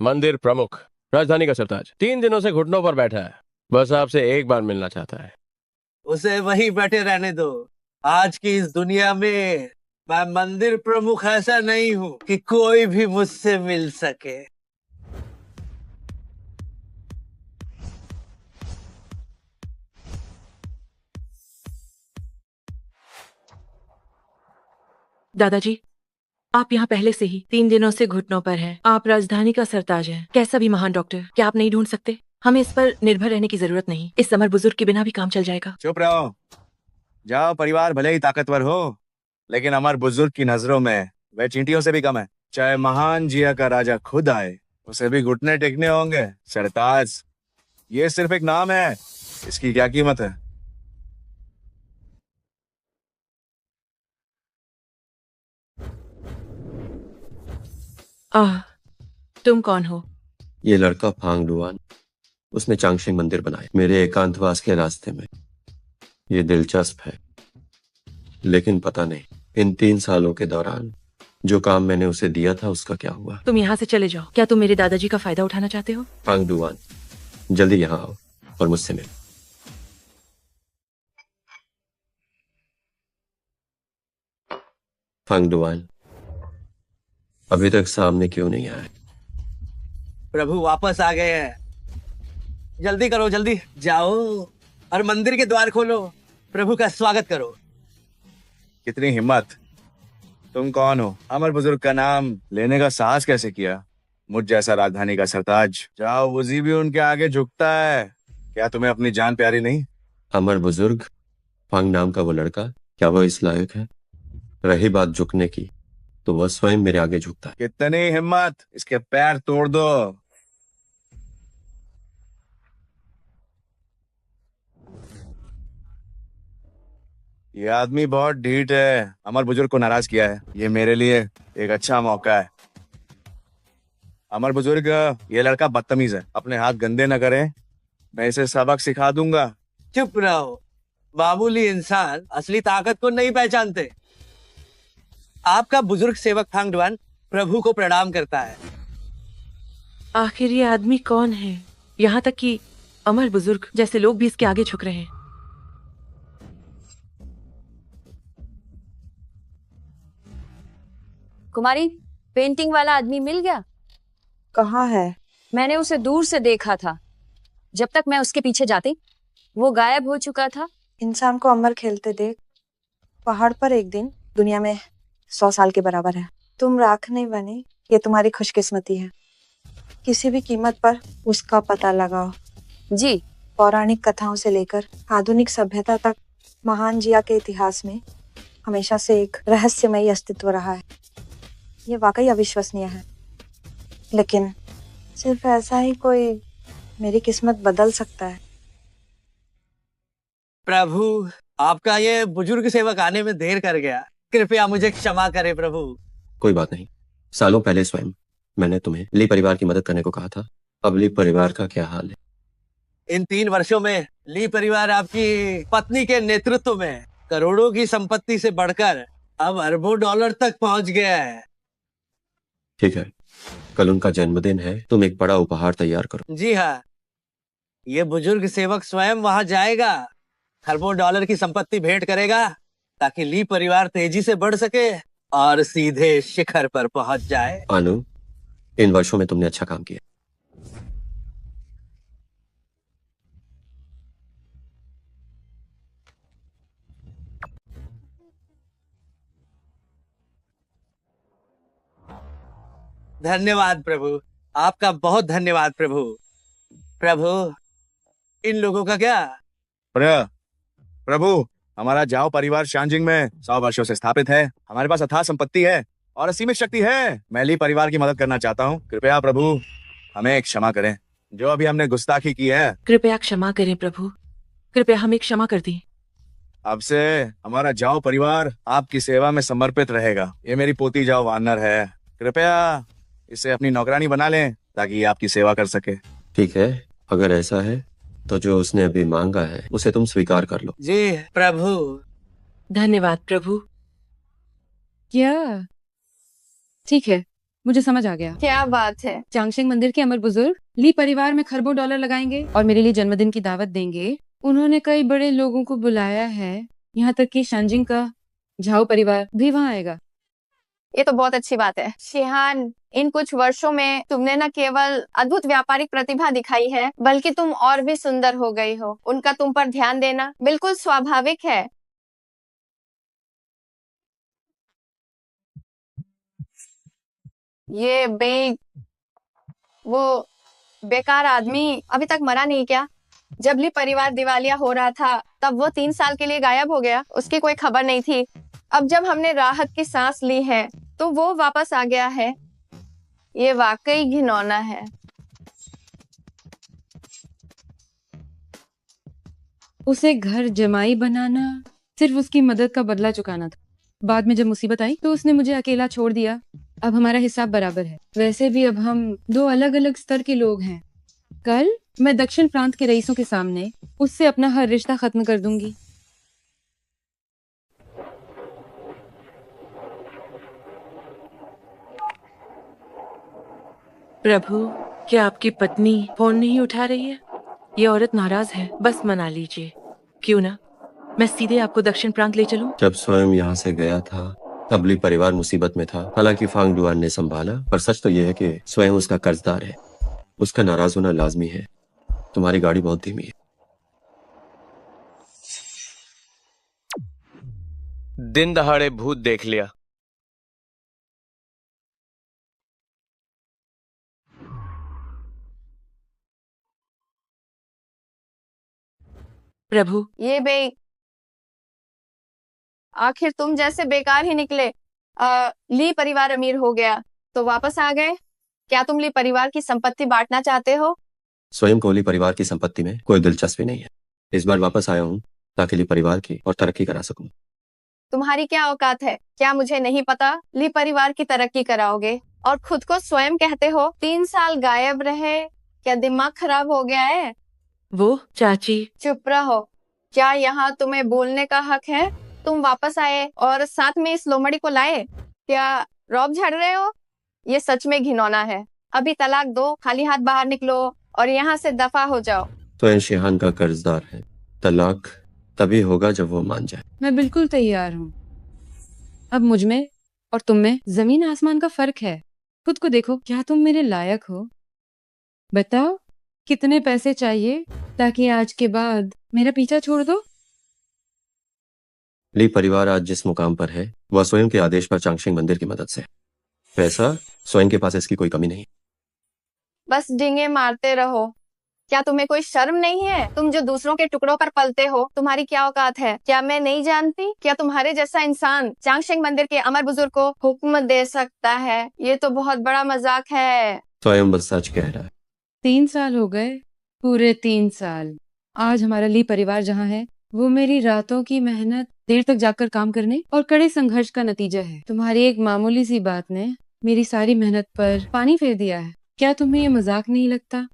मंदिर प्रमुख, राजधानी का सरताज 3 दिनों से घुटनों पर बैठा है। बस आपसे एक बार मिलना चाहता है। उसे वहीं बैठे रहने दो। आज की इस दुनिया में मैं मंदिर प्रमुख ऐसा नहीं हूँ कि कोई भी मुझसे मिल सके। दादाजी, आप यहाँ पहले से ही 3 दिनों से घुटनों पर हैं। आप राजधानी का सरताज हैं, कैसा भी महान डॉक्टर। क्या आप नहीं ढूंढ सकते? हमें इस पर निर्भर रहने की जरूरत नहीं। इस अमर बुजुर्ग के बिना भी काम चल जाएगा। चुप रहो। जाओ, परिवार भले ही ताकतवर हो, लेकिन अमर बुजुर्ग की नजरों में वह चींटियों से भी कम है। चाहे महान जिया का राजा खुद आए, उसे भी घुटने टेकने होंगे। सरताज ये सिर्फ एक नाम है, इसकी क्या कीमत है? आह, तुम कौन हो? ये लड़का फांग डुआन, उसने चांगशिंग मंदिर बनाया मेरे एकांतवास के रास्ते में। ये दिलचस्प है, लेकिन पता नहीं इन 3 सालों के दौरान जो काम मैंने उसे दिया था उसका क्या हुआ। तुम यहाँ से चले जाओ। क्या तुम मेरे दादाजी का फायदा उठाना चाहते हो? फांग डुआन, जल्दी यहाँ आओ और मुझसे मिलो। फांग डुआन अभी तक सामने क्यों नहीं आया? प्रभु वापस आ गए हैं। जल्दी करो, जल्दी जाओ और मंदिर के द्वार खोलो। प्रभु का स्वागत करो। कितनी हिम्मत! तुम कौन हो? अमर बुजुर्ग का नाम लेने का साहस कैसे किया? मुझ जैसा राजधानी का सरताज। जाओ, वजी भी उनके आगे झुकता है। क्या तुम्हें अपनी जान प्यारी नहीं? अमर बुजुर्ग, फांग नाम का वो लड़का, क्या वह इस लायक है? रही बात झुकने की, तो वह स्वयं मेरे आगे झुकता है। कितनी हिम्मत! इसके पैर तोड़ दो। ये आदमी बहुत ढीठ है, अमर बुजुर्ग को नाराज किया है। ये मेरे लिए एक अच्छा मौका है। अमर बुजुर्ग, ये लड़का बदतमीज है, अपने हाथ गंदे न करे। मैं इसे सबक सिखा दूंगा। चुप रहो। मामूली इंसान असली ताकत को नहीं पहचानते। आपका बुजुर्ग सेवक फांग डुआन प्रभु को प्रणाम करता है। आखिर ये आदमी कौन है? यहाँ तक कि अमर बुजुर्ग जैसे लोग भी इसके आगे झुक रहे हैं। कुमारी, पेंटिंग वाला आदमी मिल गया? कहाँ है? मैंने उसे दूर से देखा था। जब तक मैं उसके पीछे जाती, वो गायब हो चुका था। इंसान को अमर खेलते देख पहाड़ पर एक दिन दुनिया में 100 साल के बराबर है। तुम राख नहीं बनी, ये तुम्हारी खुशकिस्मती है। किसी भी कीमत पर उसका पता लगाओ। जी। पौराणिक कथाओं से लेकर आधुनिक सभ्यता तक महान जिया के इतिहास में हमेशा से एक रहस्यमयी अस्तित्व रहा है। ये वाकई अविश्वसनीय है, लेकिन सिर्फ ऐसा ही कोई मेरी किस्मत बदल सकता है। प्रभु, आपका ये बुजुर्ग सेवक आने में देर कर गया। कृपया मुझे क्षमा करें प्रभु। कोई बात नहीं। सालों पहले स्वयं मैंने तुम्हें ली परिवार की मदद करने को कहा था। अब ली परिवार का क्या हाल है? इन 3 वर्षों में ली परिवार आपकी पत्नी के नेतृत्व में करोड़ों की संपत्ति से बढ़कर अब अरबों डॉलर तक पहुंच गया है। ठीक है, कल उनका जन्मदिन है, तुम एक बड़ा उपहार तैयार करो। जी हाँ, ये बुजुर्ग सेवक स्वयं वहां जाएगा, खरबों डॉलर की संपत्ति भेंट करेगा, ताकि ली परिवार तेजी से बढ़ सके और सीधे शिखर पर पहुंच जाए। आनु, इन वर्षों में तुमने अच्छा काम किया। धन्यवाद प्रभु, आपका बहुत धन्यवाद प्रभु। प्रभु, इन लोगों का क्या? प्रभु, हमारा जाओ परिवार शांजिंग में 100 वर्षों से स्थापित है। हमारे पास अथाह संपत्ति है और असीमित शक्ति है। मैं ली परिवार की मदद करना चाहता हूँ। कृपया प्रभु हमें क्षमा करें, जो अभी हमने गुस्ताखी की है। कृपया क्षमा करें प्रभु, कृपया हमें क्षमा कर दी। अब से हमारा जाओ परिवार आपकी सेवा में समर्पित रहेगा। ये मेरी पोती जाओ वानर है। कृपया इसे अपनी नौकरानी बना लें ताकि ये आपकी सेवा कर सके। ठीक है, अगर ऐसा है तो जो उसने अभी मांगा है उसे तुम स्वीकार कर लो। जी प्रभु। धन्यवाद प्रभु। क्या? ठीक है, मुझे समझ आ गया। क्या बात है? चांगशेंग मंदिर के अमर बुजुर्ग ली परिवार में खरबों डॉलर लगाएंगे और मेरे लिए जन्मदिन की दावत देंगे। उन्होंने कई बड़े लोगों को बुलाया है, यहाँ तक कि शानजिंग का झाओ परिवार भी वहाँ आएगा। ये तो बहुत अच्छी बात है शिहान। इन कुछ वर्षों में तुमने न केवल अद्भुत व्यापारिक प्रतिभा दिखाई है, बल्कि तुम और भी सुंदर हो गई हो। उनका तुम पर ध्यान देना बिल्कुल स्वाभाविक है। ये वो बेकार आदमी अभी तक मरा नहीं क्या? जब ली परिवार दिवालिया हो रहा था तब वो 3 साल के लिए गायब हो गया, उसकी कोई खबर नहीं थी। अब जब हमने राहत की सांस ली है तो वो वापस आ गया है। ये वाकई घिनौना है। उसे घर जमाई बनाना सिर्फ उसकी मदद का बदला चुकाना था। बाद में जब मुसीबत आई तो उसने मुझे अकेला छोड़ दिया। अब हमारा हिसाब बराबर है। वैसे भी अब हम 2 अलग अलग स्तर के लोग हैं। कल मैं दक्षिण प्रांत के रईसों के सामने उससे अपना हर रिश्ता खत्म कर दूंगी। प्रभु, क्या आपकी पत्नी फोन नहीं उठा रही है? ये औरत नाराज है, बस मना लीजिए। क्यों ना मैं सीधे आपको दक्षिण प्रांत ले चलूं? जब स्वयं यहाँ से गया था तब ली परिवार मुसीबत में था। हालांकि फांग डुआन ने संभाला, पर सच तो यह है कि स्वयं उसका कर्जदार है। उसका नाराज होना लाजमी है। तुम्हारी गाड़ी बहुत धीमी है। दिन दहाड़े भूत देख लिया। प्रभु, ये आखिर तुम जैसे बेकार ही निकले। ली परिवार अमीर हो गया तो वापस आ गए। क्या तुम ली परिवार की संपत्ति बांटना चाहते हो? स्वयं को ली परिवार की संपत्ति में कोई दिलचस्पी नहीं है। इस बार वापस आया हूँ ताकि ली परिवार की और तरक्की करा सकूं। तुम्हारी क्या औकात है? क्या मुझे नहीं पता? ली परिवार की तरक्की कराओगे और खुद को स्वयं कहते हो। 3 साल गायब रहे, क्या दिमाग खराब हो गया है? वो चाची। चुप रहो। क्या यहाँ तुम्हें बोलने का हक है? तुम वापस आए और साथ में इस लोमड़ी को लाए। क्या रौब झाड़ रहे हो? ये सच में घिनौना है। अभी तलाक दो, खाली हाथ बाहर निकलो और यहाँ से दफा हो जाओ। स्वयं शिहान का कर्जदार है। तलाक तभी होगा जब वो मान जाए। मैं बिल्कुल तैयार हूँ। अब मुझ में और तुम में जमीन आसमान का फर्क है। खुद को देखो, क्या तुम मेरे लायक हो? बताओ, कितने पैसे चाहिए ताकि आज के बाद मेरा पीछा छोड़ दो? ली परिवार आज जिस मुकाम पर है वह स्वयं के आदेश पर चांगशेंग मंदिर की मदद से। पैसा स्वयं के पास इसकी कोई कमी नहीं। बस डींगे मारते रहो। क्या तुम्हें कोई शर्म नहीं है? तुम जो दूसरों के टुकड़ों पर पलते हो, तुम्हारी क्या औकात है? क्या मैं नहीं जानती? क्या तुम्हारे जैसा इंसान चांगशेंग मंदिर के अमर बुजुर्ग को हुक्म दे सकता है? ये तो बहुत बड़ा मजाक है। स्वयं बस सच कह रहा है। 3 साल हो गए, पूरे 3 साल। आज हमारा ली परिवार जहाँ है वो मेरी रातों की मेहनत, देर तक जाकर काम करने और कड़े संघर्ष का नतीजा है। तुम्हारी एक मामूली सी बात ने मेरी सारी मेहनत पर पानी फेर दिया है। क्या तुम्हें ये मजाक नहीं लगता?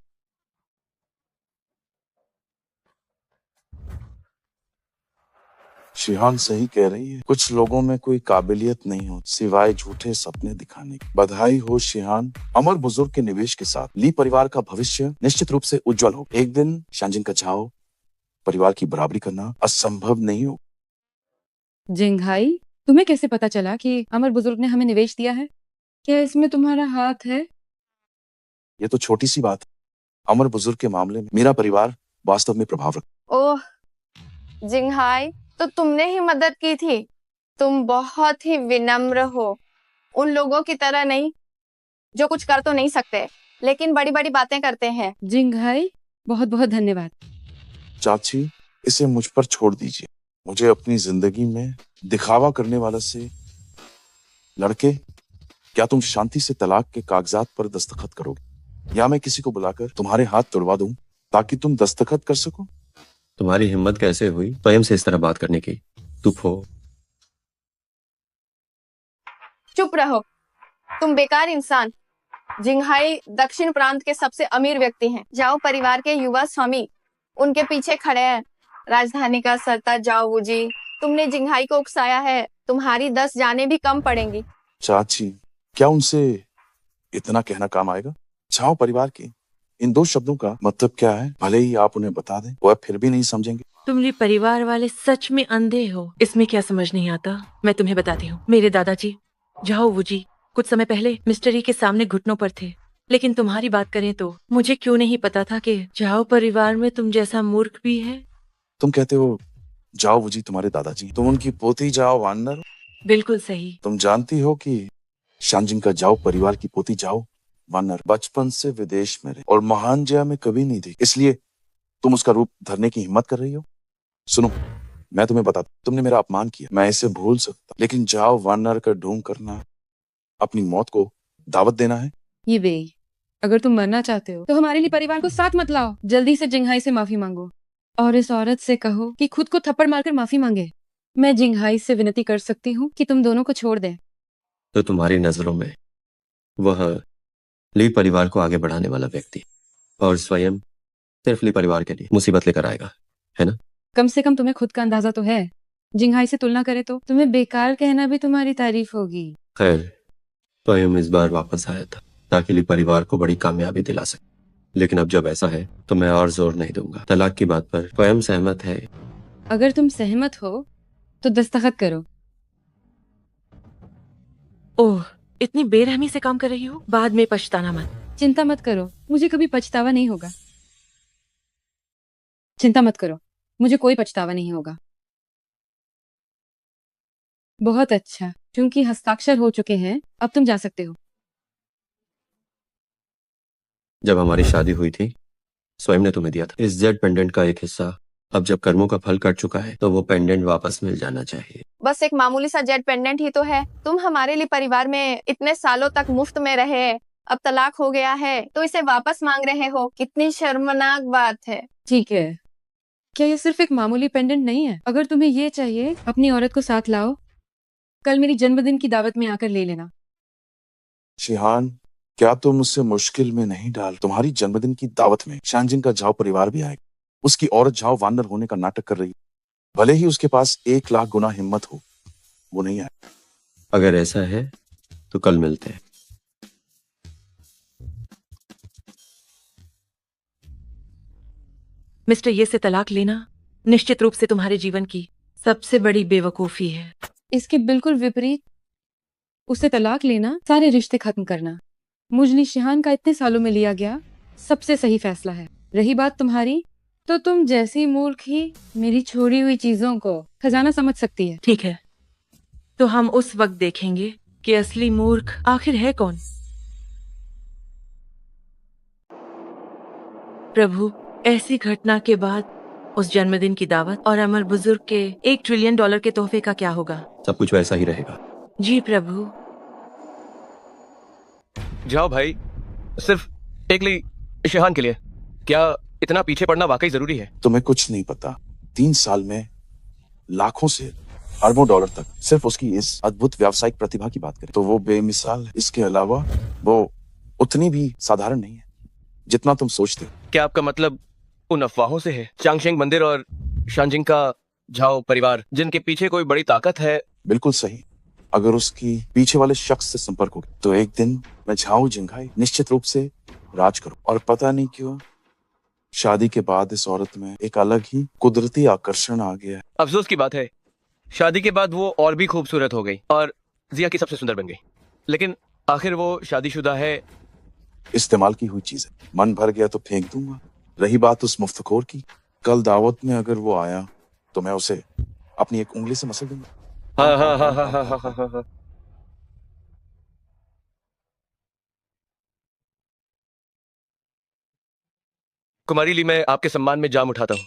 शिहान सही कह रही है। कुछ लोगों में कोई काबिलियत नहीं हो सिवाय झूठे सपने दिखाने की। बधाई हो शिहान, अमर बुजुर्ग के निवेश के साथ ली परिवार का भविष्य निश्चित रूप से उज्जवल हो। एक दिन शानजिंग का झाओ परिवार की बराबरी करना असंभव नहीं हो। जिंगहाई, तुम्हें कैसे पता चला कि अमर बुजुर्ग ने हमें निवेश दिया है? क्या इसमें तुम्हारा हाथ है? ये तो छोटी सी बात है। अमर बुजुर्ग के मामले में मेरा परिवार वास्तव में प्रभाव रखता। ओह जिंगहाई, तो तुमने ही मदद की थी। तुम बहुत ही विनम्र हो। उन लोगों की तरह नहीं जो कुछ कर तो नहीं सकते लेकिन बड़ी बड़ी बातें करते हैं। जिंगहाई, बहुत बहुत धन्यवाद। चाची, इसे मुझ पर छोड़ दीजिए। मुझे अपनी जिंदगी में दिखावा करने वाला से लड़के, क्या तुम शांति से तलाक के कागजात पर दस्तखत करोगे या मैं किसी को बुलाकर तुम्हारे हाथ तुड़वा दूं ताकि तुम दस्तखत कर सको? तुम्हारी हिम्मत कैसे हुई स्वयं से इस तरह बात करने की? चुप हो। चुप रहो, तुम बेकार इंसान। जिंगहाई दक्षिण प्रांत के सबसे अमीर व्यक्ति हैं। जाओ परिवार के युवा स्वामी उनके पीछे खड़े हैं। राजधानी का सरताज जाओ वूजी, तुमने जिंगहाई को उकसाया है। तुम्हारी 10 जानें भी कम पड़ेंगी। चाची, क्या उनसे इतना कहना काम आएगा? झाओ परिवार के इन दो शब्दों का मतलब क्या है भले ही आप उन्हें बता दें, वह फिर भी नहीं समझेंगे। तुम लिए परिवार वाले सच में अंधे हो, इसमें क्या समझ नहीं आता। मैं तुम्हें बताती हूँ। मेरे दादाजी झाओ वू जी कुछ समय पहले मिस्टर ई के सामने घुटनों पर थे, लेकिन तुम्हारी बात करें तो मुझे क्यों नहीं पता था कि झाओ परिवार में तुम जैसा मूर्ख भी है। तुम कहते हो जाओ वो जी तुम्हारे दादाजी, तुम उनकी पोती जाओ वानर। बिल्कुल सही। तुम जानती हो कि शानजिंग का जाओ परिवार की पोती जाओ वानर बचपन से विदेश में रहे और महान जया में कभी नहीं देखी, इसलिए तुम उसका रूप धरने की हिम्मत कर रही हो। सुनो, मैं तुम्हें बताता, तुमने मेरा अपमान किया, मैं इसे भूल सकता, लेकिन जाओ वानर का ढोंग करना अपनी मौत को दावत देना है। ये बेई, अगर तुम मरना चाहते हो तो हमारे लिए परिवार को साथ मत लाओ। जल्दी से जिंगहाई से माफी मांगो और इस औरत से कहो कि खुद को थप्पड़ मारकर माफी मांगे। मैं जिंगहाई से विनती कर सकती हूँ कि तुम दोनों को छोड़ दें। तो तुम्हारी नजरों में वह ली परिवार को आगे बढ़ाने वाला व्यक्ति और स्वयं सिर्फ ली परिवार के लिए मुसीबत लेकर आएगा, है ना? कम से कम तुम्हें खुद का अंदाजा तो है। जिंगहाई से तुलना करे तो तुम्हें बेकार कहना भी तुम्हारी तारीफ होगी। खैर, स्वयं इस बार वापस आया था ताकि ली परिवार को बड़ी कामयाबी दिला सके, लेकिन अब जब ऐसा है तो मैं और जोर नहीं दूंगा। तलाक की बात पर स्वयं सहमत है। अगर तुम सहमत हो तो दस्तखत करो। ओह, इतनी बेरहमी से काम कर रही हो, बाद में पछताना मत। चिंता मत करो, मुझे कभी पछतावा नहीं होगा। चिंता मत करो, मुझे कोई पछतावा नहीं होगा। बहुत अच्छा, क्योंकि हस्ताक्षर हो चुके हैं, अब तुम जा सकते हो। जब हमारी शादी हुई थी स्वयं ने तुम्हें दिया था इस जेड पेंडेंट का एक हिस्सा। अब जब कर्मों का फल कट चुका है तो वो पेंडेंट वापस मिल जाना चाहिए। बस एक मामूली सा जेड पेंडेंट ही तो है। तुम हमारे लिए परिवार में इतने सालों तक मुफ्त में रहे, अब तलाक हो गया है तो इसे वापस मांग रहे हो। कितनी शर्मनाक बात है। ठीक है, क्या ये सिर्फ एक मामूली पेंडेंट नहीं है? अगर तुम्हें ये चाहिए अपनी औरत को साथ लाओ, कल मेरी जन्मदिन की दावत में आकर ले लेना। शिहान, क्या तुम उससे मुश्किल में नहीं डाल? तुम्हारी जन्मदिन की दावत में शानजिंग का झाओ परिवार भी आएगा। उसकी औरत झाओ वानर होने का नाटक कर रही, भले ही उसके पास 1,00,000 गुना हिम्मत हो, वो नहीं आए। अगर ऐसा है तो कल मिलते हैं। मिस्टर ये से तलाक लेना निश्चित रूप से तुम्हारे जीवन की सबसे बड़ी बेवकूफी है। इसके बिल्कुल विपरीत, उससे तलाक लेना सारे रिश्ते खत्म करना मुजनी शिहान का इतने सालों में लिया गया सबसे सही फैसला है। रही बात तुम्हारी, तो तुम जैसी मूर्ख ही मेरी छोड़ी हुई चीजों को खजाना समझ सकती है। ठीक है, तो हम उस वक्त देखेंगे कि असली मूर्ख आखिर है कौन। प्रभु, ऐसी घटना के बाद उस जन्मदिन की दावत और अमर बुजुर्ग के $1 ट्रिलियन के तोहफे का क्या होगा? सब कुछ वैसा ही रहेगा। जी प्रभु। जाओ भाई, सिर्फ एक ली शिहान के लिए क्या इतना पीछे पड़ना वाकई जरूरी है? तुम्हें कुछ नहीं पता, 3 साल में लाखों से अरबों डॉलर तक सिर्फ उसकी इस अद्भुत व्यावसायिक प्रतिभा की बात करें तो वो बेमिसाल है। इसके अलावा वो उतनी भी साधारण नहीं है जितना तुम सोचते हो। क्या आपका मतलब उन अफवाहों से है? चांगशेंग मंदिर और शानजिंग का झाओ परिवार जिनके पीछे कोई बड़ी ताकत है? बिल्कुल सही। अगर उसकी पीछे वाले शख्स से संपर्क हो गया तो एक दिन मैं झाओ जिंगहाई निश्चित रूप से राज करूं। और पता नहीं क्यों शादी के बाद इस औरत में एक अलग ही कुदरती आकर्षण आ गया है। अफसोस की बात है, शादी के बाद वो और भी खूबसूरत हो गई और जिया की सबसे सुंदर बन गई, लेकिन आखिर वो शादीशुदा है। इस्तेमाल की हुई चीज है, मन भर गया तो फेंक दूंगा। रही बात उस मुफ्तखोर की, कल दावत में अगर वो आया तो मैं उसे अपनी एक उंगली से मसल दूंगा। हाँ हाँ हाँ हाँ हाँ हाँ हाँ हाँ। कुमारी ली, मैं आपके सम्मान में जाम उठाता हूँ।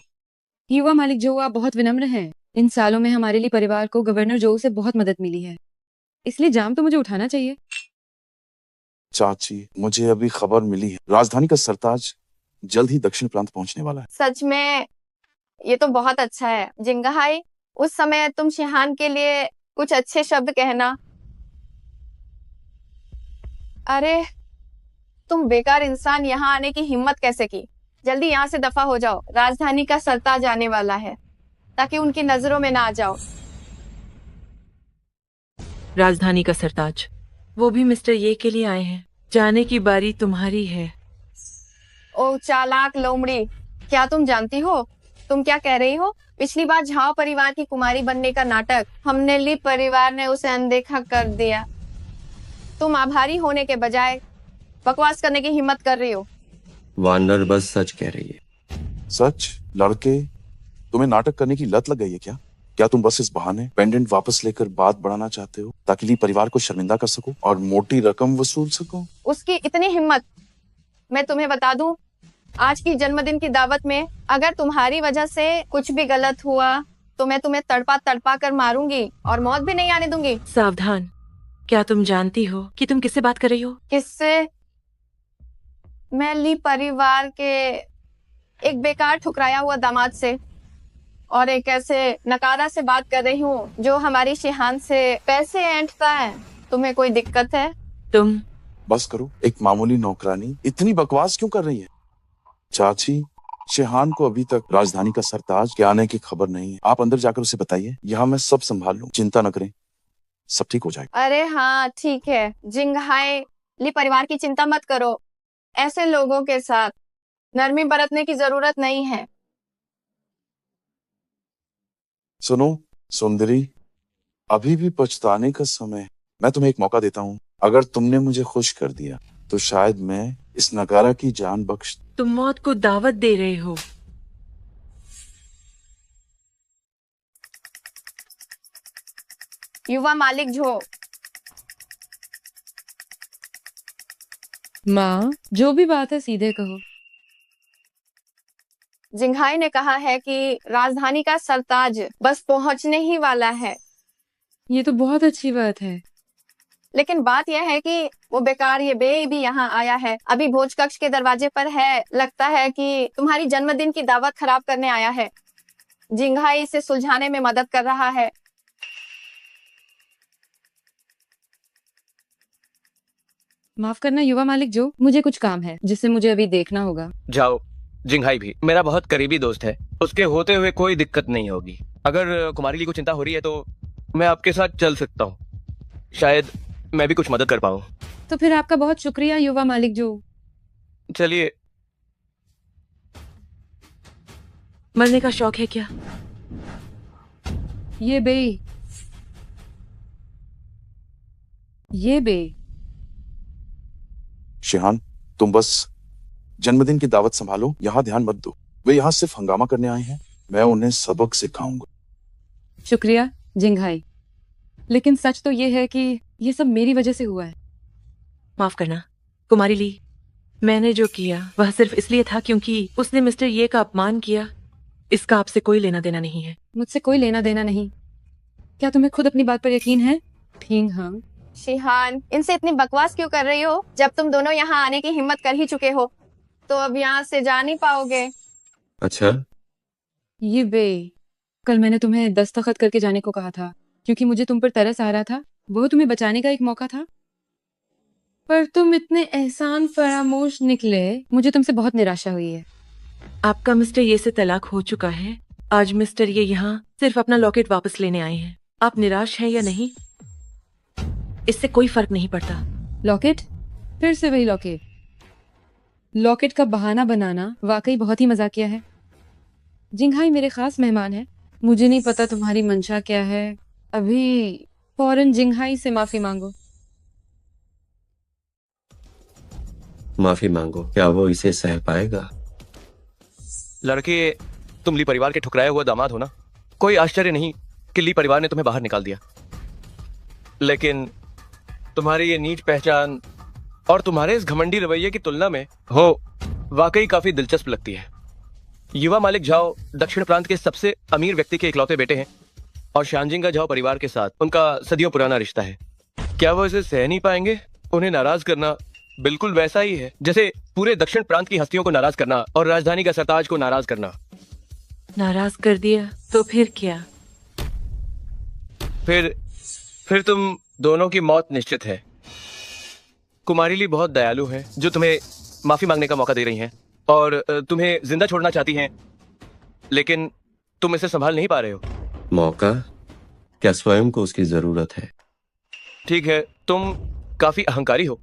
युवा मालिक जो आप बहुत विनम्र हैं। इन सालों में हमारे लिए परिवार को गवर्नर जो से बहुत मदद मिली है, इसलिए जाम तो मुझे उठाना चाहिए। चाची, मुझे अभी खबर मिली है राजधानी का सरताज जल्द ही दक्षिण प्रांत पहुंचने वाला है। सच में ये तो बहुत अच्छा है। जिंगहाई, उस समय तुम शिहान के लिए कुछ अच्छे शब्द कहना। अरे तुम बेकार इंसान, यहाँ आने की हिम्मत कैसे की? जल्दी यहाँ से दफा हो जाओ। राजधानी का सरताज आने वाला है, ताकि उनकी नजरों में ना आ जाओ। राजधानी का सरताज, वो भी मिस्टर ये के लिए आए हैं। जाने की बारी तुम्हारी है। ओ चालाक लोमड़ी, क्या तुम जानती हो तुम क्या कह रही हो? पिछली बार झाओ परिवार की कुमारी बनने का नाटक हमने ली परिवार ने उसे अनदेखा कर दिया। तुम आभारी होने के बजाय बकवास करने की हिम्मत कर रही हो। वानर बस सच कह रही है। सच? लड़के, तुम्हें नाटक करने की लत लग गई है क्या? क्या तुम बस इस बहाने पेंडेंट वापस लेकर बात बढ़ाना चाहते हो ताकि ली परिवार को शर्मिंदा कर सको और मोटी रकम वसूल सको? उसकी इतनी हिम्मत! मैं तुम्हें बता दूं, आज की जन्मदिन की दावत में अगर तुम्हारी वजह से कुछ भी गलत हुआ तो मैं तुम्हें तड़पा तड़पा कर मारूंगी और मौत भी नहीं आने दूंगी। सावधान, क्या तुम जानती हो कि तुम किससे बात कर रही हो? किससे? मैं ली परिवार के एक बेकार ठुकराया हुआ दामाद से और एक ऐसे नकारा से बात कर रही हूँ जो हमारी शिहान से पैसे ऐंठता है। तुम्हें कोई दिक्कत है? तुम बस करो, एक मामूली नौकरानी इतनी बकवास क्यों कर रही है? चाची, शिहान को अभी तक राजधानी का सरताज के आने की खबर नहीं है। आप अंदर जाकर उसे बताइए, यहाँ मैं सब संभाल लूं, चिंता न करें, सब ठीक हो जाएगा। अरे हाँ ठीक है, जिंगहाई ली परिवार की चिंता मत करो। ऐसे लोगों के साथ नरमी बरतने की जरूरत नहीं है। सुनो सुंदरी, अभी भी पछताने का समय है। मैं तुम्हें एक मौका देता हूँ, अगर तुमने मुझे खुश कर दिया तो शायद मैं इस नकारा की जान बख्श। तुम मौत को दावत दे रहे हो। युवा मालिक झो, माँ, जो भी बात है सीधे कहो। जिंघाई ने कहा है कि राजधानी का सरताज बस पहुंचने ही वाला है। ये तो बहुत अच्छी बात है। लेकिन बात यह है कि वो बेकार ये बे भी यहाँ आया है, अभी भोज कक्ष के दरवाजे पर है। लगता है कि तुम्हारी जन्मदिन की दावत खराब करने आया है। जिंघाई इसे सुलझाने में मदद कर रहा है। माफ करना युवा मालिक जो, मुझे कुछ काम है जिसे मुझे अभी देखना होगा। जाओ। जिंघाई भी मेरा बहुत करीबी दोस्त है, उसके होते हुए कोई दिक्कत नहीं होगी। अगर कुमारी ली को चिंता हो रही है तो मैं आपके साथ चल सकता हूँ, शायद मैं भी कुछ मदद कर पाऊँ। तो फिर आपका बहुत शुक्रिया युवा मालिक जो। चलिए। मरने का शौक है क्या? ये बे शिहान, तुम बस जन्मदिन की दावत संभालो, यहाँ ध्यान मत दो। वे यहाँ सिर्फ हंगामा करने आए हैं, मैं उन्हें सबक सिखाऊंगा। शुक्रिया जिंघाई, लेकिन सच तो ये है कि ये सब मेरी वजह से हुआ है। माफ करना कुमारी ली, मैंने जो किया वह सिर्फ इसलिए था क्योंकि उसने मिस्टर ये का अपमान किया। इसका आपसे कोई लेना देना नहीं है। मुझसे कोई लेना देना नहीं। क्या तुम्हें खुद अपनी बात पर यकीन है? ठीक हाँ। शिहान, इनसे इतनी बकवास क्यों कर रही हो? जब तुम दोनों यहाँ आने की हिम्मत कर ही चुके हो तो अब यहाँ से जा नहीं पाओगे। अच्छा, ये बे, कल मैंने तुम्हें दस्तखत करके जाने को कहा था क्योंकि मुझे तुम पर तरस आ रहा था। वो तुम्हें बचाने का एक मौका था, पर तुम इतने एहसान फरामोश निकले। मुझे तुमसे बहुत निराशा हुई है। आपका मिस्टर ये से तलाक हो चुका है। आज मिस्टर ये यहाँ सिर्फ अपना लॉकेट वापस लेने आए हैं। आप निराश हैं या नहीं, इससे कोई फर्क नहीं पड़ता। लॉकेट? फिर से वही लॉकेट। लॉकेट का बहाना बनाना वाकई बहुत ही मजाकिया है। जिंघाई मेरे खास मेहमान है, मुझे नहीं पता तुम्हारी मंशा क्या है। अभी फौरन जिंघाई से माफी मांगो। माफी मांगो? क्या वो इसे सह पाएगा? लड़के, तुम ली परिवार के ठुकराए हुए दामाद हो ना। कोई आश्चर्य नहीं कि ली परिवार ने तुम्हें बाहर निकाल दिया, लेकिन तुम्हारी ये नीच पहचान और तुम्हारे इस घमंडी रवैये की तुलना में हो वाकई काफी दिलचस्प लगती है। युवा मालिक झाओ दक्षिण प्रांत के सबसे अमीर व्यक्ति के इकलौते बेटे हैं और शानजिंगा झाओ परिवार के साथ उनका सदियों पुराना रिश्ता है। क्या वो इसे सह नहीं पाएंगे? उन्हें नाराज करना बिल्कुल वैसा ही है जैसे पूरे दक्षिण प्रांत की हस्तियों को नाराज करना और राजधानी का सरताज को नाराज करना। नाराज कर दिया तो फिर क्या? फिर तुम दोनों की मौत निश्चित है। कुमारी ली बहुत दयालु है जो तुम्हें माफी मांगने का मौका दे रही हैं और तुम्हें जिंदा छोड़ना चाहती हैं, लेकिन तुम इसे संभाल नहीं पा रहे हो। मौका? क्या स्वयं को उसकी जरूरत है? ठीक है, तुम काफी अहंकारी हो,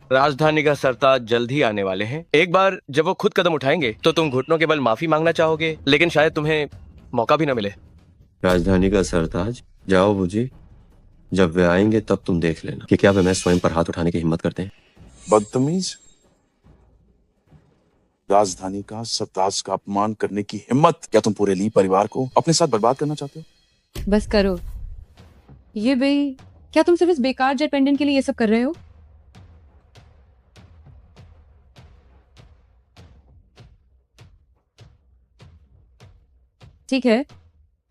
राजधानी का सरताज जल्द ही आने वाले हैं। एक बार जब वो खुद कदम उठाएंगे तो तुम घुटनों के बल माफी मांगना चाहोगे, लेकिन शायद तुम्हें मौका भी न मिले। राजधानी का सरताज? जाओ बुजी, जब वे आएंगे तब तुम देख लेना कि क्या वे मैं स्वयं पर हाथ उठाने की हिम्मत करते हैं। बदतमीज, राजधानी का सरताज का अपमान करने की हिम्मत! क्या तुम पूरे ली परिवार को अपने साथ बर्बाद करना चाहते हो? बस करो। ये भाई, क्या तुम सिर्फ इस बेकार जेट पेंडेंट के लिए ये सब कर रहे हो? ठीक है,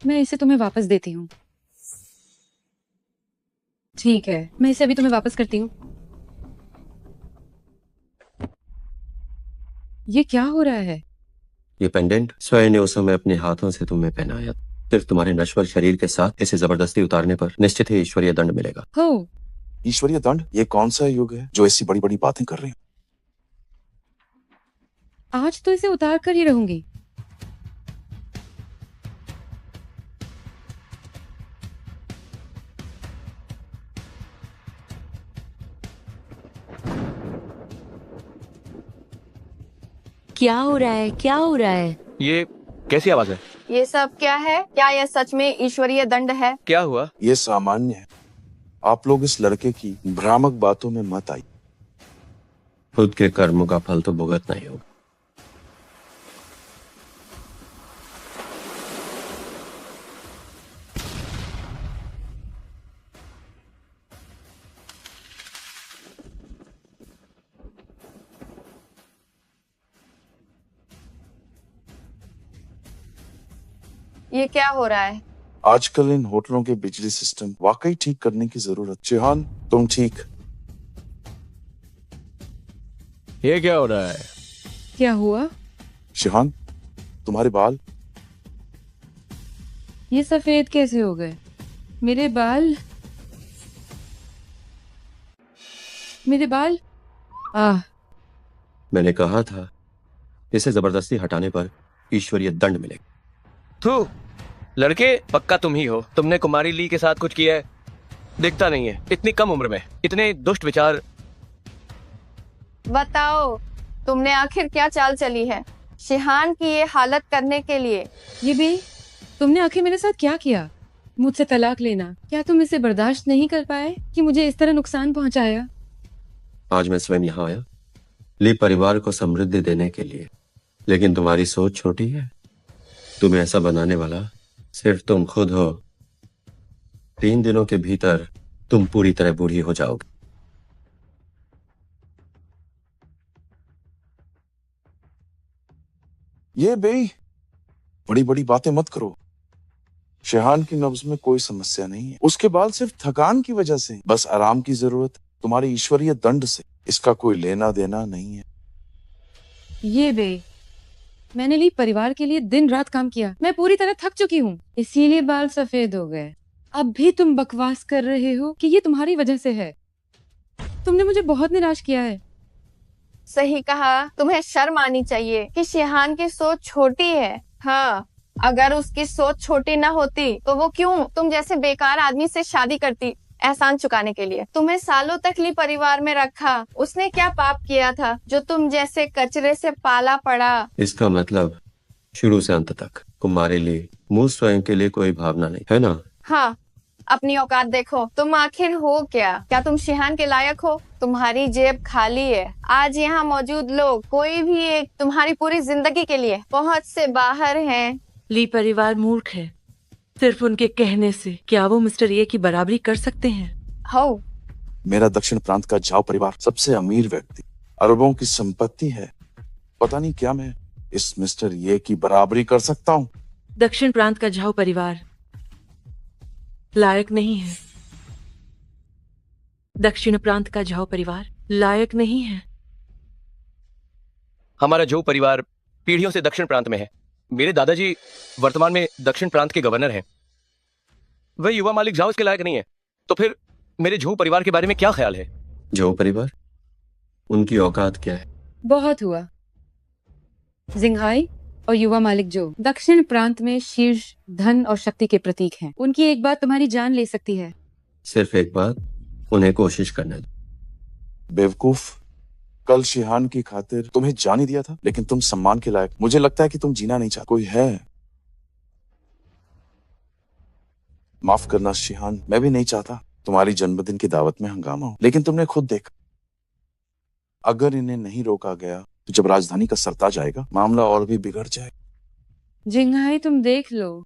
मैं इसे तुम्हें वापस देती हूँ। ठीक है, मैं इसे अभी तुम्हें वापस करती हूँ। ये क्या हो रहा है? ये पेंडेंट स्वयं ने उस समय अपने हाथों से तुम्हें पहनाया। सिर्फ तुम्हारे नश्वर शरीर के साथ इसे जबरदस्ती उतारने पर निश्चित ही ईश्वरीय दंड मिलेगा। हो, ईश्वरीय दंड? ये कौन सा युग है जो ऐसी बड़ी बड़ी बातें कर रहे हैं? आज तो इसे उतार कर ही रहूंगी। क्या हो रहा है, क्या हो रहा है? ये कैसी आवाज है? ये सब क्या है? क्या यह सच में ईश्वरीय दंड है? क्या हुआ? ये सामान्य है। आप लोग इस लड़के की भ्रामक बातों में मत आइए। खुद के कर्मों का फल तो भुगतना ही होगा। ये क्या हो रहा है? आजकल इन होटलों के बिजली सिस्टम वाकई ठीक करने की जरूरत। चिहान, तुम ठीक? ये क्या हो रहा है? क्या हुआ? शिहान, तुम्हारे बाल? ये सफेद कैसे हो गए? मेरे बाल, मेरे बाल। आह, मैंने कहा था इसे जबरदस्ती हटाने पर ईश्वरीय दंड मिलेगा। थू, लड़के पक्का तुम ही हो। तुमने कुमारी ली के साथ कुछ किया है? दिखता नहीं है, इतनी कम उम्र में इतने दुष्ट विचार। बताओ, तुमने आखिर क्या चाल चली है शिहान की ये हालत करने के लिए? ये भी, तुमने आखिर मेरे साथ क्या किया? मुझसे तलाक लेना। क्या तुम इसे बर्दाश्त नहीं कर पाए कि मुझे इस तरह नुकसान पहुंचाया? आज मैं स्वयं यहाँ आया ली परिवार को समृद्धि देने के लिए, लेकिन तुम्हारी सोच छोटी है। तुम्हें ऐसा बनाने वाला सिर्फ तुम खुद हो। 3 दिनों के भीतर तुम पूरी तरह बूढ़ी हो जाओगे। ये बेई, बड़ी बड़ी बातें मत करो। शिहान की नब्ज में कोई समस्या नहीं है। उसके बाल सिर्फ थकान की वजह से, बस आराम की जरूरत। तुम्हारे ईश्वरीय दंड से इसका कोई लेना देना नहीं है। ये बे, मैंने ली परिवार के लिए दिन रात काम किया। मैं पूरी तरह थक चुकी हूँ, इसीलिए बाल सफेद हो गए। अब भी तुम बकवास कर रहे हो कि ये तुम्हारी वजह से है। तुमने मुझे बहुत निराश किया है। सही कहा, तुम्हें शर्म आनी चाहिए कि शिहान की सोच छोटी है। हाँ, अगर उसकी सोच छोटी न होती तो वो क्यों तुम जैसे बेकार आदमी से शादी करती एहसान चुकाने के लिए? तुम्हें सालों तक ली परिवार में रखा। उसने क्या पाप किया था जो तुम जैसे कचरे से पाला पड़ा? इसका मतलब शुरू से अंत तक तुम्हारे लिए मुझ स्वयं के लिए कोई भावना नहीं है ना? हाँ, अपनी औकात देखो। तुम आखिर हो क्या? क्या तुम शिहान के लायक हो? तुम्हारी जेब खाली है। आज यहाँ मौजूद लोग कोई भी एक तुम्हारी पूरी जिंदगी के लिए पहुंच से बाहर हैं। ली परिवार मूर्ख है। सिर्फ उनके कहने से क्या वो मिस्टर ये की बराबरी कर सकते हैं? हो, मेरा दक्षिण प्रांत का झाव परिवार सबसे अमीर व्यक्ति, अरबों की संपत्ति है। पता नहीं क्या मैं इस मिस्टर ये की बराबरी कर सकता हूँ। दक्षिण प्रांत का झाऊ परिवार लायक नहीं है। दक्षिण प्रांत का झाऊ परिवार लायक नहीं है। हमारा जो परिवार पीढ़ियों से दक्षिण प्रांत में है। मेरे दादाजी वर्तमान में दक्षिण प्रांत के गवर्नर हैं। वह युवा मालिक झाओ इसके लायक नहीं है। तो फिर मेरे झो परिवार के बारे में क्या ख्याल है? जो परिवार, उनकी औकात क्या है? बहुत हुआ। जिंघाई और युवा मालिक जो दक्षिण प्रांत में शीर्ष धन और शक्ति के प्रतीक हैं। उनकी एक बात तुम्हारी जान ले सकती है। सिर्फ एक बात, उन्हें कोशिश करने दो। बेवकूफ, कल शिहान की खातिर तुम्हें जान ही दिया था, लेकिन तुम सम्मान के लायक। मुझे लगता है कि तुम जीना नहीं चाहते। कोई है? माफ करना शिहान, मैं भी नहीं चाहता तुम्हारी जन्मदिन की दावत में हंगामा हो, लेकिन तुमने खुद देखा अगर इन्हें नहीं रोका गया तो जब राजधानी का सरताज आएगा मामला और भी बिगड़ जाएगा। जिंगाई तुम देख लो,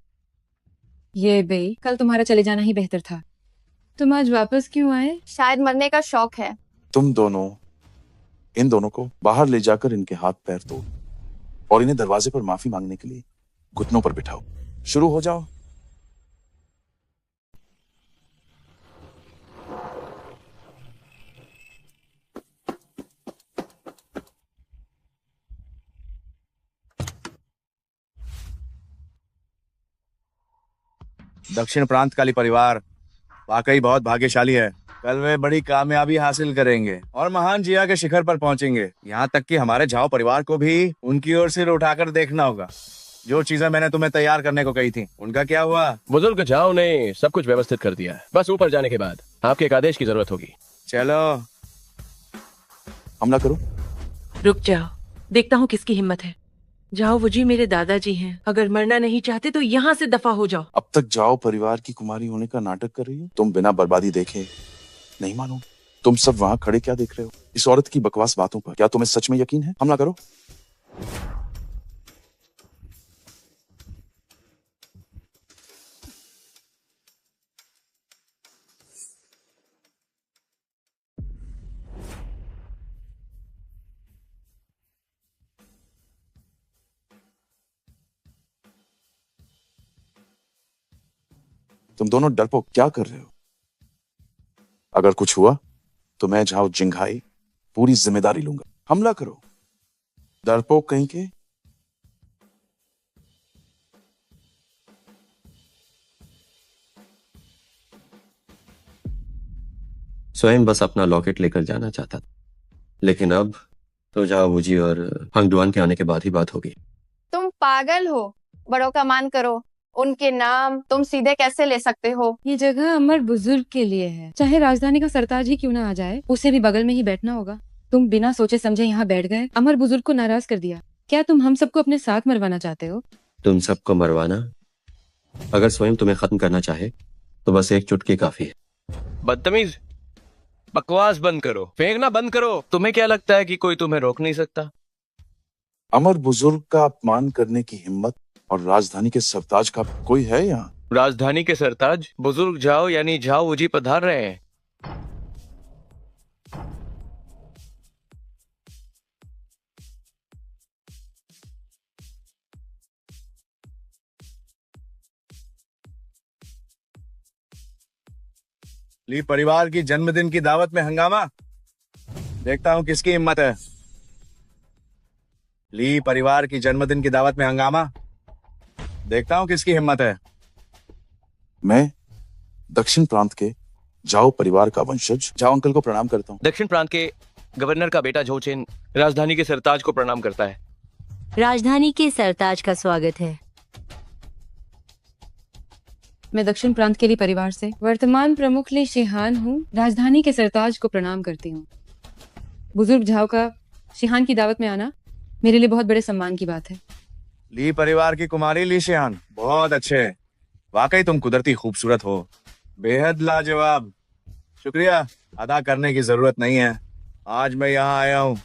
ये बे कल तुम्हारा चले जाना ही बेहतर था। तुम आज वापस क्यों आए? शायद मरने का शौक है। तुम दोनों इन दोनों को बाहर ले जाकर इनके हाथ पैर तोड़ और इन्हें दरवाजे पर माफी मांगने के लिए घुटनों पर बिठाओ। शुरू हो जाओ। दक्षिण प्रांत काली परिवार वाकई बहुत भाग्यशाली है। कल वे बड़ी कामयाबी हासिल करेंगे और महान जिया के शिखर पर पहुंचेंगे। यहाँ तक कि हमारे झाओ परिवार को भी उनकी ओर सिर उठाकर देखना होगा। जो चीजें मैंने तुम्हें तैयार करने को कही थी उनका क्या हुआ? बुजुर्ग जाओ ने सब कुछ व्यवस्थित कर दिया है। बस ऊपर जाने के बाद आपके एक आदेश की जरूरत होगी। चलो हमला करो। रुक जाओ, देखता हूँ किसकी हिम्मत है। जाओ, वो जी मेरे दादाजी हैं। अगर मरना नहीं चाहते तो यहाँ से दफा हो जाओ। अब तक जाओ परिवार की कुमारी होने का नाटक कर रही हो। तुम बिना बर्बादी देखे नहीं मानो। तुम सब वहां खड़े क्या देख रहे हो? इस औरत की बकवास बातों पर क्या तुम्हें सच में यकीन है? हमला करो। तुम दोनों डरपोक क्या कर रहे हो? अगर कुछ हुआ तो मैं झाओ जिंघाई पूरी जिम्मेदारी लूंगा। हमला करो डरपोक कहीं के। स्वयं बस अपना लॉकेट लेकर जाना चाहता था, लेकिन अब तो झाओ वुजी और हंगडुआन के आने के बाद ही बात होगी। तुम पागल हो, बड़ों का मान करो। उनके नाम तुम सीधे कैसे ले सकते हो? ये जगह अमर बुजुर्ग के लिए है, चाहे राजधानी का सरताज ही क्यों ना आ जाए, उसे भी बगल में ही बैठना होगा। तुम बिना सोचे समझे यहाँ बैठ गए, अमर बुजुर्ग को नाराज कर दिया। क्या तुम हम सबको अपने साथ मरवाना चाहते हो? तुम सबको मरवाना? अगर स्वयं तुम्हें खत्म करना चाहे तो बस एक चुटकी काफी है। बदतमीज, बकवास बंद करो, फेंकना बंद करो। तुम्हें क्या लगता है कि कोई तुम्हें रोक नहीं सकता? अमर बुजुर्ग का अपमान करने की हिम्मत और राजधानी के सरताज का कोई है यहाँ? राजधानी के सरताज बुजुर्ग जाओ यानी झाओ वुजी पधार रहे हैं। ली परिवार की जन्मदिन की दावत में हंगामा। देखता हूँ किसकी हिम्मत है। ली परिवार की जन्मदिन की दावत में हंगामा। देखता हूँ किसकी हिम्मत है। मैं दक्षिण प्रांत के जाओ परिवार का वंशज जाओ अंकल को प्रणाम करता हूँ। दक्षिण प्रांत के गवर्नर का बेटा जोचेन राजधानी के सरताज को प्रणाम करता है। राजधानी के सरताज का स्वागत है। मैं दक्षिण प्रांत के लिए परिवार से वर्तमान प्रमुख ली शिहान हूँ, राजधानी के सरताज को प्रणाम करती हूँ। बुजुर्ग झाओ का शिहान की दावत में आना मेरे लिए बहुत बड़े सम्मान की बात है। ली परिवार की कुमारी ली शिहान, बहुत अच्छे। वाकई तुम कुदरती खूबसूरत हो, बेहद लाजवाब। शुक्रिया अदा करने की जरूरत नहीं है। आज मैं यहाँ आया हूँ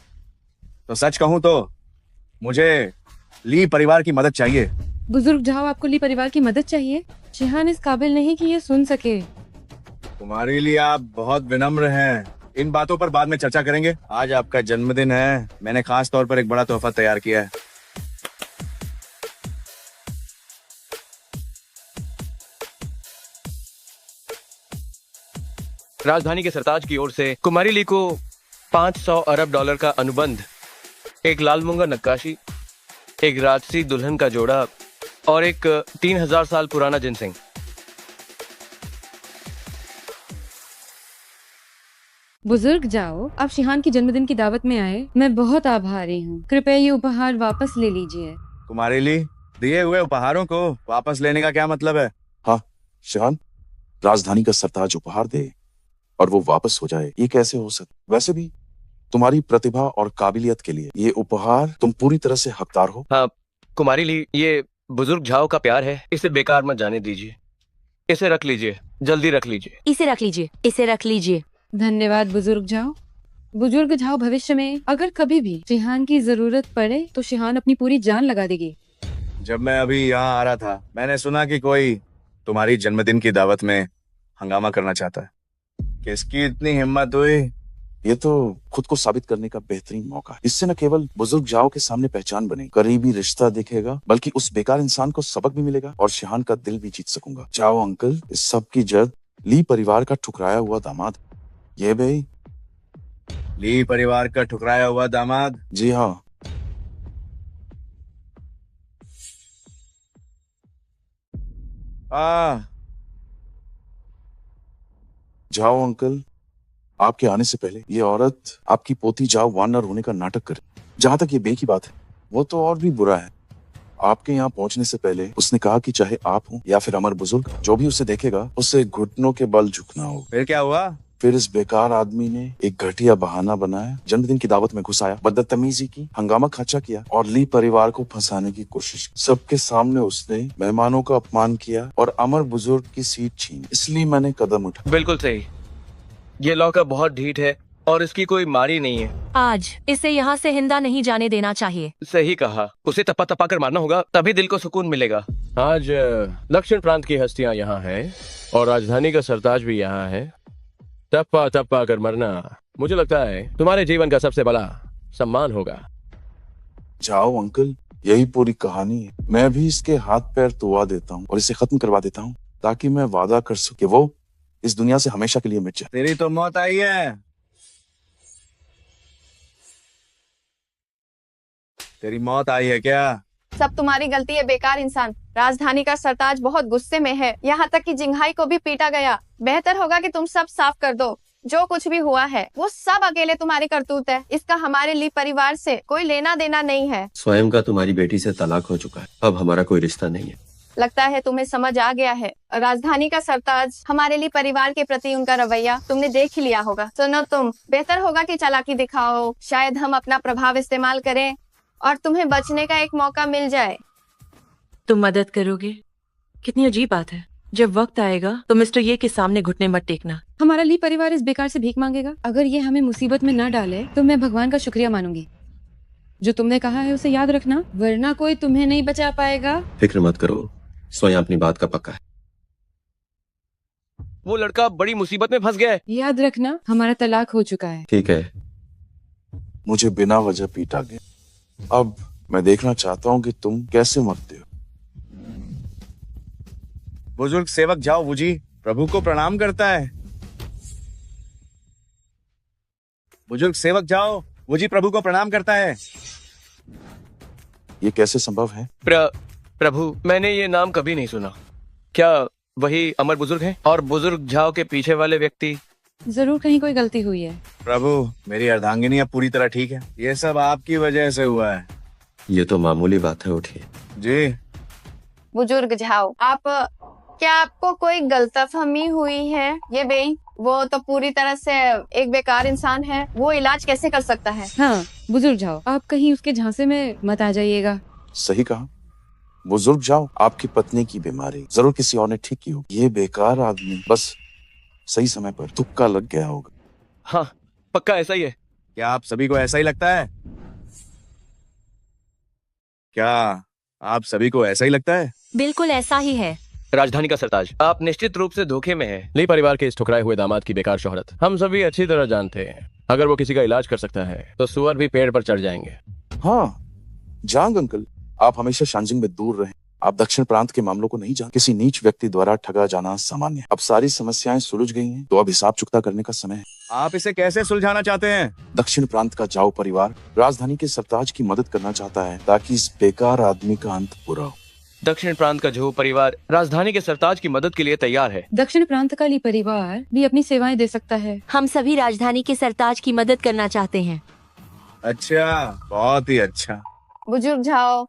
तो सच कहूँ तो मुझे ली परिवार की मदद चाहिए। बुजुर्ग झाओ, आपको ली परिवार की मदद चाहिए? शिहान इस काबिल नहीं कि ये सुन सके। तुम्हारे लिए आप बहुत विनम्र हैं। इन बातों पर बाद में चर्चा करेंगे। आज आपका जन्मदिन है, मैंने खास तौर पर एक बड़ा तोहफा तैयार किया है। राजधानी के सरताज की ओर से कुमारी ली को 500 अरब डॉलर का अनुबंध, एक लाल मूंगा नक्काशी, एक राजसी दुल्हन का जोड़ा और एक 3000 साल पुराना जिनसिंग। बुजुर्ग जाओ, आप शिहान की जन्मदिन की दावत में आए, मैं बहुत आभारी हूँ। कृपया ये उपहार वापस ले लीजिए। कुमारी ली, दिए हुए उपहारों को वापस लेने का क्या मतलब है? हाँ शिहान, राजधानी का सरताज उपहार दे और वो वापस हो जाए, ये कैसे हो सकता? वैसे भी तुम्हारी प्रतिभा और काबिलियत के लिए ये उपहार तुम पूरी तरह से हकदार हो। हाँ कुमारी ली, ये बुजुर्ग झाओ का प्यार है, इसे बेकार मत जाने दीजिए। इसे रख लीजिए, जल्दी रख लीजिए। इसे रख लीजिए, इसे रख लीजिए। धन्यवाद बुजुर्ग झाओ। बुजुर्ग झाओ भविष्य में अगर कभी भी शिहान की जरूरत पड़े तो शिहान अपनी पूरी जान लगा देगी। जब मैं अभी यहाँ आ रहा था मैंने सुना कि कोई तुम्हारी जन्मदिन की दावत में हंगामा करना चाहता है। किसकी इतनी हिम्मत हुई? ये तो खुद को साबित करने का बेहतरीन मौका है। इससे न केवल बुजुर्ग जाओ के सामने पहचान बने, करीबी रिश्ता दिखेगा, बल्कि उस बेकार इंसान को सबक भी मिलेगा और शिहान का दिल भी जीत सकूंगा। जाओ अंकल, इस सब की जड़ ली परिवार का ठुकराया हुआ दामाद। ये भाई ली परिवार का ठुकराया हुआ दामाद? जी हाँ। जाओ अंकल, आपके आने से पहले ये औरत आपकी पोती जाओ वानर होने का नाटक करे। जहां तक ये बे की बात है, वो तो और भी बुरा है। आपके यहाँ पहुंचने से पहले उसने कहा कि चाहे आप हो या फिर अमर बुजुर्ग, जो भी उसे देखेगा उसे घुटनों के बल झुकना हो। फिर क्या हुआ? फिर इस बेकार आदमी ने एक घटिया बहाना बनाया, जन्मदिन की दावत में घुस आया, बदतमीजी की, हंगामा खाचा किया और ली परिवार को फंसाने की कोशिश की। सबके सामने उसने मेहमानों का अपमान किया और अमर बुजुर्ग की सीट छीनी। इसलिए मैंने कदम उठाया। बिल्कुल सही। ये लौका बहुत ढीठ है और इसकी कोई मारी नहीं है। आज इसे यहाँ से हिंदा नहीं जाने देना चाहिए। सही कहा, उसे तपा तपा कर मारना होगा, तभी दिल को सुकून मिलेगा। आज दक्षिण प्रांत की हस्तियां यहाँ हैं और राजधानी का सरताज भी यहाँ है। टप्पा टप्पा कर मरना, मुझे लगता है तुम्हारे जीवन का सबसे बड़ा सम्मान होगा। जाओ अंकल, यही पूरी कहानी है। मैं भी इसके हाथ पैर तुआ देता हूँ और इसे खत्म करवा देता हूँ, ताकि मैं वादा कर सकूं कि वो इस दुनिया से हमेशा के लिए मिट जाए। तेरी तो मौत आई है। तेरी मौत आई है क्या? सब तुम्हारी गलती है बेकार इंसान। राजधानी का सरताज बहुत गुस्से में है, यहाँ तक कि जिंघाई को भी पीटा गया। बेहतर होगा कि तुम सब साफ कर दो। जो कुछ भी हुआ है वो सब अकेले तुम्हारी करतूत है। इसका हमारे ली परिवार से कोई लेना देना नहीं है। स्वयं का तुम्हारी बेटी से तलाक हो चुका है, अब हमारा कोई रिश्ता नहीं है। लगता है तुम्हें समझ आ गया है। राजधानी का सरताज हमारे लिए परिवार के प्रति उनका रवैया तुमने देख ही लिया होगा। सुनो तुम, बेहतर होगा कि चालाकी दिखाओ, शायद हम अपना प्रभाव इस्तेमाल करें और तुम्हें बचने का एक मौका मिल जाए। तुम मदद करोगे? कितनी अजीब बात है। जब वक्त आएगा तो मिस्टर ये के सामने घुटने मत टेकना। हमारा ली परिवार इस बेकार से भीख मांगेगा। अगर ये हमें मुसीबत में न डाले तो मैं भगवान का शुक्रिया मानूंगी। जो तुमने कहा है उसे याद रखना, वरना कोई तुम्हें नहीं बचा पाएगा। फिक्र मत करो, स्वयं अपनी बात का पक्का है। वो लड़का बड़ी मुसीबत में फंस गया है। याद रखना, हमारा तलाक हो चुका है। ठीक है। मुझे बिना वजह पीटा गया। अब मैं देखना चाहता हूँ कि तुम कैसे मरते हो। बुजुर्ग सेवक जाओ वुजी प्रभु को प्रणाम करता है। बुजुर्ग सेवक जाओ वुजी प्रभु को प्रणाम करता है। ये कैसे संभव है? प्रभु, मैंने ये नाम कभी नहीं सुना। क्या वही अमर बुजुर्ग हैं? और बुजुर्ग झाओ के पीछे वाले व्यक्ति? जरूर कहीं कोई गलती हुई है। प्रभु, मेरी अर्धांगिनी अब पूरी तरह ठीक है। ये सब आपकी वजह से हुआ है। ये तो मामूली बात है, उठिए। जी बुजुर्ग झाओ, क्या आपको कोई गलतफहमी हुई है? ये बेई, वो तो पूरी तरह से एक बेकार इंसान है। वो इलाज कैसे कर सकता है? हाँ बुजुर्ग जाओ, आप कहीं उसके झांसे में मत आ जाइएगा। सही कहा। बुजुर्ग जाओ, आपकी पत्नी की बीमारी जरूर किसी और ने ठीक की होगी। ये बेकार आदमी बस सही समय पर तुक्का लग गया होगा। हाँ, पक्का ऐसा ही है। क्या आप सभी को ऐसा ही लगता है? क्या आप सभी को ऐसा ही लगता है? बिल्कुल ऐसा ही है। राजधानी का सरताज, आप निश्चित रूप से धोखे में हैं। ली परिवार के इस ठुकराए हुए दामाद की बेकार शोहरत हम सभी अच्छी तरह जानते हैं। अगर वो किसी का इलाज कर सकता है तो सुअर भी पेड़ पर चढ़ जाएंगे। हाँ जांग अंकल, आप हमेशा शांजिंग में दूर रहें। आप दक्षिण प्रांत के मामलों को नहीं जानते। किसी नीच व्यक्ति द्वारा ठगा जाना सामान्य है। अब सारी समस्याएं सुलझ गई हैं, तो अब हिसाब चुकता करने का समय है। आप इसे कैसे सुलझाना चाहते हैं? दक्षिण प्रांत का जाओ परिवार राजधानी के सरताज की मदद करना चाहता है, ताकि इस बेकार आदमी का अंत बुरा हो। दक्षिण प्रांत का जो परिवार राजधानी के सरताज की मदद के लिए तैयार है। दक्षिण प्रांत का ली परिवार भी अपनी सेवाएं दे सकता है। हम सभी राजधानी के सरताज की मदद करना चाहते हैं। अच्छा, बहुत ही अच्छा। बुजुर्ग झाओ,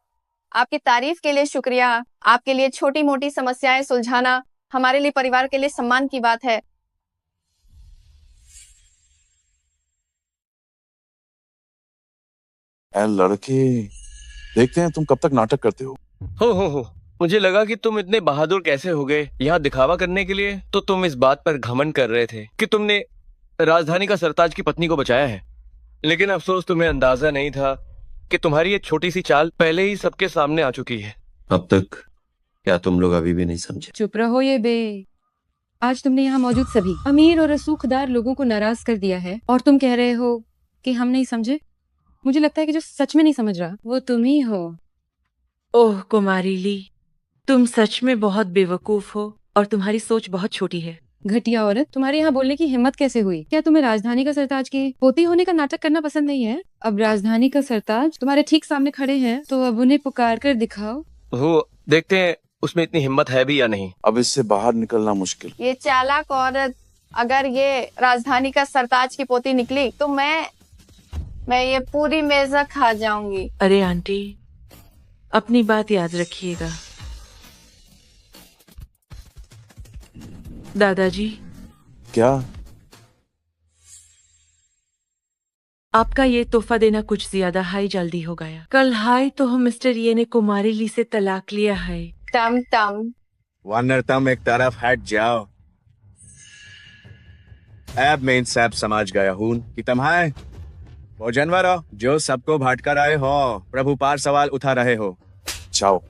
आपकी तारीफ के लिए शुक्रिया। आपके लिए छोटी मोटी समस्याएं सुलझाना हमारे लिए परिवार के लिए सम्मान की बात है। ऐ लड़के, देखते हैं तुम कब तक नाटक करते हो। हो मुझे लगा कि तुम इतने बहादुर कैसे हो गए यहाँ दिखावा करने के लिए। तो तुम इस बात पर घमंड कर रहे थे कि तुमने राजधानी का सरताज की पत्नी को बचाया है, लेकिन अफसोस तुम्हें अंदाजा नहीं था कि तुम्हारी ये छोटी सी चाल पहले ही सबके सामने आ चुकी है। अब तक क्या तुम लोग अभी भी नहीं समझे? चुप रहो ये बे। आज तुमने यहाँ मौजूद सभी अमीर और रसूखदार लोगों को नाराज कर दिया है और तुम कह रहे हो कि हम नहीं समझे। मुझे लगता है कि जो सच में नहीं समझ रहा वो तुम ही हो। ओह कुमारी ली, तुम सच में बहुत बेवकूफ हो और तुम्हारी सोच बहुत छोटी है। घटिया औरत, तुम्हारे यहाँ बोलने की हिम्मत कैसे हुई? क्या तुम्हें राजधानी का सरताज की पोती होने का नाटक करना पसंद नहीं है? अब राजधानी का सरताज तुम्हारे ठीक सामने खड़े हैं, तो अब उन्हें पुकार कर दिखाओ। वो देखते हैं उसमें इतनी हिम्मत है भी या नहीं। अब इससे बाहर निकलना मुश्किल। ये चालाक औरत अगर ये राजधानी का सरताज की पोती निकली तो मैं ये पूरी मेज़ा खा जाऊंगी। अरे आंटी, अपनी बात याद रखिएगा। दादाजी, क्या? आपका ये तोहफा देना कुछ ज्यादा हाई जल्दी हो गया। कल हाई तो हम मिस्टर ये ने कुमारी ली से तलाक लिया है। टम टम वरना तुम एक तरफ हट जाओ। अब मैं सब समझ गया हूँ कि तुम्हारे वो जानवर हो जो सबको भटका रहे हो, प्रभु पार सवाल उठा रहे हो। जाओ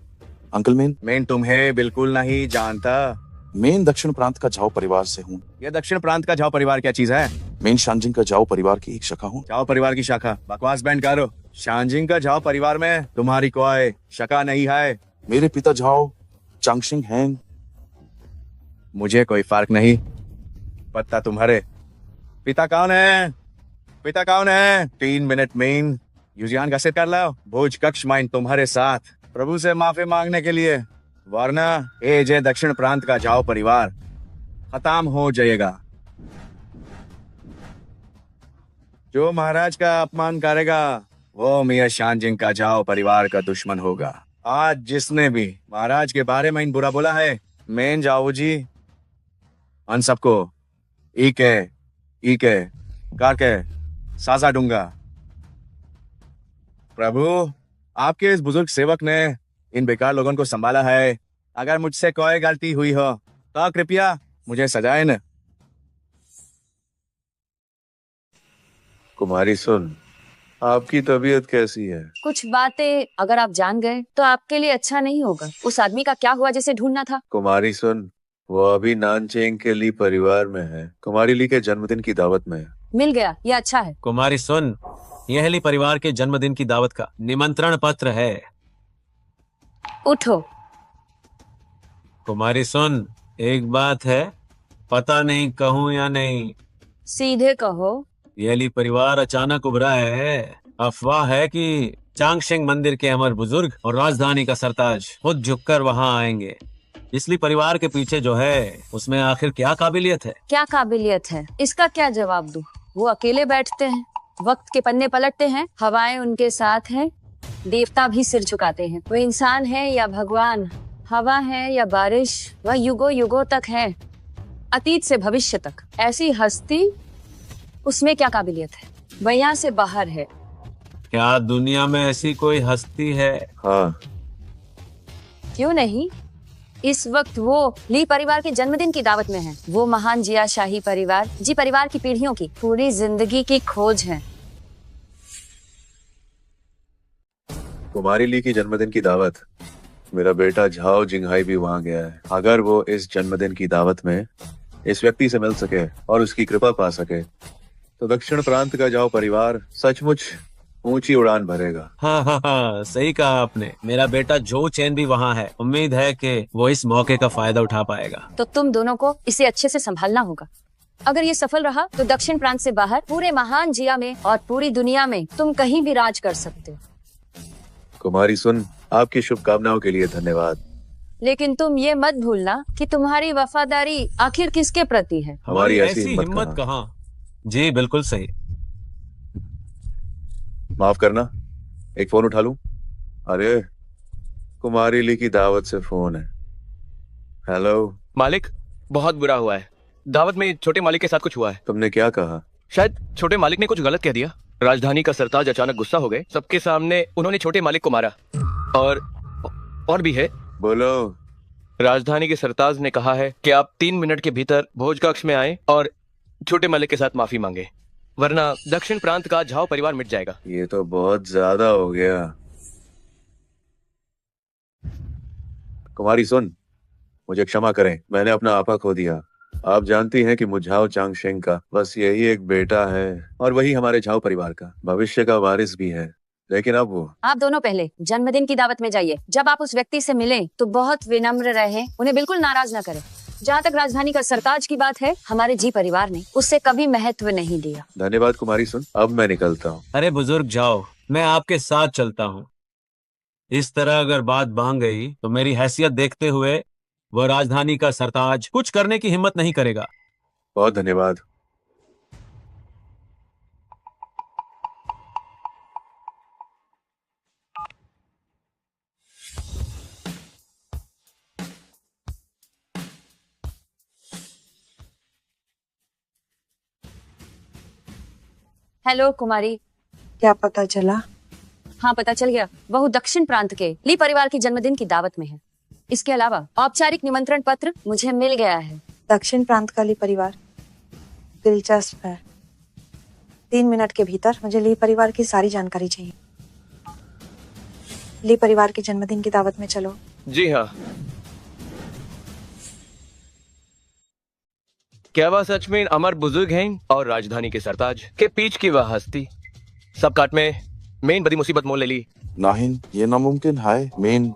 अंकल मेन। मैं तुम्हें बिल्कुल नहीं जानता। मेन दक्षिण प्रांत का झाओ परिवार से हूँ। ये दक्षिण प्रांत का झाओ परिवार क्या चीज है? मेन शांजिंग का झाओ परिवार की एक शाखा हूँ। झाओ परिवार की शाखा? बकवास बैंड करो। शांजिंग का झाओ परिवार में तुम्हारी कोई शाखा नहीं है। मेरे पिता झाओ चांगशिंग हैं। मुझे कोई फर्क नहीं पता तुम्हारे पिता कौन है। पिता कौन है? 3 मिनट में युजियान घसित कर लो। भोज कक्ष माइन तुम्हारे साथ प्रभु से माफी मांगने के लिए, वरना ये जय दक्षिण प्रांत का झाओ परिवार खत्म हो जाएगा। जो महाराज का अपमान करेगा वो मियां शांजिंग का झाओ परिवार का दुश्मन होगा। आज जिसने भी महाराज के बारे में बुरा बोला है, मैं जाओ जी उन सबको ईके करके साजा दूंगा। प्रभु, आपके इस बुजुर्ग सेवक ने इन बेकार लोगों को संभाला है। अगर मुझसे कोई गलती हुई हो तो कृपया मुझे सजाए न। कुमारी सुन, आपकी तबीयत कैसी है? कुछ बातें अगर आप जान गए तो आपके लिए अच्छा नहीं होगा। उस आदमी का क्या हुआ जिसे ढूंढना था? कुमारी सुन, वो अभी नानचेंग के ली परिवार में है। कुमारी ली के जन्मदिन की दावत में है। मिल गया, ये अच्छा है। कुमारी सुन, यह ली परिवार के जन्मदिन की दावत का निमंत्रण पत्र है। उठो। कुमारी सुन, एक बात है, पता नहीं कहूँ या नहीं। सीधे कहो। यह ली परिवार अचानक उभरा है। अफवाह है कि चांगशिंग मंदिर के अमर बुजुर्ग और राजधानी का सरताज खुद झुककर वहाँ आएंगे। इसलिए परिवार के पीछे जो है उसमें आखिर क्या काबिलियत है? क्या काबिलियत है, इसका क्या जवाब दूं? वो अकेले बैठते हैं, वक्त के पन्ने पलटते हैं, हवाएं उनके साथ हैं, देवता भी सिर झुकाते हैं। वो इंसान है या भगवान, हवा है या बारिश, वह युगों युगों तक है, अतीत से भविष्य तक। ऐसी हस्ती, उसमें क्या काबिलियत है? वह यहाँ से बाहर है। क्या दुनिया में ऐसी कोई हस्ती है? हाँ। क्यों नहीं? इस वक्त वो ली परिवार के जन्मदिन की दावत में है। वो महान जिया शाही परिवार, जी परिवार की पीढ़ियों की पूरी जिंदगी की खोज है। कुमारी ली की जन्मदिन की दावत, मेरा बेटा झाओ जिंगहाई भी वहाँ गया है। अगर वो इस जन्मदिन की दावत में इस व्यक्ति से मिल सके और उसकी कृपा पा सके तो दक्षिण प्रांत का झाओ परिवार सचमुच ऊंची उड़ान भरेगा। हाँ, सही कहा आपने। मेरा बेटा जो चैन भी वहाँ है। उम्मीद है कि वो इस मौके का फायदा उठा पाएगा। तो तुम दोनों को इसे अच्छे से संभालना होगा। अगर ये सफल रहा तो दक्षिण प्रांत से बाहर पूरे महान जिया में और पूरी दुनिया में तुम कहीं भी राज कर सकते हो। कुमारी सुन, आपकी शुभकामनाओं के लिए धन्यवाद। लेकिन तुम ये मत भूलना कि तुम्हारी वफादारी आखिर किसके प्रति है। हमारी ऐसी हिम्मत कहाँ। जी बिल्कुल सही। माफ करना, एक फोन उठा लूं? अरे कुमारी ली की दावत से फोन है। हेलो मालिक, बहुत बुरा हुआ है। दावत में छोटे मालिक के साथ कुछ हुआ है। तुमने क्या कहा? शायद छोटे मालिक ने कुछ गलत कह दिया। राजधानी का सरताज अचानक गुस्सा हो गए। सबके सामने उन्होंने छोटे मालिक को मारा। और भी है। बोलो। राजधानी के सरताज ने कहा है कि आप 3 मिनट के भीतर भोज कक्ष में आए और छोटे मालिक के साथ माफी मांगे, वरना दक्षिण प्रांत का झाओ परिवार मिट जाएगा। ये तो बहुत ज्यादा हो गया। कुमारी सुन, मुझे क्षमा करें, मैंने अपना आपा खो दिया। आप जानती हैं कि मुझाओ चांगशेंग का बस यही एक बेटा है और वही हमारे झाओ परिवार का भविष्य का वारिस भी है। लेकिन अब वो आप दोनों पहले जन्मदिन की दावत में जाइए। जब आप उस व्यक्ति से मिलें तो बहुत विनम्र रहे, उन्हें बिल्कुल नाराज न करें। जहाँ तक राजधानी का सरताज की बात है, हमारे जी परिवार ने उससे कभी महत्व नहीं दिया। धन्यवाद कुमारी सुन, अब मैं निकलता हूँ। अरे बुजुर्ग जाओ, मैं आपके साथ चलता हूँ। इस तरह अगर बात भांग गई तो मेरी हैसियत देखते हुए वह राजधानी का सरताज कुछ करने की हिम्मत नहीं करेगा। बहुत धन्यवाद। हेलो कुमारी। क्या पता चला? हाँ पता चल गया, वह दक्षिण प्रांत के ली परिवार की जन्मदिन की दावत में है। इसके अलावा औपचारिक निमंत्रण पत्र मुझे मिल गया है। दक्षिण प्रांत का ली परिवार दिलचस्प है। 3 मिनट के भीतर मुझे ली परिवार की सारी जानकारी चाहिए। ली परिवार की जन्मदिन की दावत में चलो। जी हाँ। क्या वह सच में अमर बुजुर्ग हैं और राजधानी के सरताज के पीछ की वह हस्ती सब काट में मेन बड़ी मुसीबत मोल ले ली? नाहिन, ये नामुमकिन है। मेन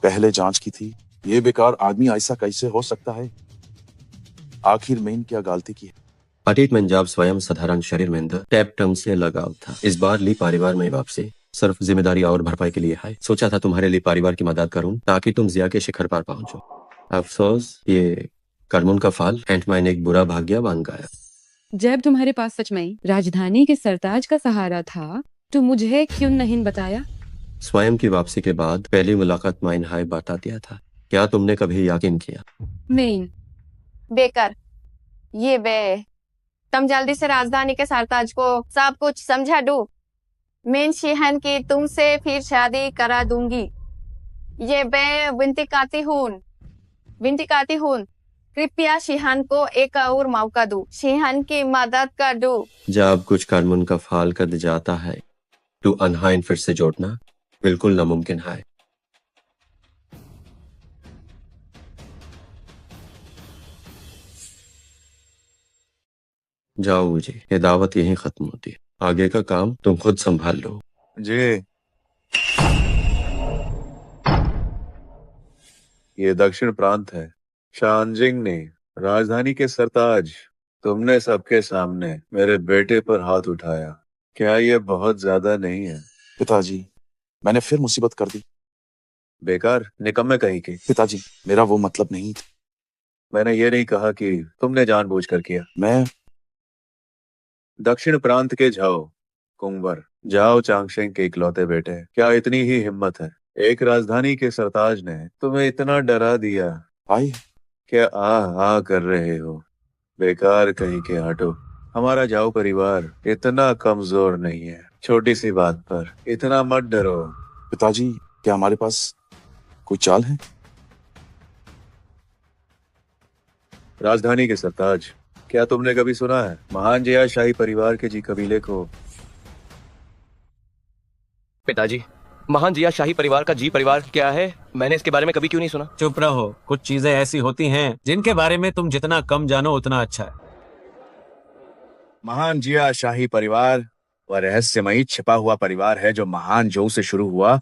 पहले जांच की थी। ये बेकार आदमी ऐसा कैसे हो सकता है? आखिर मेन क्या गलती की है? अतीत में जब स्वयं साधारण शरीर में टैप टर्म से लगाव था, इस बार ली परिवार में वापसी सिर्फ जिम्मेदारी और भरपाई के लिए है। सोचा था तुम्हारे ली परिवार की मदद करूं ताकि तुम जिया के शिखर पर पहुंचो। अफसोस ये कर्मों का फल एंटमाइन एक बुरा भाग्य बन गया। जब तुम्हारे पास सच में राजधानी के सरताज का सहारा था तो मुझे क्यों नहीं बताया? स्वयं की वापसी के बाद पहली मुलाकात माइन हाय बता दिया था। क्या तुमने कभी यकीन किया? मेन बेकर, ये बे तुम जल्दी से राजधानी के सरताज को सब कुछ समझा दो। मेन शिहन की तुमसे फिर शादी करा दूंगी। ये बे विनती करती हूँ, कृपया शिहन को एक और मौका दो, शिहन की मदद कर दो। जब कुछ कर्मों का फल कद जाता है तो अनहाइन फिर से जोड़ना बिल्कुल नामुमकिन है। जाओ जी, ये दावत यहीं खत्म होती है। आगे का काम तुम खुद संभाल लो। जी। ये दक्षिण प्रांत है। शानजिंग ने राजधानी के सरताज, तुमने सबके सामने मेरे बेटे पर हाथ उठाया। क्या ये बहुत ज्यादा नहीं है? पिताजी, मैंने फिर मुसीबत कर दी। बेकार निकम्मे कहीं के। पिताजी, मेरा वो मतलब नहीं था। मैंने ये नहीं कहा कि तुमने जानबूझकर किया। मैं दक्षिण प्रांत के झाओ कुंवर झाओ चांगशेंग के इकलौते बेटे। क्या इतनी ही हिम्मत है? एक राजधानी के सरताज ने तुम्हें इतना डरा दिया। भाई, क्या आ कर रहे हो? बेकार कहीं के हटो। हमारा झाओ परिवार इतना कमजोर नहीं है। छोटी सी बात पर इतना मत डरो। पिताजी, क्या हमारे पास कोई चाल है? राजधानी के सरताज, क्या तुमने कभी सुना है महान जिया शाही परिवार के जी कबीले को? पिताजी, महान जिया शाही परिवार का जी परिवार क्या है? मैंने इसके बारे में कभी क्यों नहीं सुना? चुप रहो, कुछ चीजें ऐसी होती हैं जिनके बारे में तुम जितना कम जानो उतना अच्छा है। महान जिया शाही परिवार वह रहस्यमयी छिपा हुआ परिवार है जो महान जो से शुरू हुआ,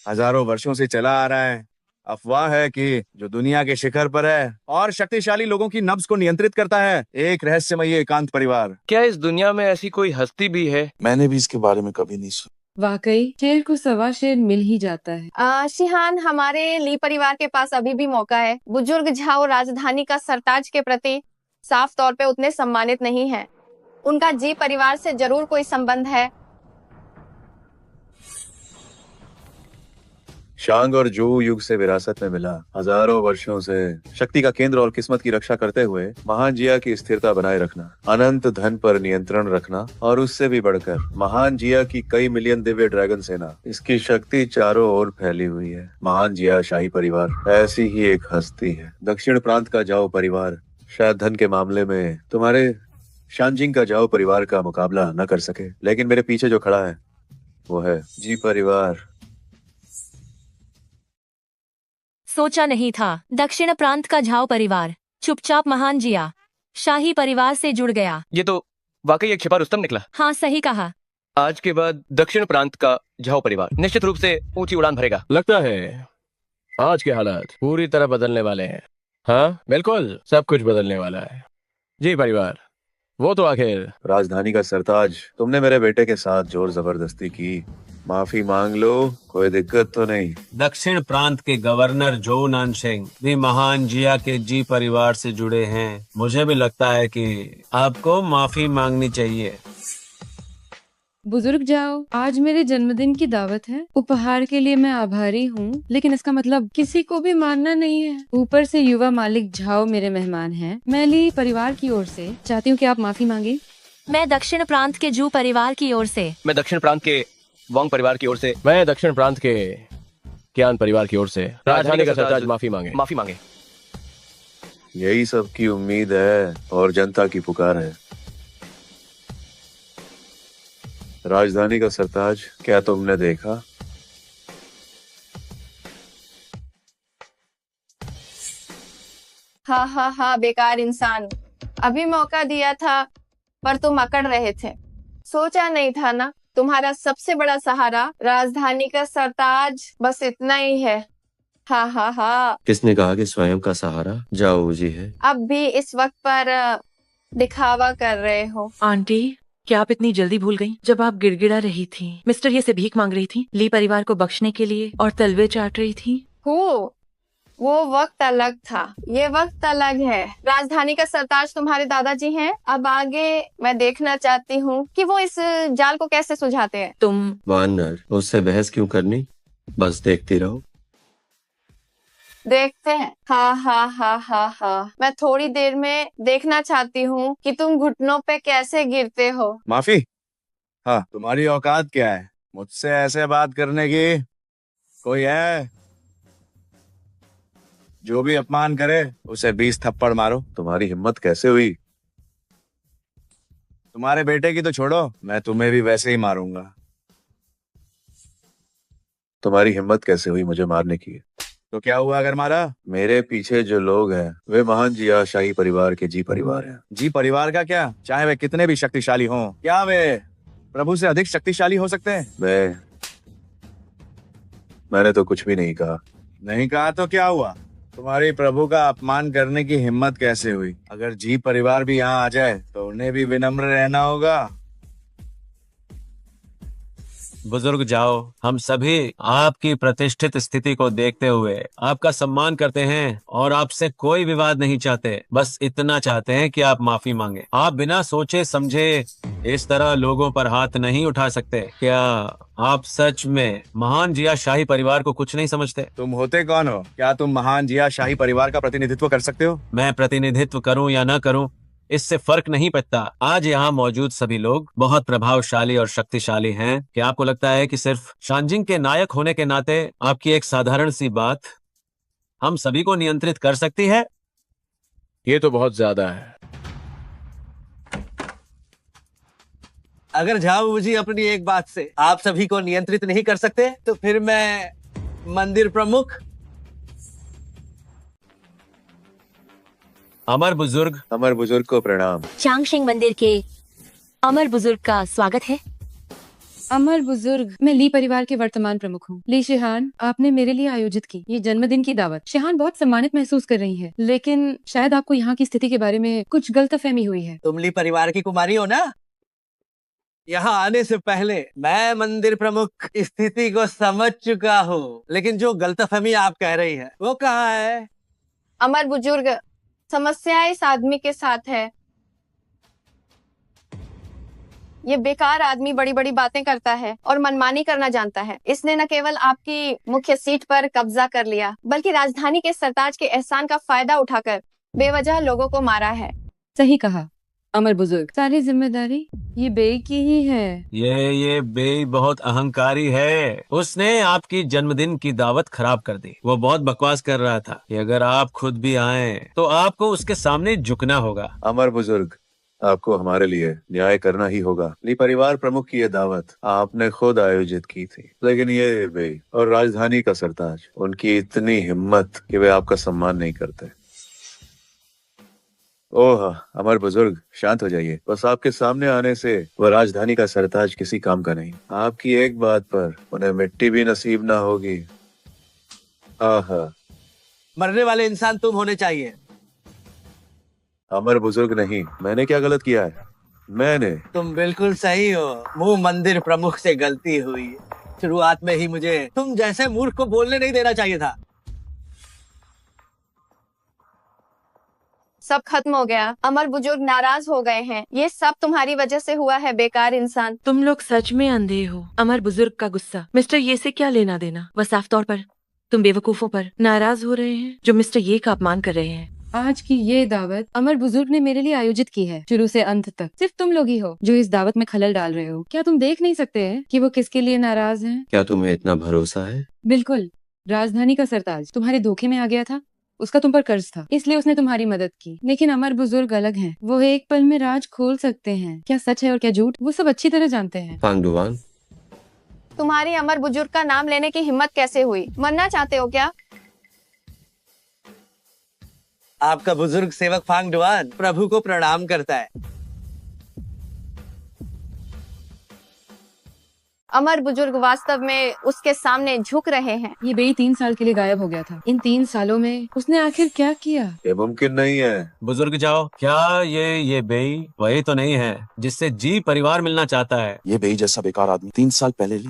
हजारों वर्षों से चला आ रहा है। अफवाह है कि जो दुनिया के शिखर पर है और शक्तिशाली लोगों की नब्ज को नियंत्रित करता है, एक रहस्यमयी एकांत परिवार। क्या इस दुनिया में ऐसी कोई हस्ती भी है? मैंने भी इसके बारे में कभी नहीं सुना। वाकई शेर को सवा शेर मिल ही जाता है। शिहान, हमारे ली परिवार के पास अभी भी मौका है। बुजुर्ग झाओ राजधानी का सरताज के प्रति साफ तौर पे उतने सम्मानित नहीं है। उनका जी परिवार से जरूर कोई संबंध है। शांग और जू युग से विरासत में मिला। हजारों वर्षों से शक्ति का केंद्र और किस्मत की रक्षा करते हुए महान जिया की स्थिरता बनाए रखना, अनंत धन पर नियंत्रण रखना और उससे भी बढ़कर महान जिया की कई मिलियन दिव्य ड्रैगन सेना। इसकी शक्ति चारों ओर फैली हुई है। महान जिया शाही परिवार ऐसी ही एक हस्ती है। दक्षिण प्रांत का जाओ परिवार शायद धन के मामले में तुम्हारे शानजिंग का जाओ परिवार का मुकाबला न कर सके, लेकिन मेरे पीछे जो खड़ा है वो है जी परिवार। सोचा नहीं था दक्षिण प्रांत का झाओ परिवार चुपचाप महान जिया शाही परिवार से जुड़ गया। ये तो वाकई एक छिपा रुस्तम निकला। हाँ सही कहा। आज के बाद दक्षिण प्रांत का झाओ परिवार निश्चित रूप से ऊंची उड़ान भरेगा। लगता है आज के हालात पूरी तरह बदलने वाले हैं। हाँ बिल्कुल, सब कुछ बदलने वाला है। जी परिवार, वो तो आखिर राजधानी का सरताज तुमने मेरे बेटे के साथ जोर जबरदस्ती की, माफी मांग लो, कोई दिक्कत तो नहीं। दक्षिण प्रांत के गवर्नर जो नानशेंग भी महान जिया के जी परिवार से जुड़े हैं। मुझे भी लगता है कि आपको माफी मांगनी चाहिए। बुजुर्ग जाओ, आज मेरे जन्मदिन की दावत है। उपहार के लिए मैं आभारी हूँ, लेकिन इसका मतलब किसी को भी मारना नहीं है। ऊपर से युवा मालिक झाओ मेरे मेहमान हैं। मैं ली परिवार की ओर से चाहती हूँ कि आप माफी मांगे। मैं दक्षिण प्रांत के जू परिवार की ओर से। मैं दक्षिण प्रांत के वांग परिवार की ओर से। मैं दक्षिण प्रांत के क्यान परिवार की ओर से राजधानी का सरताज माफी मांगे। यही सबकी उम्मीद है और जनता की पुकार है। राजधानी का सरताज, क्या तुमने देखा? हाँ हाँ हाँ, बेकार इंसान। अभी मौका दिया था पर तुम अकड़ रहे थे। सोचा नहीं था ना तुम्हारा सबसे बड़ा सहारा राजधानी का सरताज बस इतना ही है। हाँ हाँ हाँ। किसने कहा कि स्वयं का सहारा जाओ जी है? अब भी इस वक्त पर दिखावा कर रहे हो। आंटी, क्या आप इतनी जल्दी भूल गईं? जब आप गिड़गिड़ा रही थी, मिस्टर ये से भीख मांग रही थी ली परिवार को बख्शने के लिए और तलवे चाट रही थी। हो, वो वक्त अलग था, ये वक्त अलग है। राजधानी का सरताज तुम्हारे दादाजी हैं। अब आगे मैं देखना चाहती हूँ कि वो इस जाल को कैसे सुलझाते हैं। तुम वानर, उससे बहस क्यों करनी, बस देखती रहो। देखते हैं। हाँ हाँ हाँ हाँ हाँ, मैं थोड़ी देर में देखना चाहती हूँ कि तुम घुटनों पे कैसे गिरते हो। माफी? हाँ, तुम्हारी औकात क्या है मुझसे ऐसे बात करने की? कोई है? जो भी अपमान करे उसे 20 थप्पड़ मारो। तुम्हारी हिम्मत कैसे हुई? तुम्हारे बेटे की तो छोड़ो, मैं तुम्हें भी वैसे ही मारूंगा। तुम्हारी हिम्मत कैसे हुई मुझे मारने की? तो क्या हुआ अगर मारा? मेरे पीछे जो लोग हैं वे महान जिया शाही परिवार के जी परिवार हैं। जी परिवार का क्या? चाहे वे कितने भी शक्तिशाली हों, क्या वे प्रभु से अधिक शक्तिशाली हो सकते हैं? मैंने तो कुछ भी नहीं कहा। नहीं कहा तो क्या हुआ? तुम्हारी प्रभु का अपमान करने की हिम्मत कैसे हुई? अगर जी परिवार भी यहाँ आ जाए तो उन्हें भी विनम्र रहना होगा। बुजुर्ग जाओ, हम सभी आपकी प्रतिष्ठित स्थिति को देखते हुए आपका सम्मान करते हैं और आपसे कोई विवाद नहीं चाहते। बस इतना चाहते हैं कि आप माफी मांगे। आप बिना सोचे समझे इस तरह लोगों पर हाथ नहीं उठा सकते। क्या आप सच में महान जिया शाही परिवार को कुछ नहीं समझते? तुम होते कौन हो? क्या तुम महान जिया शाही परिवार का प्रतिनिधित्व कर सकते हो? मैं प्रतिनिधित्व करूं या न करूं, इससे फर्क नहीं पड़ता। आज यहाँ मौजूद सभी लोग बहुत प्रभावशाली और शक्तिशाली हैं। क्या आपको लगता है कि सिर्फ शानजिंग के नायक होने के नाते आपकी एक साधारण सी बात हम सभी को नियंत्रित कर सकती है? ये तो बहुत ज्यादा है। अगर झाऊ जी अपनी एक बात से आप सभी को नियंत्रित नहीं कर सकते तो फिर मैं मंदिर प्रमुख अमर बुजुर्ग को प्रणाम। चांगशिंग मंदिर के अमर बुजुर्ग का स्वागत है। अमर बुजुर्ग, मैं ली परिवार के वर्तमान प्रमुख हूँ। ली शिहान, आपने मेरे लिए आयोजित की ये जन्मदिन की दावत। शिहान बहुत सम्मानित महसूस कर रही है, लेकिन शायद आपको यहाँ की स्थिति के बारे में कुछ गलतफहमी हुई है। तुम ली परिवार की कुमारी हो ना? यहाँ आने से पहले मैं मंदिर प्रमुख स्थिति को समझ चुका हूँ, लेकिन जो गलतफहमी आप कह रही है वो कहाँ है? अमर बुजुर्ग, समस्या इस आदमी के साथ है। ये बेकार आदमी बड़ी बड़ी बातें करता है और मनमानी करना जानता है। इसने न केवल आपकी मुख्य सीट पर कब्जा कर लिया, बल्कि राजधानी के सरताज के एहसान का फायदा उठाकर बेवजह लोगों को मारा है। सही कहा अमर बुजुर्ग, सारी जिम्मेदारी ये बेई की ही है। ये बेई बहुत अहंकारी है। उसने आपकी जन्मदिन की दावत खराब कर दी। वो बहुत बकवास कर रहा था कि अगर आप खुद भी आए तो आपको उसके सामने झुकना होगा। अमर बुजुर्ग, आपको हमारे लिए न्याय करना ही होगा। ली परिवार प्रमुख की ये दावत आपने खुद आयोजित की थी, लेकिन ये बेई और राजधानी का सरताज, उनकी इतनी हिम्मत कि वे आपका सम्मान नहीं करते। ओह अमर बुजुर्ग, शांत हो जाइए। बस आपके सामने आने से वह राजधानी का सरताज किसी काम का नहीं। आपकी एक बात पर उन्हें मिट्टी भी नसीब ना होगी। आहा, मरने वाले इंसान तुम होने चाहिए। अमर बुजुर्ग नहीं, मैंने क्या गलत किया है? मैंने तुम बिल्कुल सही हो। मुंह मंदिर प्रमुख से गलती हुई। शुरुआत में ही मुझे तुम जैसे मूर्ख को बोलने नहीं देना चाहिए था। सब खत्म हो गया। अमर बुजुर्ग नाराज हो गए हैं। ये सब तुम्हारी वजह से हुआ है, बेकार इंसान। तुम लोग सच में अंधे हो। अमर बुजुर्ग का गुस्सा मिस्टर ये से क्या लेना देना? वह साफ तौर पर तुम बेवकूफों पर नाराज हो रहे हैं जो मिस्टर ये का अपमान कर रहे हैं। आज की ये दावत अमर बुजुर्ग ने मेरे लिए आयोजित की है, शुरू से अंत तक। सिर्फ तुम लोग ही हो जो इस दावत में खलल डाल रहे हो। क्या तुम देख नहीं सकते हैं कि वो किसके लिए नाराज हैं? क्या तुम्हें इतना भरोसा है? बिल्कुल। राजधानी का सरताज तुम्हारे धोखे में आ गया था। उसका तुम पर कर्ज था, इसलिए उसने तुम्हारी मदद की। लेकिन अमर बुजुर्ग अलग हैं। वो एक पल में राज खोल सकते हैं। क्या सच है और क्या झूठ, वो सब अच्छी तरह जानते हैं। फांगडुआन, तुम्हारी अमर बुजुर्ग का नाम लेने की हिम्मत कैसे हुई? मरना चाहते हो क्या? आपका बुजुर्ग सेवक फांगडुआन प्रभु को प्रणाम करता है। अमर बुजुर्ग वास्तव में उसके सामने झुक रहे हैं। ये बेई 3 साल के लिए गायब हो गया था। इन 3 सालों में उसने आखिर क्या किया? ये मुमकिन नहीं है। बुजुर्ग जाओ, क्या ये बेई वही तो नहीं है जिससे जी परिवार मिलना चाहता है? ये बेई जैसा बेकार आदमी 3 साल पहले ली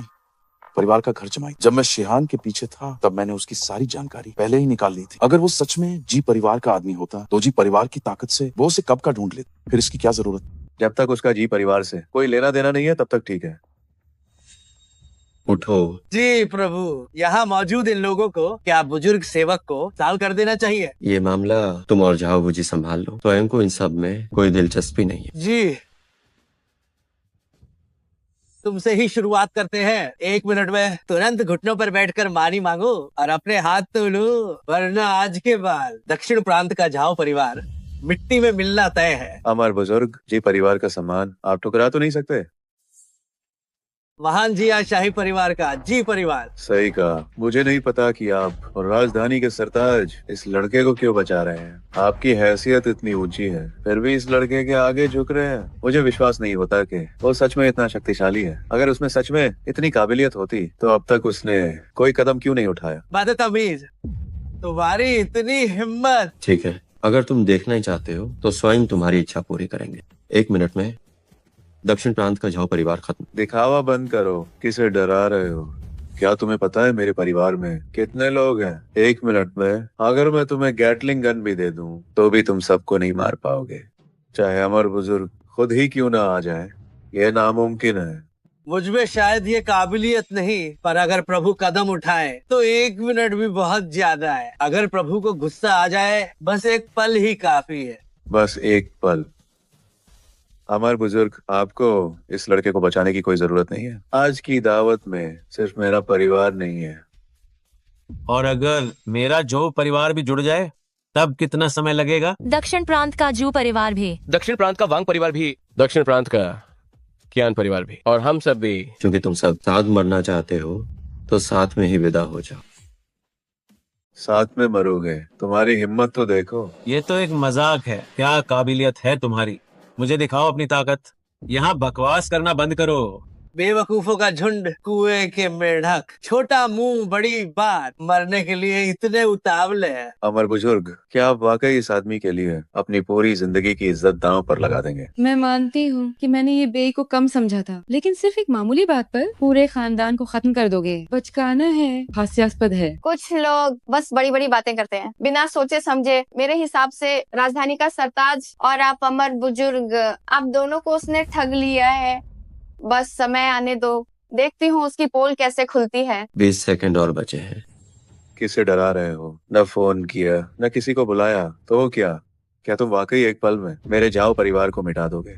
परिवार का घर जमाई। जब मैं शिहान के पीछे था तब मैंने उसकी सारी जानकारी पहले ही निकाल ली थी। अगर वो सच में जी परिवार का आदमी होता तो जी परिवार की ताकत से वो उसे कब का ढूंढ लेता। फिर इसकी क्या जरूरत? जब तक उसका जी परिवार से कोई लेना देना नहीं है तब तक ठीक है। उठो। जी प्रभु, यहाँ मौजूद इन लोगों को क्या बुजुर्ग सेवक को साल कर देना चाहिए? ये मामला तुम और जाओ बुजी संभाल लो। स्वयं को इन सब में कोई दिलचस्पी नहीं है। जी, तुमसे ही शुरुआत करते हैं। 1 मिनट में तुरंत घुटनों पर बैठकर मानी मांगो और अपने हाथ तो लो, वरना आज के बाद दक्षिण प्रांत का झाओ परिवार मिट्टी में मिलना तय है। अमर बुजुर्ग, जी परिवार का सम्मान आप ठुकरा तो नहीं सकते। महान जी आज शाही परिवार का जी परिवार। सही कहा। मुझे नहीं पता कि आप और राजधानी के सरताज इस लड़के को क्यों बचा रहे हैं। आपकी हैसियत इतनी ऊंची है, फिर भी इस लड़के के आगे झुक रहे हैं। मुझे विश्वास नहीं होता कि वो सच में इतना शक्तिशाली है। अगर उसमें सच में इतनी काबिलियत होती तो अब तक उसने कोई कदम क्यों नहीं उठाया? बदतमीज, तुम्हारी इतनी हिम्मत। ठीक है, अगर तुम देखना ही चाहते हो तो स्वयं तुम्हारी इच्छा पूरी करेंगे। 1 मिनट में दक्षिण प्रांत का झाओ परिवार खत्म। दिखावा बंद करो। किसे डरा रहे हो? क्या तुम्हें पता है मेरे परिवार में कितने लोग हैं? 1 मिनट में अगर मैं तुम्हें गैटलिंग गन भी दे दूं तो भी तुम सबको नहीं मार पाओगे, चाहे अमर बुजुर्ग खुद ही क्यों ना आ जाए। ये नामुमकिन है। मुझमें शायद ये काबिलियत नहीं, पर अगर प्रभु कदम उठाए तो 1 मिनट भी बहुत ज्यादा है। अगर प्रभु को गुस्सा आ जाए बस 1 पल ही काफी है। बस 1 पल। अमर बुजुर्ग, आपको इस लड़के को बचाने की कोई जरूरत नहीं है। आज की दावत में सिर्फ मेरा परिवार नहीं है। और अगर मेरा जो परिवार भी जुड़ जाए तब कितना समय लगेगा? दक्षिण प्रांत का जू परिवार भी, दक्षिण प्रांत का वांग परिवार भी, दक्षिण प्रांत का कियान परिवार भी, और हम सब भी। क्योंकि तुम सब साथ मरना चाहते हो तो साथ में ही विदा हो जाओ। साथ में मरोगे? तुम्हारी हिम्मत तो देखो। ये तो एक मजाक है। क्या काबिलियत है तुम्हारी? मुझे दिखाओ अपनी ताकत। यहाँ बकवास करना बंद करो। बेवकूफों का झुंड, कुएं के मेढक, छोटा मुंह बड़ी बात, मरने के लिए इतने उतावले हैं। अमर बुजुर्ग, क्या आप वाकई इस आदमी के लिए अपनी पूरी जिंदगी की इज्जत दांव पर लगा देंगे? मैं मानती हूँ कि मैंने ये बेई को कम समझा था, लेकिन सिर्फ एक मामूली बात पर पूरे खानदान को खत्म कर दोगे। बचकाना है, हास्यास्पद है। कुछ लोग बस बड़ी बड़ी बातें करते हैं बिना सोचे समझे। मेरे हिसाब से राजधानी का सरताज और आप अमर बुजुर्ग, आप दोनों को उसने ठग लिया है। बस समय आने दो, देखती हूँ उसकी पोल कैसे खुलती है। 20 सेकंड और बचे हैं। किसे डरा रहे हो? न फोन किया न किसी को बुलाया, तो क्या तुम वाकई एक पल में मेरे जाओ परिवार को मिटा दोगे?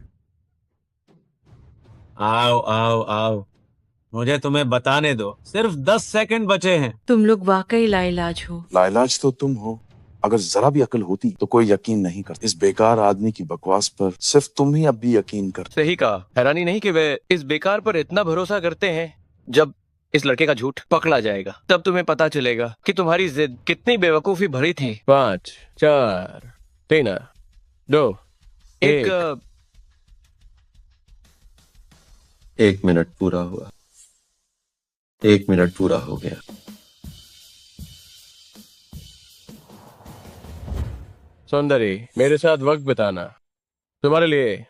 आओ आओ आओ, मुझे तुम्हें बताने दो, सिर्फ 10 सेकंड बचे हैं। तुम लोग वाकई लाइलाज हो। लाइलाज तो तुम हो। अगर जरा भी अकल होती तो कोई यकीन नहीं करता। इस बेकार आदमी की बकवास पर सिर्फ तुम ही अब भी यकीन करते। सही कहा। हैरानी नहीं कि वे इस बेकार पर इतना भरोसा करते हैं। जब इस लड़के का झूठ पकड़ा जाएगा तब तुम्हें पता चलेगा कि तुम्हारी जिद कितनी बेवकूफी भरी थी। 5 4 3 2 एक 1 मिनट पूरा हुआ। 1 मिनट पूरा हो गया। सुंदरी, मेरे साथ वक्त बिताना तुम्हारे लिए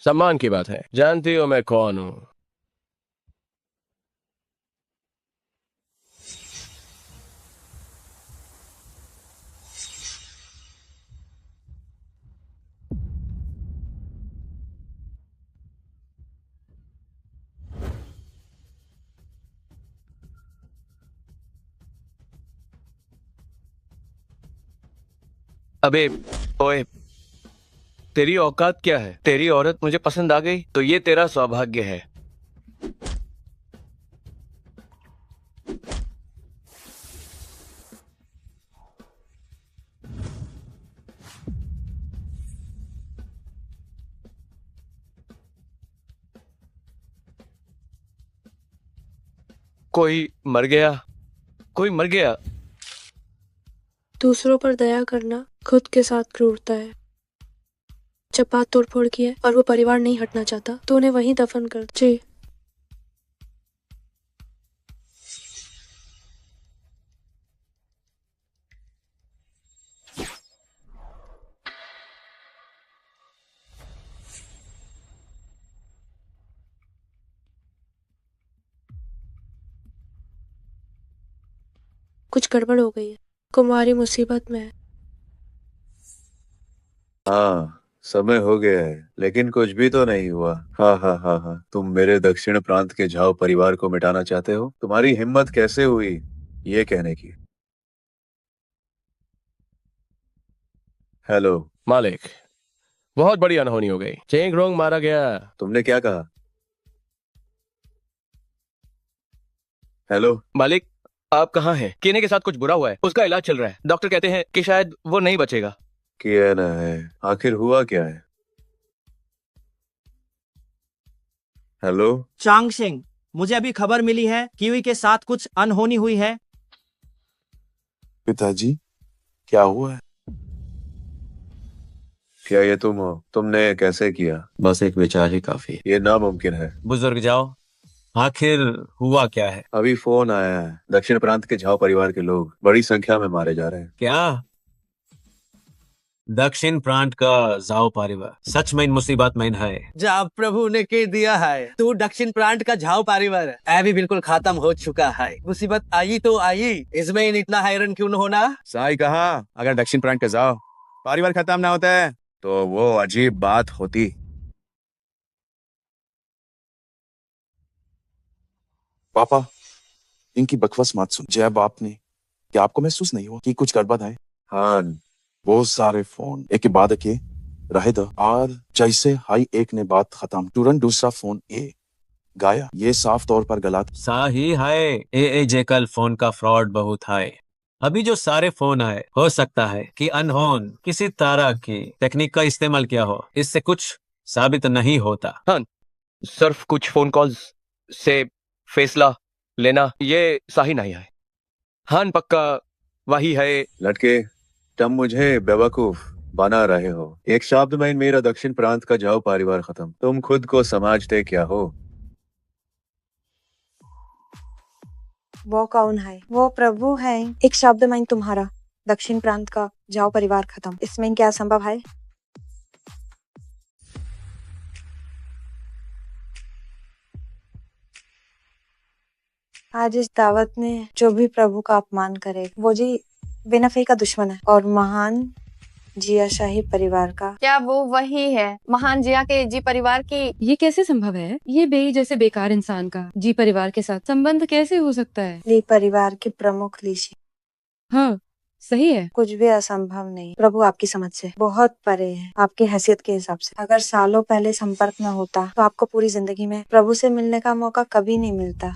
सम्मान की बात है। जानती हो मैं कौन हूं? अबे ओए, तेरी औकात क्या है? तेरी औरत मुझे पसंद आ गई तो ये तेरा सौभाग्य है। कोई मर गया, कोई मर गया। दूसरों पर दया करना खुद के साथ क्रूरता है। जब बात तोड़फोड़ की है और वो परिवार नहीं हटना चाहता तो उन्हें वहीं दफन कर जी। कुछ गड़बड़ हो गई है। कुमारी मुसीबत में है। हाँ, समय हो गया है लेकिन कुछ भी तो नहीं हुआ। हाँ हाँ हाँ हाँ, तुम मेरे दक्षिण प्रांत के झाओ परिवार को मिटाना चाहते हो? तुम्हारी हिम्मत कैसे हुई ये कहने की? हेलो मालिक, बहुत बड़ी अनहोनी हो गई। चेंग रोंग मारा गया। तुमने क्या कहा? हेलो मालिक, आप कहाँ हैं? कीने के साथ कुछ बुरा हुआ है, उसका इलाज चल रहा है। डॉक्टर कहते हैं कि शायद वो नहीं बचेगा। किया ना है, आखिर हुआ क्या है? हेलो चांगशेंग, मुझे अभी खबर मिली है किवी के साथ कुछ अनहोनी हुई है। पिताजी, क्या हुआ है? क्या ये तुम हो? तुमने कैसे किया? बस एक विचार ही काफी। ये नामुमकिन है। बुजुर्ग जाओ, आखिर हुआ क्या है? अभी फोन आया है, दक्षिण प्रांत के झाओ परिवार के लोग बड़ी संख्या में मारे जा रहे हैं। क्या? दक्षिण प्रांत का जाओ परिवार सच में इन मुसीबत में है। जब प्रभु ने कह दिया है तू दक्षिण प्रांत का झाओ परिवार अभी बिल्कुल खत्म हो चुका है। मुसीबत आई तो आई, इसमें इतना हैरान क्यों न होना? साई कहा, अगर दक्षिण प्रांत के जाओ परिवार खत्म ना होता है तो वो अजीब बात होती। पापा, इनकी बकवास मत सुन। जय बाप ने, क्या आपको महसूस नहीं हुआ कि कुछ गड़बड़ है? हाँ, बहुत सारे फोन एक के बाद के रहे थे और जैसे हाई एक ने बात खत्म तुरंत दूसरा फोन ए गाया। ये साफ तौर पर गलत। सही है। ए जे कल फोन का फ्रॉड बहुत है। अभी जो सारे फोन आए, हो सकता है कि अनहोन किसी तरह की टेक्निक का इस्तेमाल किया हो। इससे कुछ साबित नहीं होता। हाँ, सिर्फ कुछ फोन कॉल्स से फैसला लेना ये सही नहीं है। हाँ, पक्का वही है। लड़के, तुम मुझे बेवकूफ बना रहे हो। एक शब्द में मेरा दक्षिण प्रांत का जाओ परिवार खत्म। तुम खुद को समझते क्या हो? वो कौन है? वो प्रभु है। एक शब्द में तुम्हारा दक्षिण प्रांत का जाओ परिवार खत्म, इसमें क्या संभव है? आज इस दावत में जो भी प्रभु का अपमान करे वो जी बेनफे का दुश्मन है और महान जिया शाही परिवार का। क्या वो वही है महान जिया के जी परिवार की? ये कैसे संभव है? ये बे जैसे बेकार इंसान का जी परिवार के साथ संबंध कैसे हो सकता है? ली परिवार की प्रमुख लीशी। हाँ, सही है। कुछ भी असंभव नहीं, प्रभु आपकी समझ से बहुत परे है, आपकी हैसियत के हिसाब से। अगर सालों पहले संपर्क में होता तो आपको पूरी जिंदगी में प्रभु से मिलने का मौका कभी नहीं मिलता।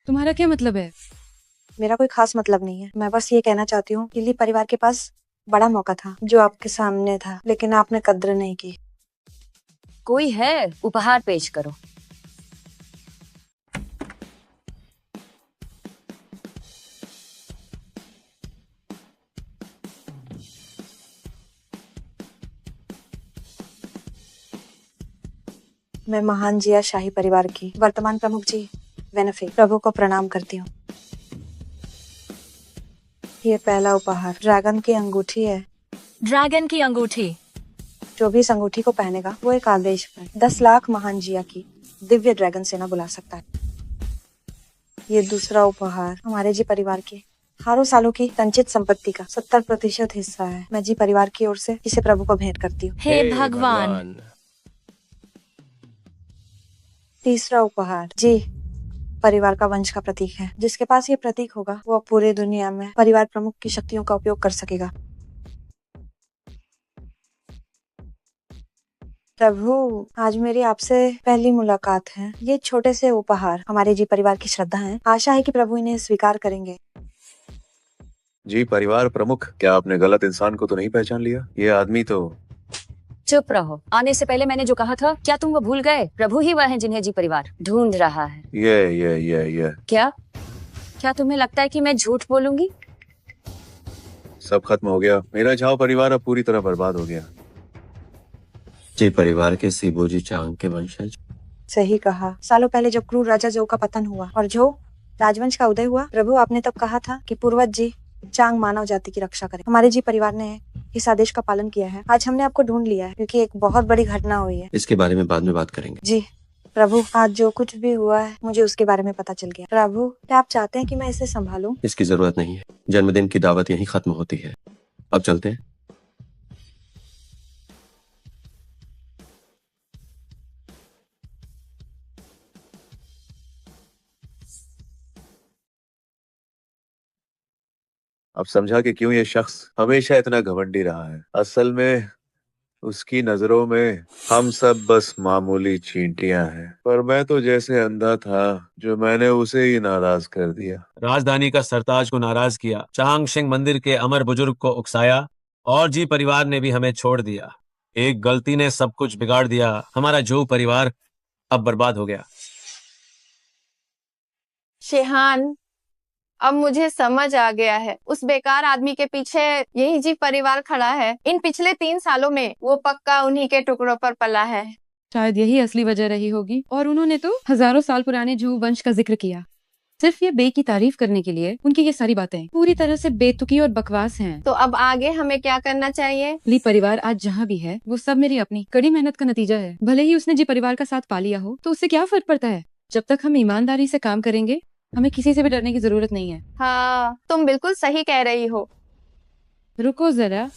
तुम्हारा क्या मतलब है? मेरा कोई खास मतलब नहीं है, मैं बस ये कहना चाहती हूँ कि ली परिवार के पास बड़ा मौका था जो आपके सामने था, लेकिन आपने कद्र नहीं की। कोई है, उपहार पेश करो। मैं महान जिया शाही परिवार की वर्तमान प्रमुख जी वेनफे प्रभु को प्रणाम करती हूँ। ये पहला उपहार ड्रैगन की अंगूठी है। ड्रैगन की अंगूठी? जो भी इस अंगूठी को पहनेगा वो एक आदेश पर 10 लाख महान जिया की दिव्य ड्रैगन सेना बुला सकता है। ये दूसरा उपहार हमारे जी परिवार के हारों सालों की संचित संपत्ति का 70% हिस्सा है। मैं जी परिवार की ओर से इसे प्रभु को भेंट करती हूँ। हे भगवान। तीसरा उपहार जी परिवार का वंश का प्रतीक है। जिसके पास ये प्रतीक होगा वो पूरे दुनिया में परिवार प्रमुख की शक्तियों का उपयोग कर सकेगा। प्रभु, आज मेरी आपसे पहली मुलाकात है। ये छोटे से उपहार हमारे जी परिवार की श्रद्धा है। आशा है कि प्रभु इन्हें स्वीकार करेंगे। जी परिवार प्रमुख, क्या आपने गलत इंसान को तो नहीं पहचान लिया? ये आदमी तो। चुप रहो। आने से पहले मैंने जो कहा था, क्या तुम वो भूल गए? प्रभु ही वह है जिन्हें जी परिवार ढूंढ रहा है। ये क्या तुम्हें लगता है कि मैं झूठ बोलूंगी? सब खत्म हो गया। मेरा झाओ परिवार अब पूरी तरह बर्बाद हो गया। जी परिवार के सिबोजी चांग के वंशज। सही कहा। सालों पहले जब क्रूर राजा जो का पतन हुआ और जो राजवंश का उदय हुआ, प्रभु आपने तब कहा था कि पूर्वज जी चांग मानव जाति की रक्षा करें। हमारे जी परिवार ने इस आदेश का पालन किया है। आज हमने आपको ढूंढ लिया है क्योंकि एक बहुत बड़ी घटना हुई है। इसके बारे में बाद में बात करेंगे। जी प्रभु, आज जो कुछ भी हुआ है मुझे उसके बारे में पता चल गया। प्रभु, क्या आप चाहते हैं कि मैं इसे संभालूं? इसकी जरूरत नहीं है। जन्मदिन की दावत यहीं खत्म होती है। अब चलते हैं। अब समझा कि क्यों ये शख्स हमेशा इतना घमंडी रहा है। असल में उसकी नजरों में हम सब बस मामूली चींटियां हैं। पर मैं तो जैसे अंधा था जो मैंने उसे ही नाराज कर दिया। राजधानी का सरताज को नाराज किया, चांगशिंग मंदिर के अमर बुजुर्ग को उकसाया और जी परिवार ने भी हमें छोड़ दिया। एक गलती ने सब कुछ बिगाड़ दिया। हमारा जो परिवार अब बर्बाद हो गया। शेहान, अब मुझे समझ आ गया है। उस बेकार आदमी के पीछे यही जी परिवार खड़ा है। इन पिछले 3 सालों में वो पक्का उन्हीं के टुकड़ों पर पला है। शायद यही असली वजह रही होगी। और उन्होंने तो हजारों साल पुराने जू वंश का जिक्र किया, सिर्फ ये बे की तारीफ करने के लिए। उनकी ये सारी बातें पूरी तरह से बेतुकी और बकवास हैं। तो अब आगे हमें क्या करना चाहिए? ली परिवार आज जहाँ भी है वो सब मेरी अपनी कड़ी मेहनत का नतीजा है। भले ही उसने जी परिवार का साथ पा लिया हो तो उससे क्या फर्क पड़ता है। जब तक हम ईमानदारी से काम करेंगे हमें किसी से भी डरने की जरूरत नहीं है। हाँ, तुम बिल्कुल सही कह रही हो। रुको जरा,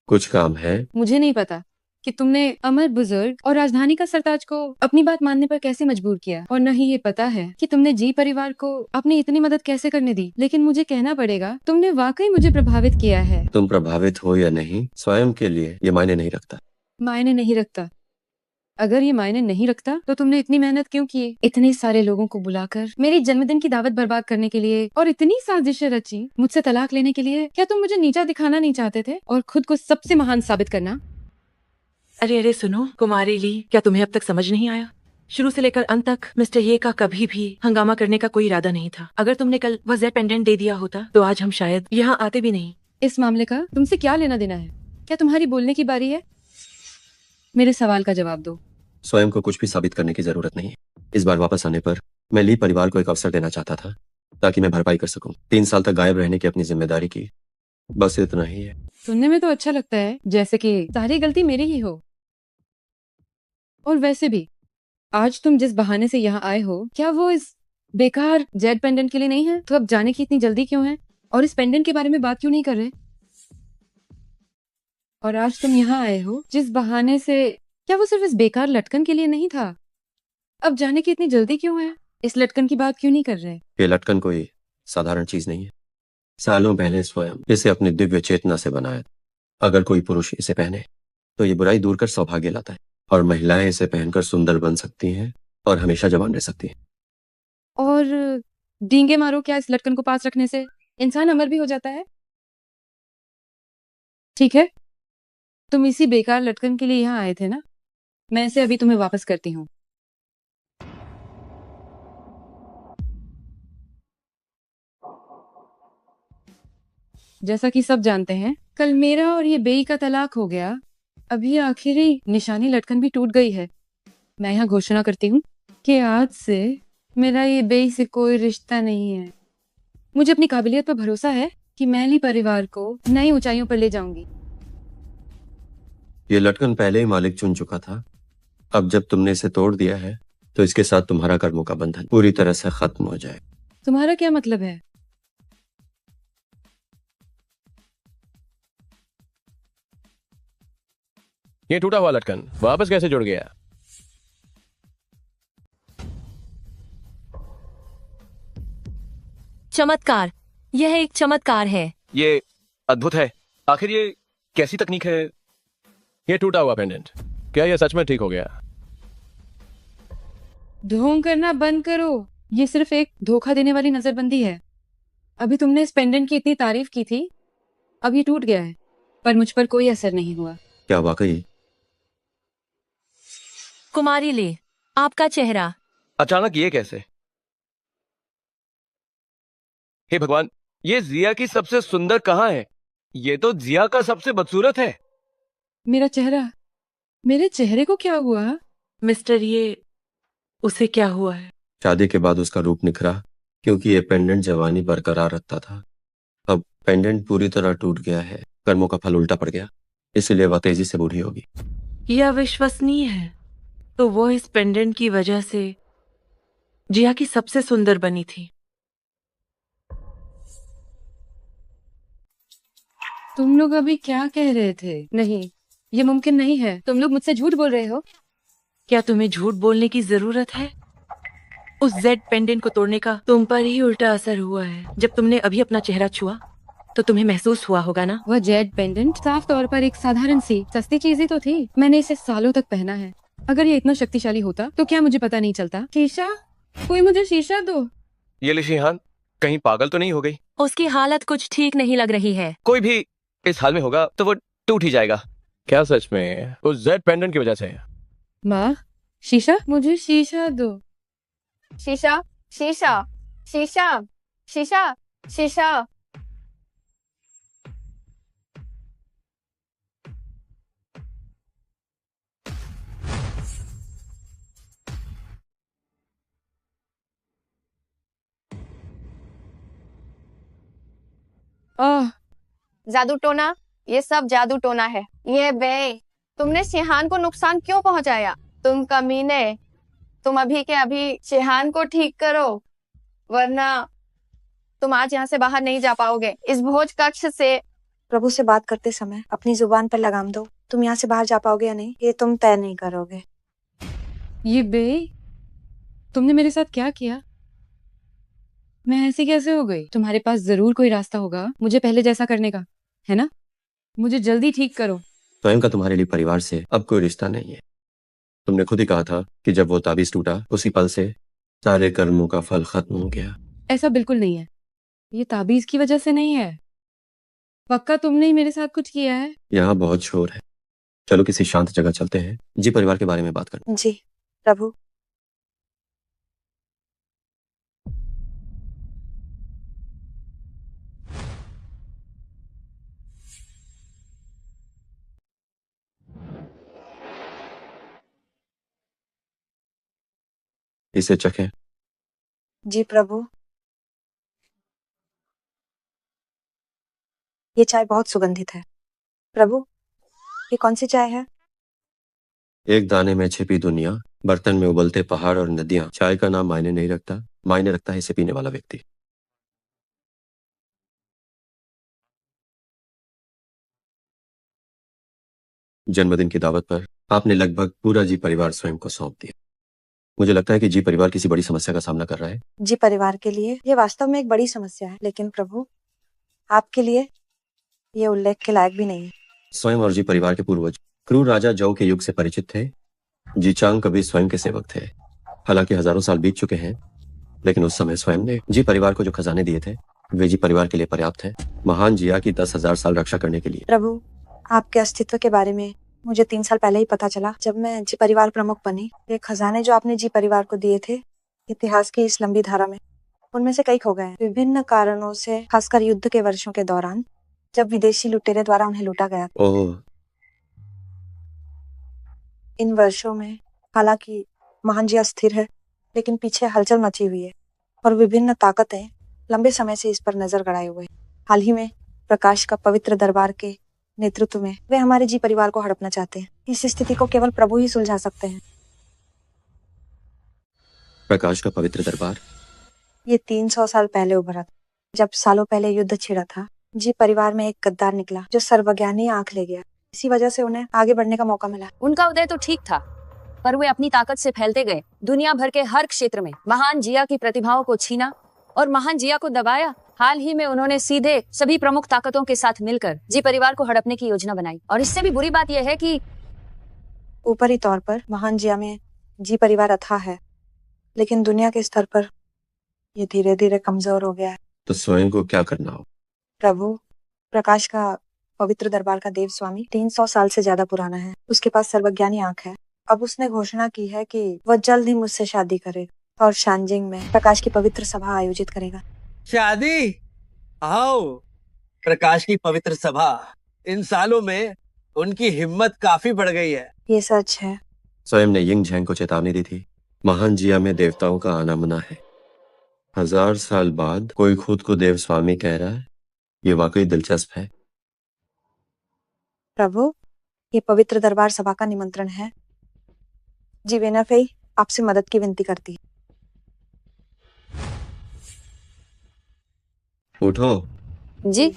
कुछ काम है। मुझे नहीं पता कि तुमने अमर बुजुर्ग और राजधानी का सरताज को अपनी बात मानने पर कैसे मजबूर किया, और न ही ये पता है कि तुमने जी परिवार को अपनी इतनी मदद कैसे करने दी। लेकिन मुझे कहना पड़ेगा, तुमने वाकई मुझे प्रभावित किया है। तुम प्रभावित हो या नहीं, स्वयं के लिए ये मायने नहीं रखता। मायने नहीं रखता? अगर ये मायने नहीं रखता तो तुमने इतनी मेहनत क्यों की? इतने सारे लोगों को बुलाकर मेरी जन्मदिन की दावत बर्बाद करने के लिए, और इतनी साजिशें रची मुझसे तलाक लेने के लिए। क्या तुम मुझे नीचा दिखाना नहीं चाहते थे और खुद को सबसे महान साबित करना? अरे अरे सुनो कुमारी ली, क्या तुम्हें अब तक समझ नहीं आया? शुरू से लेकर अंत तक मिस्टर ये का कभी भी हंगामा करने का कोई इरादा नहीं था। अगर तुमने कल वह जेड पेंडेंट दे दिया होता तो आज हम शायद यहाँ आते भी नहीं। इस मामले का तुमसे क्या लेना देना है? क्या तुम्हारी बोलने की बारी है? मेरे सवाल का जवाब दो। स्वयं को कुछ भी साबित करने की जरूरत नहीं। इस बार वापस आने पर मैं ली परिवार को एक अवसर देना चाहता था ताकि मैं भरपाई कर सकूं। 3 साल तक गायब रहने की अपनी जिम्मेदारी की, बस इतना ही है। सुनने में तो अच्छा लगता है जैसे कि सारी गलती मेरी ही हो। और वैसे भी आज तुम जिस बहाने से यहाँ आए हो, क्या वो इस बेकार जेड पेंडेंट के लिए नहीं है? तो अब जाने की इतनी जल्दी क्यों है? और इस पेंडेंट के बारे में बात क्यों नहीं कर रहे? और आज तुम यहाँ आए हो जिस बहाने से, क्या वो सिर्फ इस बेकार लटकन के लिए नहीं था? अब जाने की इतनी जल्दी क्यों है? इस लटकन की बात क्यों नहीं कर रहे? ये लटकन कोई साधारण चीज नहीं है। सालों पहले स्वयं इसे अपनी दिव्य चेतना से बनाया। अगर कोई पुरुष इसे पहने तो ये बुराई दूर कर सौभाग्य लाता है, और महिलाएं इसे पहनकर सुंदर बन सकती हैं और हमेशा जवान रह सकती हैं। और डींगे मारो, क्या इस लटकन को पास रखने से इंसान अमर भी हो जाता है? ठीक है, तुम इसी बेकार लटकन के लिए यहाँ आए थे ना? मैं इसे अभी तुम्हें वापस करती हूँ। जैसा कि सब जानते हैं, कल मेरा और ये बेई का तलाक हो गया। अभी आखिरी निशानी लटकन भी टूट गई है। मैं यहाँ घोषणा करती हूँ कि आज से मेरा ये बेई से कोई रिश्ता नहीं है। मुझे अपनी काबिलियत पर भरोसा है कि मैं ली परिवार को नई ऊंचाइयों पर ले जाऊंगी। ये लटकन पहले ही मालिक चुन चुका था। अब जब तुमने इसे तोड़ दिया है तो इसके साथ तुम्हारा कर्मों का बंधन पूरी तरह से खत्म हो जाए। तुम्हारा क्या मतलब है? ये टूटा हुआ लटकन वापस कैसे जुड़ गया? चमत्कार, यह एक चमत्कार है। ये अद्भुत है। आखिर ये कैसी तकनीक है? ये टूटा हुआ पेंडेंट, क्या ये सच में ठीक हो गया? ढोंग करना बंद करो। ये सिर्फ एक धोखा देने वाली नजरबंदी है। अभी तुमने इस पेंडेंट की इतनी तारीफ की थी, अब ये टूट गया है, पर मुझ पर कोई असर नहीं हुआ। क्या वाकई? कुमारी ले, आपका चेहरा अचानक ये कैसे? हे भगवान, ये जिया की सबसे सुंदर कहाँ है? ये तो जिया का सबसे बदसूरत है। मेरा चेहरा, मेरे चेहरे को क्या हुआ? मिस्टर, ये उसे क्या हुआ है? शादी के बाद उसका रूप निखरा, क्योंकि ये पेंडेंट जवानी बरकरार रखता था। अब पेंडेंट पूरी तरह टूट गया है, कर्मों का फल उल्टा पड़ गया, इसलिए वह तेजी से बूढ़ी होगी। यह अविश्वसनीय है। तो वो इस पेंडेंट की वजह से जिया की सबसे सुंदर बनी थी। तुम लोग अभी क्या कह रहे थे? नहीं, ये मुमकिन नहीं है। तुम लोग मुझसे झूठ बोल रहे हो। क्या तुम्हें झूठ बोलने की जरूरत है? उस जेड पेंडेंट को तोड़ने का तुम पर ही उल्टा असर हुआ है। जब तुमने अभी अपना चेहरा छुआ तो तुम्हें महसूस हुआ होगा ना? वह जेड पेंडेंट साफ तौर पर एक साधारण सी सस्ती चीज ही तो थी। मैंने इसे सालों तक पहना है। अगर ये इतना शक्तिशाली होता तो क्या मुझे पता नहीं चलता? शीशा, कोई मुझे शीशा दो। ये ले शिहान, कहीं पागल तो नहीं हो गई? उसकी हालत कुछ ठीक नहीं लग रही है। कोई भी इस हाल में होगा तो वो टूट ही जाएगा। क्या सच में उस जेड पेंडेंट की वजह से? माँ, शीशा, मुझे शीशा दो। शीशा, शीशा, शीशा, शीशा, शीशा। जादू टोना, ये सब जादू टोना है। ये बे, तुमने शिहान को नुकसान क्यों पहुंचाया? तुम कमीने, तुम अभी के अभी शिहान को ठीक करो, वरना तुम आज यहाँ से बाहर नहीं जा पाओगे। इस भोज कक्ष से प्रभु से बात करते समय अपनी जुबान पर लगाम दो। तुम यहाँ से बाहर जा पाओगे या नहीं, ये तुम तय नहीं करोगे। ये बे, तुमने मेरे साथ क्या किया? मैं ऐसी कैसे हो गई? तुम्हारे पास जरूर कोई रास्ता होगा मुझे पहले जैसा करने का, है ना? मुझे जल्दी ठीक करो। स्वयं का तुम्हारे लिए परिवार से अब कोई रिश्ता नहीं है। तुमने खुद ही कहा था कि जब वो ताबीज टूटा उसी पल से सारे कर्मों का फल खत्म हो गया। ऐसा बिल्कुल नहीं है। ये ताबीज की वजह से नहीं है। पक्का तुमने ही मेरे साथ कुछ किया है? यहाँ बहुत शोर है, चलो किसी शांत जगह चलते हैं, जी परिवार के बारे में बात करते। जी प्रभु। इसे चखें। जी प्रभु। ये चाय बहुत सुगंधित है। प्रभु, ये कौन सी चाय है? एक दाने में छिपी दुनिया, बर्तन में उबलते पहाड़ और नदियां। चाय का नाम मायने नहीं रखता, मायने रखता है इसे पीने वाला व्यक्ति। जन्मदिन की दावत पर आपने लगभग पूरा जी परिवार स्वयं को सौंप दिया। मुझे लगता है कि जी परिवार किसी बड़ी समस्या का सामना कर रहा है। जी परिवार के लिए ये वास्तव में एक बड़ी समस्या है, लेकिन प्रभु आपके लिए ये उल्लेख के लायक भी नहीं है। स्वयं और जी परिवार के पूर्वज क्रूर राजा जौ के युग से परिचित थे। जी चांग कभी स्वयं के सेवक थे। हालांकि हजारों साल बीत चुके हैं, लेकिन उस समय स्वयं ने जी परिवार को जो खजाने दिए थे वे जी परिवार के लिए पर्याप्त हैं, महान जिया की 10,000 साल रक्षा करने के लिए। प्रभु आपके अस्तित्व के बारे में मुझे 3 साल पहले ही पता चला, जब मैं जी परिवार प्रमुख बनी। ये खजाने जो आपने जी परिवार को दिए थे इतिहास की इस लंबी धारा में, उनमें से कई खो गए हैं विभिन्न कारणों से, खासकर युद्ध के वर्षों के दौरान जब विदेशी लुटेरे द्वारा उन्हें लूटा गया। ओह, इन वर्षों में हालांकि महान जिया स्थिर है, लेकिन पीछे हलचल मची हुई है और विभिन्न ताकतें लंबे समय से इस पर नजर गड़ाए हुए हैं। हाल ही में प्रकाश का पवित्र दरबार के नेतृत्व में वे हमारे जी परिवार को हड़पना चाहते हैं। इस स्थिति को केवल प्रभु ही सुलझा सकते हैं। प्रकाश का पवित्र दरबार? ये 300 साल पहले उभरा था, जब सालों पहले युद्ध छिड़ा था। जी परिवार में एक गद्दार निकला जो सर्वज्ञानी आंख ले गया। इसी वजह से उन्हें आगे बढ़ने का मौका मिला। उनका उदय तो ठीक था, पर वे अपनी ताकत से फैलते गए। दुनिया भर के हर क्षेत्र में महान जिया की प्रतिभाओं को छीना और महान जिया को दबाया। हाल ही में उन्होंने सीधे सभी प्रमुख ताकतों के साथ मिलकर जी परिवार को हड़पने की योजना बनाई। और इससे भी बुरी बात यह है कि ऊपरी तौर पर महान जिया में जी परिवार अथाह है, लेकिन दुनिया के स्तर पर ये धीरे धीरे कमजोर हो गया है। तो स्वयं को क्या करना हो? प्रभु प्रकाश का पवित्र दरबार का देव स्वामी 300 साल से ज्यादा पुराना है। उसके पास सर्वज्ञानी आंख है। अब उसने घोषणा की है कि वह जल्द ही मुझसे शादी करेगा और शानजिंग में प्रकाश की पवित्र सभा आयोजित करेगा। शादी? आओ, प्रकाश की पवित्र सभा। इन सालों में उनकी हिम्मत काफी बढ़ गई है। ये सच है। स्वयं ने यिंग झैंग को चेतावनी दी थी, महान जिया में देवताओं का आना मना है। 1000 साल बाद कोई खुद को देव स्वामी कह रहा है, ये वाकई दिलचस्प है। प्रभु ये पवित्र दरबार सभा का निमंत्रण है। जी वेनाफेई आपसे मदद की विनती करती है। उठो। जी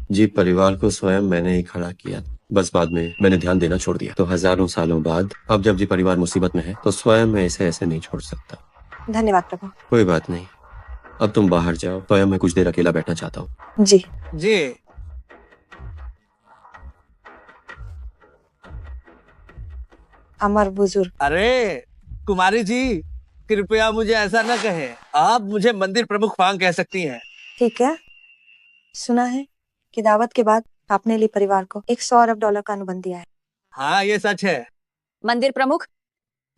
जी परिवार को स्वयं मैंने ही खड़ा किया, बस बाद में मैंने ध्यान देना छोड़ दिया। तो हजारों सालों बाद अब जब जी परिवार मुसीबत में है तो स्वयं मैं इसे ऐसे नहीं छोड़ सकता। धन्यवाद प्रभु। कोई बात नहीं, अब तुम बाहर जाओ, स्वयं मैं कुछ देर अकेला बैठना चाहता हूँ। जी जी। अमर बुजुर्ग। अरे कुमारी जी, कृपया मुझे ऐसा न कहे। आप मुझे मंदिर प्रमुख फांग कह सकती हैं। ठीक है। सुना है कि दावत के बाद आपने ली परिवार को $100 अरब का अनुबंध दिया है। हाँ ये सच है। मंदिर प्रमुख,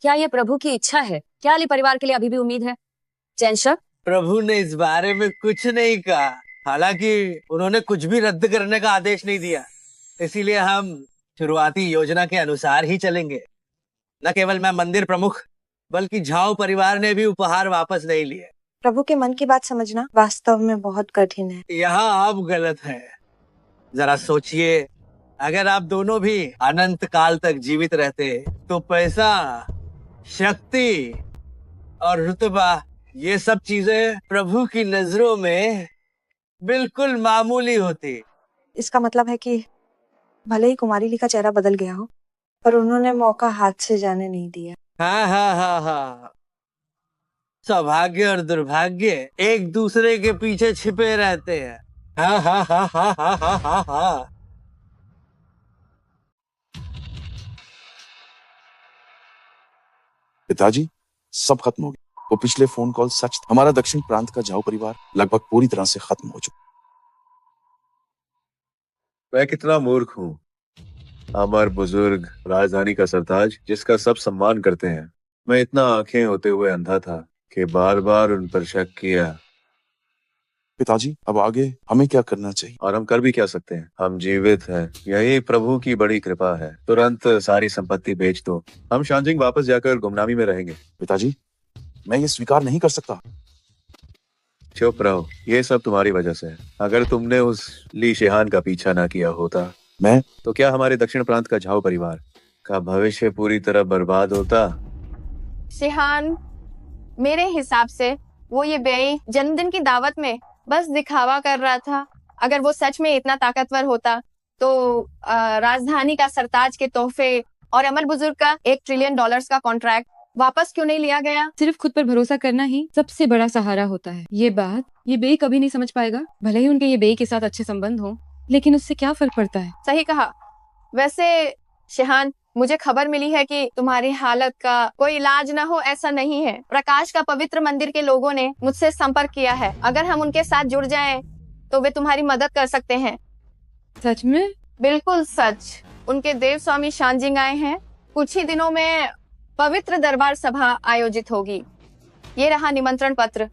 क्या ये प्रभु की इच्छा है? क्या अली परिवार के लिए अभी भी उम्मीद है? चैनशर? प्रभु ने इस बारे में कुछ नहीं कहा। हालांकि उन्होंने कुछ भी रद्द करने का आदेश नहीं दिया, इसीलिए हम शुरुआती योजना के अनुसार ही चलेंगे। न केवल मैं मंदिर प्रमुख, बल्कि झाओ परिवार ने भी उपहार वापस नहीं लिए। प्रभु के मन की बात समझना वास्तव में बहुत कठिन है। यहाँ आप गलत हैं। जरा सोचिए, अगर आप दोनों भी अनंत काल तक जीवित रहते तो पैसा, शक्ति और रुतबा, ये सब चीजें प्रभु की नजरों में बिल्कुल मामूली होती। इसका मतलब है कि भले ही कुमारी ली का चेहरा बदल गया हो, पर उन्होंने मौका हाथ से जाने नहीं दिया। हाँ हाँ हाँ हाँ, सौभाग्य और दुर्भाग्य एक दूसरे के पीछे छिपे रहते हैं। हाँ हाँ हाँ हाँ हाँ हाँ हाँ हाँ। पिताजी, सब खत्म हो गया। वो पिछले फोन कॉल सच था। हमारा दक्षिण प्रांत का झाओ परिवार लगभग पूरी तरह से खत्म हो चुका। मैं कितना मूर्ख हूँ। अमर बुजुर्ग राजधानी का सरताज, जिसका सब सम्मान करते हैं। मैं इतना आंखें होते हुए अंधा था कि बार बार उन पर शक किया। पिताजी, अब आगे हमें क्या करना चाहिए? और हम कर भी क्या सकते हैं? हम जीवित हैं, यही प्रभु की बड़ी कृपा है। तुरंत सारी संपत्ति बेच दो, हम शानजिंग वापस जाकर गुमनामी में रहेंगे। पिताजी, मैं ये स्वीकार नहीं कर सकता। चुप रहो, ये सब तुम्हारी वजह से है। अगर तुमने उस ली शेहान का पीछा ना किया होता तो क्या हमारे दक्षिण प्रांत का झाओ परिवार का भविष्य पूरी तरह बर्बाद होता? सिहान, मेरे हिसाब से वो ये बेई जन्मदिन की दावत में बस दिखावा कर रहा था। अगर वो सच में इतना ताकतवर होता तो राजधानी का सरताज के तोहफे और अमर बुजुर्ग का $1 ट्रिलियन का कॉन्ट्रैक्ट वापस क्यों नहीं लिया गया? सिर्फ खुद पर भरोसा करना ही सबसे बड़ा सहारा होता है। ये बात ये बेई कभी नहीं समझ पाएगा। भले ही उनके ये बेई के साथ अच्छे संबंध हो, लेकिन उससे क्या फर्क पड़ता है? सही कहा। वैसे शिहान, मुझे खबर मिली है कि तुम्हारी हालत का कोई इलाज ना हो ऐसा नहीं है। प्रकाश का पवित्र मंदिर के लोगों ने मुझसे संपर्क किया है। अगर हम उनके साथ जुड़ जाएं, तो वे तुम्हारी मदद कर सकते हैं। सच में? बिल्कुल सच। उनके देव स्वामी शानजिंग आए हैं। कुछ ही दिनों में पवित्र दरबार सभा आयोजित होगी। ये रहा निमंत्रण पत्र।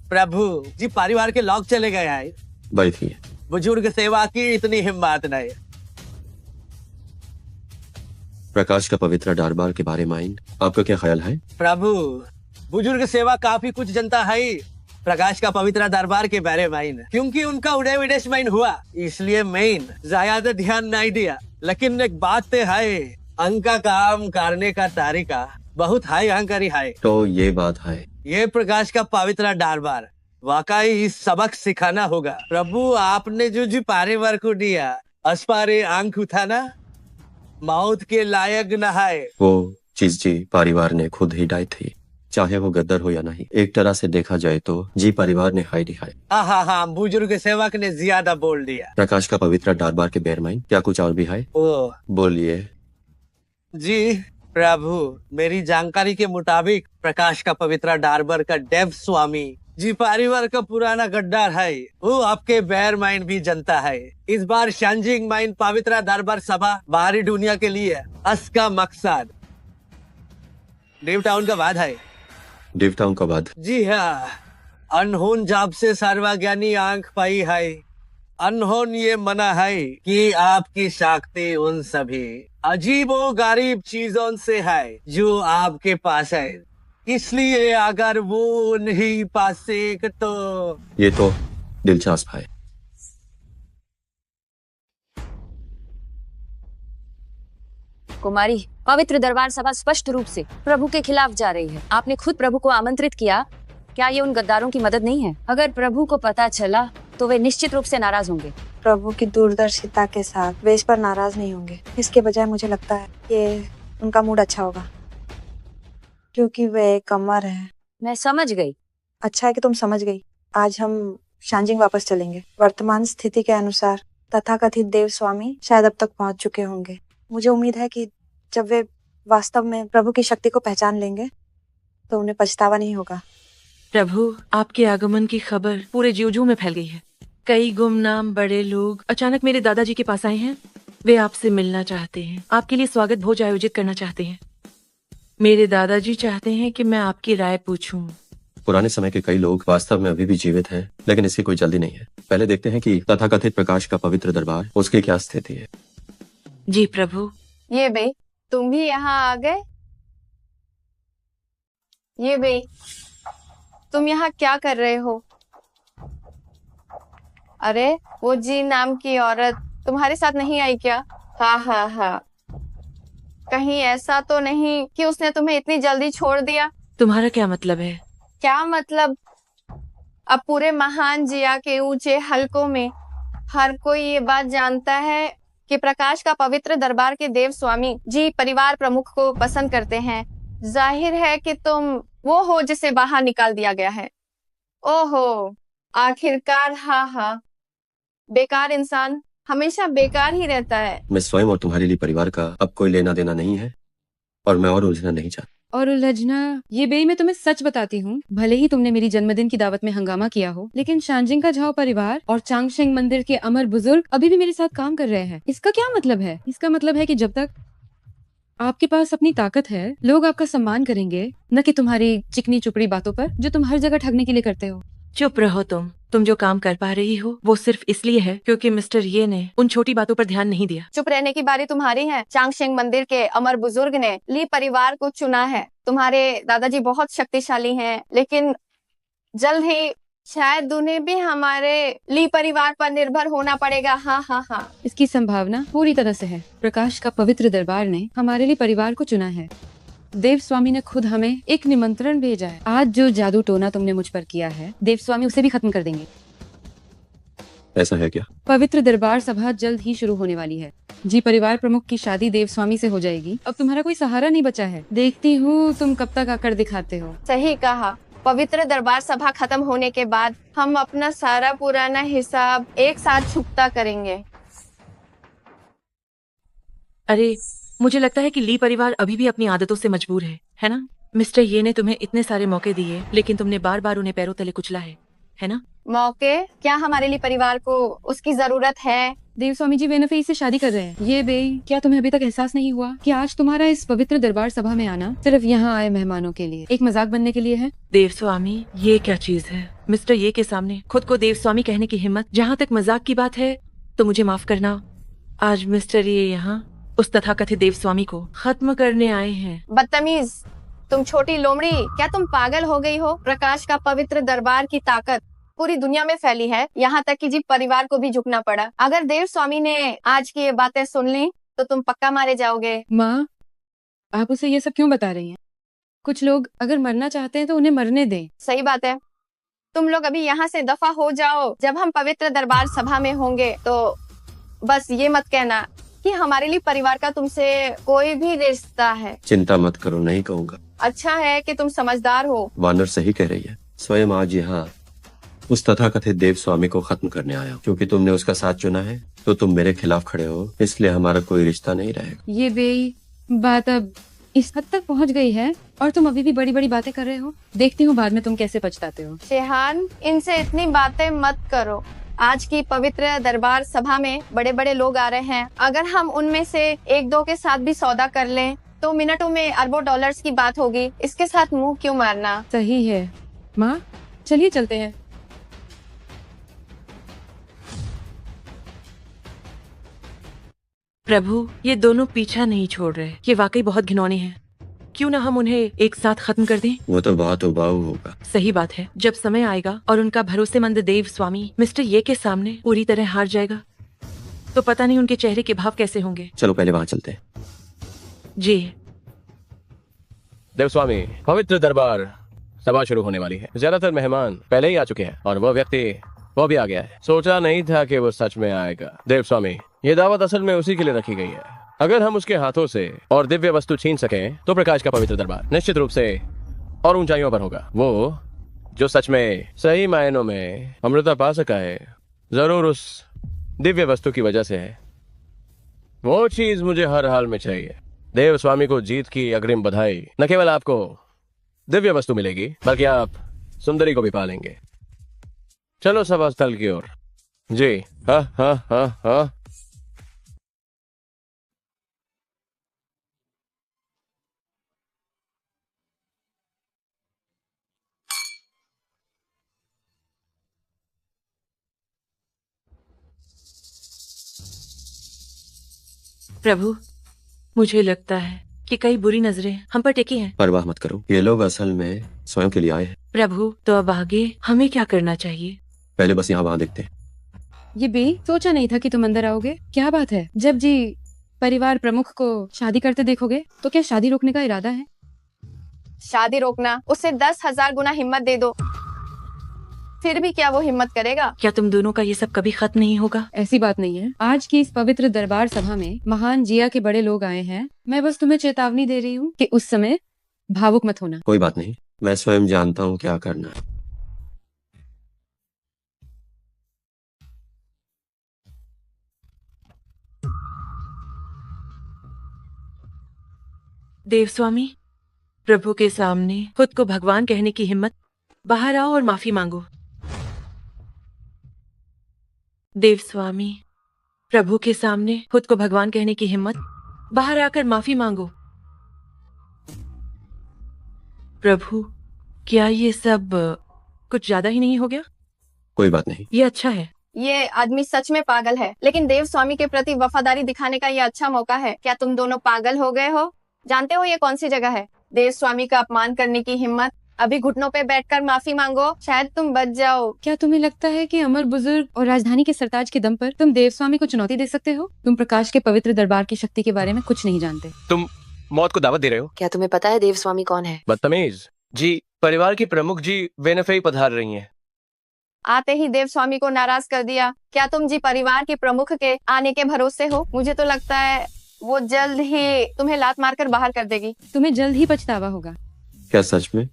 प्रभु जी, परिवार के लोग चले गए हैं। बैठिए। बुजुर्ग सेवा की इतनी हिम्मत नहीं। प्रकाश का पवित्र दरबार के बारे में आपका क्या ख्याल है? प्रभु, बुजुर्ग सेवा काफी कुछ जनता है प्रकाश का पवित्र दरबार के बारे में, क्योंकि उनका उड़े विदेश में हुआ, इसलिए मैं ज्यादा ध्यान नहीं दिया। लेकिन एक बात है, अंका काम करने का तरीका बहुत हाई अहंकारी है। तो ये बात है, ये प्रकाश का पवित्र दरबार वाकई इस सबक सिखाना होगा। प्रभु, आपने जो परिवार को दिया, अस्पारे आंख उठाना मौत के लायक न है। वो चीज जी परिवार ने खुद ही डाई थी, चाहे वो गद्दर हो या नहीं। एक तरह से देखा जाए तो जी परिवार ने हाई दिखाई। हाँ, बुजुर्ग सेवक ने ज्यादा बोल दिया। प्रकाश का पवित्र दरबार के बेरमाइन क्या कुछ और भी है? ओ बोलिए। जी प्रभु, मेरी जानकारी के मुताबिक प्रकाश का पवित्र दरबार का देव स्वामी जी परिवार का पुराना गद्दार है। वो आपके बेर माइन भी जनता है। इस बार शानजिंग माइन पवित्र दरबार सभा बाहरी दुनिया के लिए इसका मकसद देवटाउन का बाद है। देवताओं का बाद? जी हाँ, अनहोन जाप से सर्वज्ञानी आंख पाई है। अनहोन ये मना है कि आपकी शक्ति उन सभी अजीबो गरीब चीजों से है जो आपके पास है, इसलिए अगर वो नहीं पासे तो ये तो दिलचस्प है। कुमारी, पवित्र दरबार सभा स्पष्ट रूप से प्रभु के खिलाफ जा रही है। आपने खुद प्रभु को आमंत्रित किया, क्या ये उन गद्दारों की मदद नहीं है? अगर प्रभु को पता चला तो वे निश्चित रूप से नाराज होंगे। प्रभु की दूरदर्शिता के साथ वे इस पर नाराज नहीं होंगे। इसके बजाय मुझे लगता है कि उनका मूड अच्छा होगा, क्योंकि वे एक अमर है। मैं समझ गई। अच्छा है कि तुम समझ गई। आज हम शानजिंग वापस चलेंगे। वर्तमान स्थिति के अनुसार तथाकथित देव स्वामी शायद अब तक पहुंच चुके होंगे। मुझे उम्मीद है कि जब वे वास्तव में प्रभु की शक्ति को पहचान लेंगे तो उन्हें पछतावा नहीं होगा। प्रभु, आपके आगमन की खबर पूरे ज्यूजू में फैल गई है। कई गुमनाम बड़े लोग अचानक मेरे दादाजी के पास आए हैं। वे आपसे मिलना चाहते हैं, आपके लिए स्वागत भोज आयोजित करना चाहते हैं। मेरे दादाजी चाहते हैं कि मैं आपकी राय पूछूं। पुराने समय के कई लोग वास्तव में अभी भी जीवित हैं, लेकिन इसकी कोई जल्दी नहीं है। पहले देखते हैं कि तथाकथित प्रकाश का पवित्र दरबार उसकी क्या स्थिति है। जी प्रभु। ये बे, तुम भी यहाँ आ गए? ये बे, तुम यहाँ क्या कर रहे हो? अरे, वो जी नाम की औरत तुम्हारे साथ नहीं आई क्या? हाँ। कहीं ऐसा तो नहीं कि उसने तुम्हें इतनी जल्दी छोड़ दिया? तुम्हारा क्या मतलब है? क्या मतलब? अब पूरे महान जिया के ऊंचे हलकों में हर कोई ये बात जानता है कि प्रकाश का पवित्र दरबार के देव स्वामी जी परिवार प्रमुख को पसंद करते हैं। जाहिर है कि तुम वो हो जिसे बाहर निकाल दिया गया है। ओहो, आखिरकार। हाँ, बेकार इंसान हमेशा बेकार ही रहता है। मैं स्वयं और तुम्हारे लिए परिवार का अब कोई लेना देना नहीं है, और मैं और उलझना नहीं चाहता। और उलझना? ये बेई, मैं तुम्हें सच बताती हूँ, भले ही तुमने मेरी जन्मदिन की दावत में हंगामा किया हो, लेकिन शानजिंग का झाओ परिवार और चांगशेंग मंदिर के अमर बुजुर्ग अभी भी मेरे साथ काम कर रहे हैं। इसका क्या मतलब है? इसका मतलब है कि जब तक आपके पास अपनी ताकत है, लोग आपका सम्मान करेंगे, न कि तुम्हारी चिकनी चुपड़ी बातों पर जो तुम हर जगह ठगने के लिए करते हो। चुप रहो तुम जो काम कर पा रही हो वो सिर्फ इसलिए है क्योंकि मिस्टर ये ने उन छोटी बातों पर ध्यान नहीं दिया। चुप रहने की बारी तुम्हारी है। चांगशेंग मंदिर के अमर बुजुर्ग ने ली परिवार को चुना है। तुम्हारे दादाजी बहुत शक्तिशाली हैं, लेकिन जल्द ही शायद उन्हें भी हमारे ली परिवार पर निर्भर होना पड़ेगा। हाँ। इसकी संभावना पूरी तरह से है। प्रकाश का पवित्र दरबार ने हमारे लिए परिवार को चुना है। देव स्वामी ने खुद हमें एक निमंत्रण भेजा है। आज जो जादू टोना तुमने मुझ पर किया है, देव स्वामी उसे भी खत्म कर देंगे। ऐसा है क्या? पवित्र दरबार सभा जल्द ही शुरू होने वाली है। जी परिवार प्रमुख की शादी देव स्वामी से हो जाएगी। अब तुम्हारा कोई सहारा नहीं बचा है। देखती हूँ तुम कब तक आकर दिखाते हो। सही कहा। पवित्र दरबार सभा खत्म होने के बाद हम अपना सारा पुराना हिसाब एक साथ चुकता करेंगे। अरे मुझे लगता है कि ली परिवार अभी भी अपनी आदतों से मजबूर है ना? मिस्टर ये ने तुम्हें इतने सारे मौके दिए, लेकिन तुमने बार बार उन्हें पैरों तले कुचला है ना? मौके? क्या हमारे लिए परिवार को उसकी जरूरत है? देव स्वामी जी वेनफेई से शादी कर रहे हैं। ये बे, क्या तुम्हें अभी तक एहसास नहीं हुआ कि आज तुम्हारा इस पवित्र दरबार सभा में आना सिर्फ यहाँ आए मेहमानों के लिए, एक मजाक बनने के लिए है? देव स्वामी, ये क्या चीज है? मिस्टर ये के सामने खुद को देव स्वामी कहने की हिम्मत। जहाँ तक मजाक की बात है तो मुझे माफ करना, आज मिस्टर ये यहाँ उस तथाकथित देव स्वामी को खत्म करने आए हैं। बदतमीज, तुम छोटी लोमड़ी, क्या तुम पागल हो गई हो? प्रकाश का पवित्र दरबार की ताकत पूरी दुनिया में फैली है, यहाँ तक कि जी परिवार को भी झुकना पड़ा। अगर देव स्वामी ने आज की ये बातें सुन ली तो तुम पक्का मारे जाओगे। माँ, आप उसे ये सब क्यों बता रही हैं? कुछ लोग अगर मरना चाहते हैं तो उन्हें मरने दें। सही बात है। तुम लोग अभी यहाँ से दफा हो जाओ। जब हम पवित्र दरबार सभा में होंगे तो बस ये मत कहना कि हमारे लिए परिवार का तुमसे कोई भी रिश्ता है। चिंता मत करो, नहीं कहूँगा। अच्छा है कि तुम समझदार हो। वानर सही कह रही है। स्वयं आज यहाँ उस तथाकथित देव स्वामी को खत्म करने आया। क्योंकि तुमने उसका साथ चुना है तो तुम मेरे खिलाफ खड़े हो, इसलिए हमारा कोई रिश्ता नहीं रहेगा। ये बेई बात अब इस हद तक पहुंच गई है और तुम अभी भी बड़ी बड़ी बातें कर रहे हो। देखती हूँ बाद में तुम कैसे पछताते हो। शेहान, इनसे इतनी बातें मत करो। आज की पवित्र दरबार सभा में बड़े बड़े लोग आ रहे हैं। अगर हम उनमें से एक दो के साथ भी सौदा कर लें तो मिनटों में अरबों डॉलर्स की बात होगी। इसके साथ मुंह क्यों मारना? सही है माँ, चलिए चलते हैं। प्रभु, ये दोनों पीछा नहीं छोड़ रहे। ये वाकई बहुत घिनौने हैं। क्यों ना हम उन्हें एक साथ खत्म कर दें? वो तो बहुत उबाऊ होगा। सही बात है। जब समय आएगा और उनका भरोसेमंद देव स्वामी मिस्टर ये के सामने पूरी तरह हार जाएगा तो पता नहीं उनके चेहरे के भाव कैसे होंगे। चलो पहले वहाँ चलते हैं। जी। देव स्वामी, पवित्र दरबार सभा शुरू होने वाली है। ज्यादातर मेहमान पहले ही आ चुके हैं और वो भी आ गया है। सोचा नहीं था कि वो सच में आएगा। देव स्वामी, ये दावत असल में उसी के लिए रखी गई है। अगर हम उसके हाथों से और दिव्य वस्तु छीन सकें तो प्रकाश का पवित्र दरबार निश्चित रूप से और ऊंचाइयों पर होगा। वो जो सच में सही मायनों में अमृता पा सका है, जरूर उस दिव्य वस्तु की वजह से है। वो चीज मुझे हर हाल में चाहिए। देव स्वामी को जीत की अग्रिम बधाई। न केवल आपको दिव्य वस्तु मिलेगी बल्कि आप सुंदरी को भी पालेंगे। चलो सभा स्थल की ओर। जी हाँ हाँ हाँ हाँ। प्रभु, मुझे लगता है कि कई बुरी नजरें हम पर टिकी हैं। परवाह मत करो, ये लोग असल में स्वयं के लिए आए हैं। प्रभु, तो अब आगे हमें क्या करना चाहिए? पहले बस यहाँ वहाँ देखते हैं। ये बे, सोचा नहीं था कि तुम अंदर आओगे। क्या बात है? जब जी परिवार प्रमुख को शादी करते देखोगे तो क्या शादी रोकने का इरादा है? शादी रोकना? उसे 10,000 गुना हिम्मत दे दो, फिर भी क्या वो हिम्मत करेगा? क्या तुम दोनों का ये सब कभी खत्म नहीं होगा? ऐसी बात नहीं है। आज की इस पवित्र दरबार सभा में महान जिया के बड़े लोग आए हैं। मैं बस तुम्हें चेतावनी दे रही हूँ कि उस समय भावुक मत होना। कोई बात नहीं, मैं स्वयं जानता हूँ क्या करना है। देव स्वामी, प्रभु के सामने खुद को भगवान कहने की हिम्मत। बाहर आओ और माफी मांगो। देव स्वामी, प्रभु के सामने खुद को भगवान कहने की हिम्मत। बाहर आकर माफी मांगो। प्रभु, क्या ये सब कुछ ज्यादा ही नहीं हो गया? कोई बात नहीं, ये अच्छा है। ये आदमी सच में पागल है, लेकिन देव स्वामी के प्रति वफादारी दिखाने का ये अच्छा मौका है। क्या तुम दोनों पागल हो गए हो? जानते हो ये कौन सी जगह है? देव स्वामी का अपमान करने की हिम्मत। अभी घुटनों पे बैठकर माफी मांगो, शायद तुम बच जाओ। क्या तुम्हें लगता है कि अमर बुजुर्ग और राजधानी के सरताज के दम पर तुम देव स्वामी को चुनौती दे सकते हो? तुम प्रकाश के पवित्र दरबार की शक्ति के बारे में कुछ नहीं जानते। मौत को दावत दे रहे हो? क्या तुम्हें पता है देवस्वामी कौन है? बदतमीज। जी, परिवार की प्रमुख जी वेनफेई पधार रही हैं। आते ही देव स्वामी को नाराज कर दिया। क्या तुम जी परिवार के प्रमुख के आने के भरोसे हो? मुझे तो लगता है वो जल्द ही तुम्हें लात मारकर बाहर कर देगी। तुम्हें जल्द ही पछतावा होगा। क्या सच में?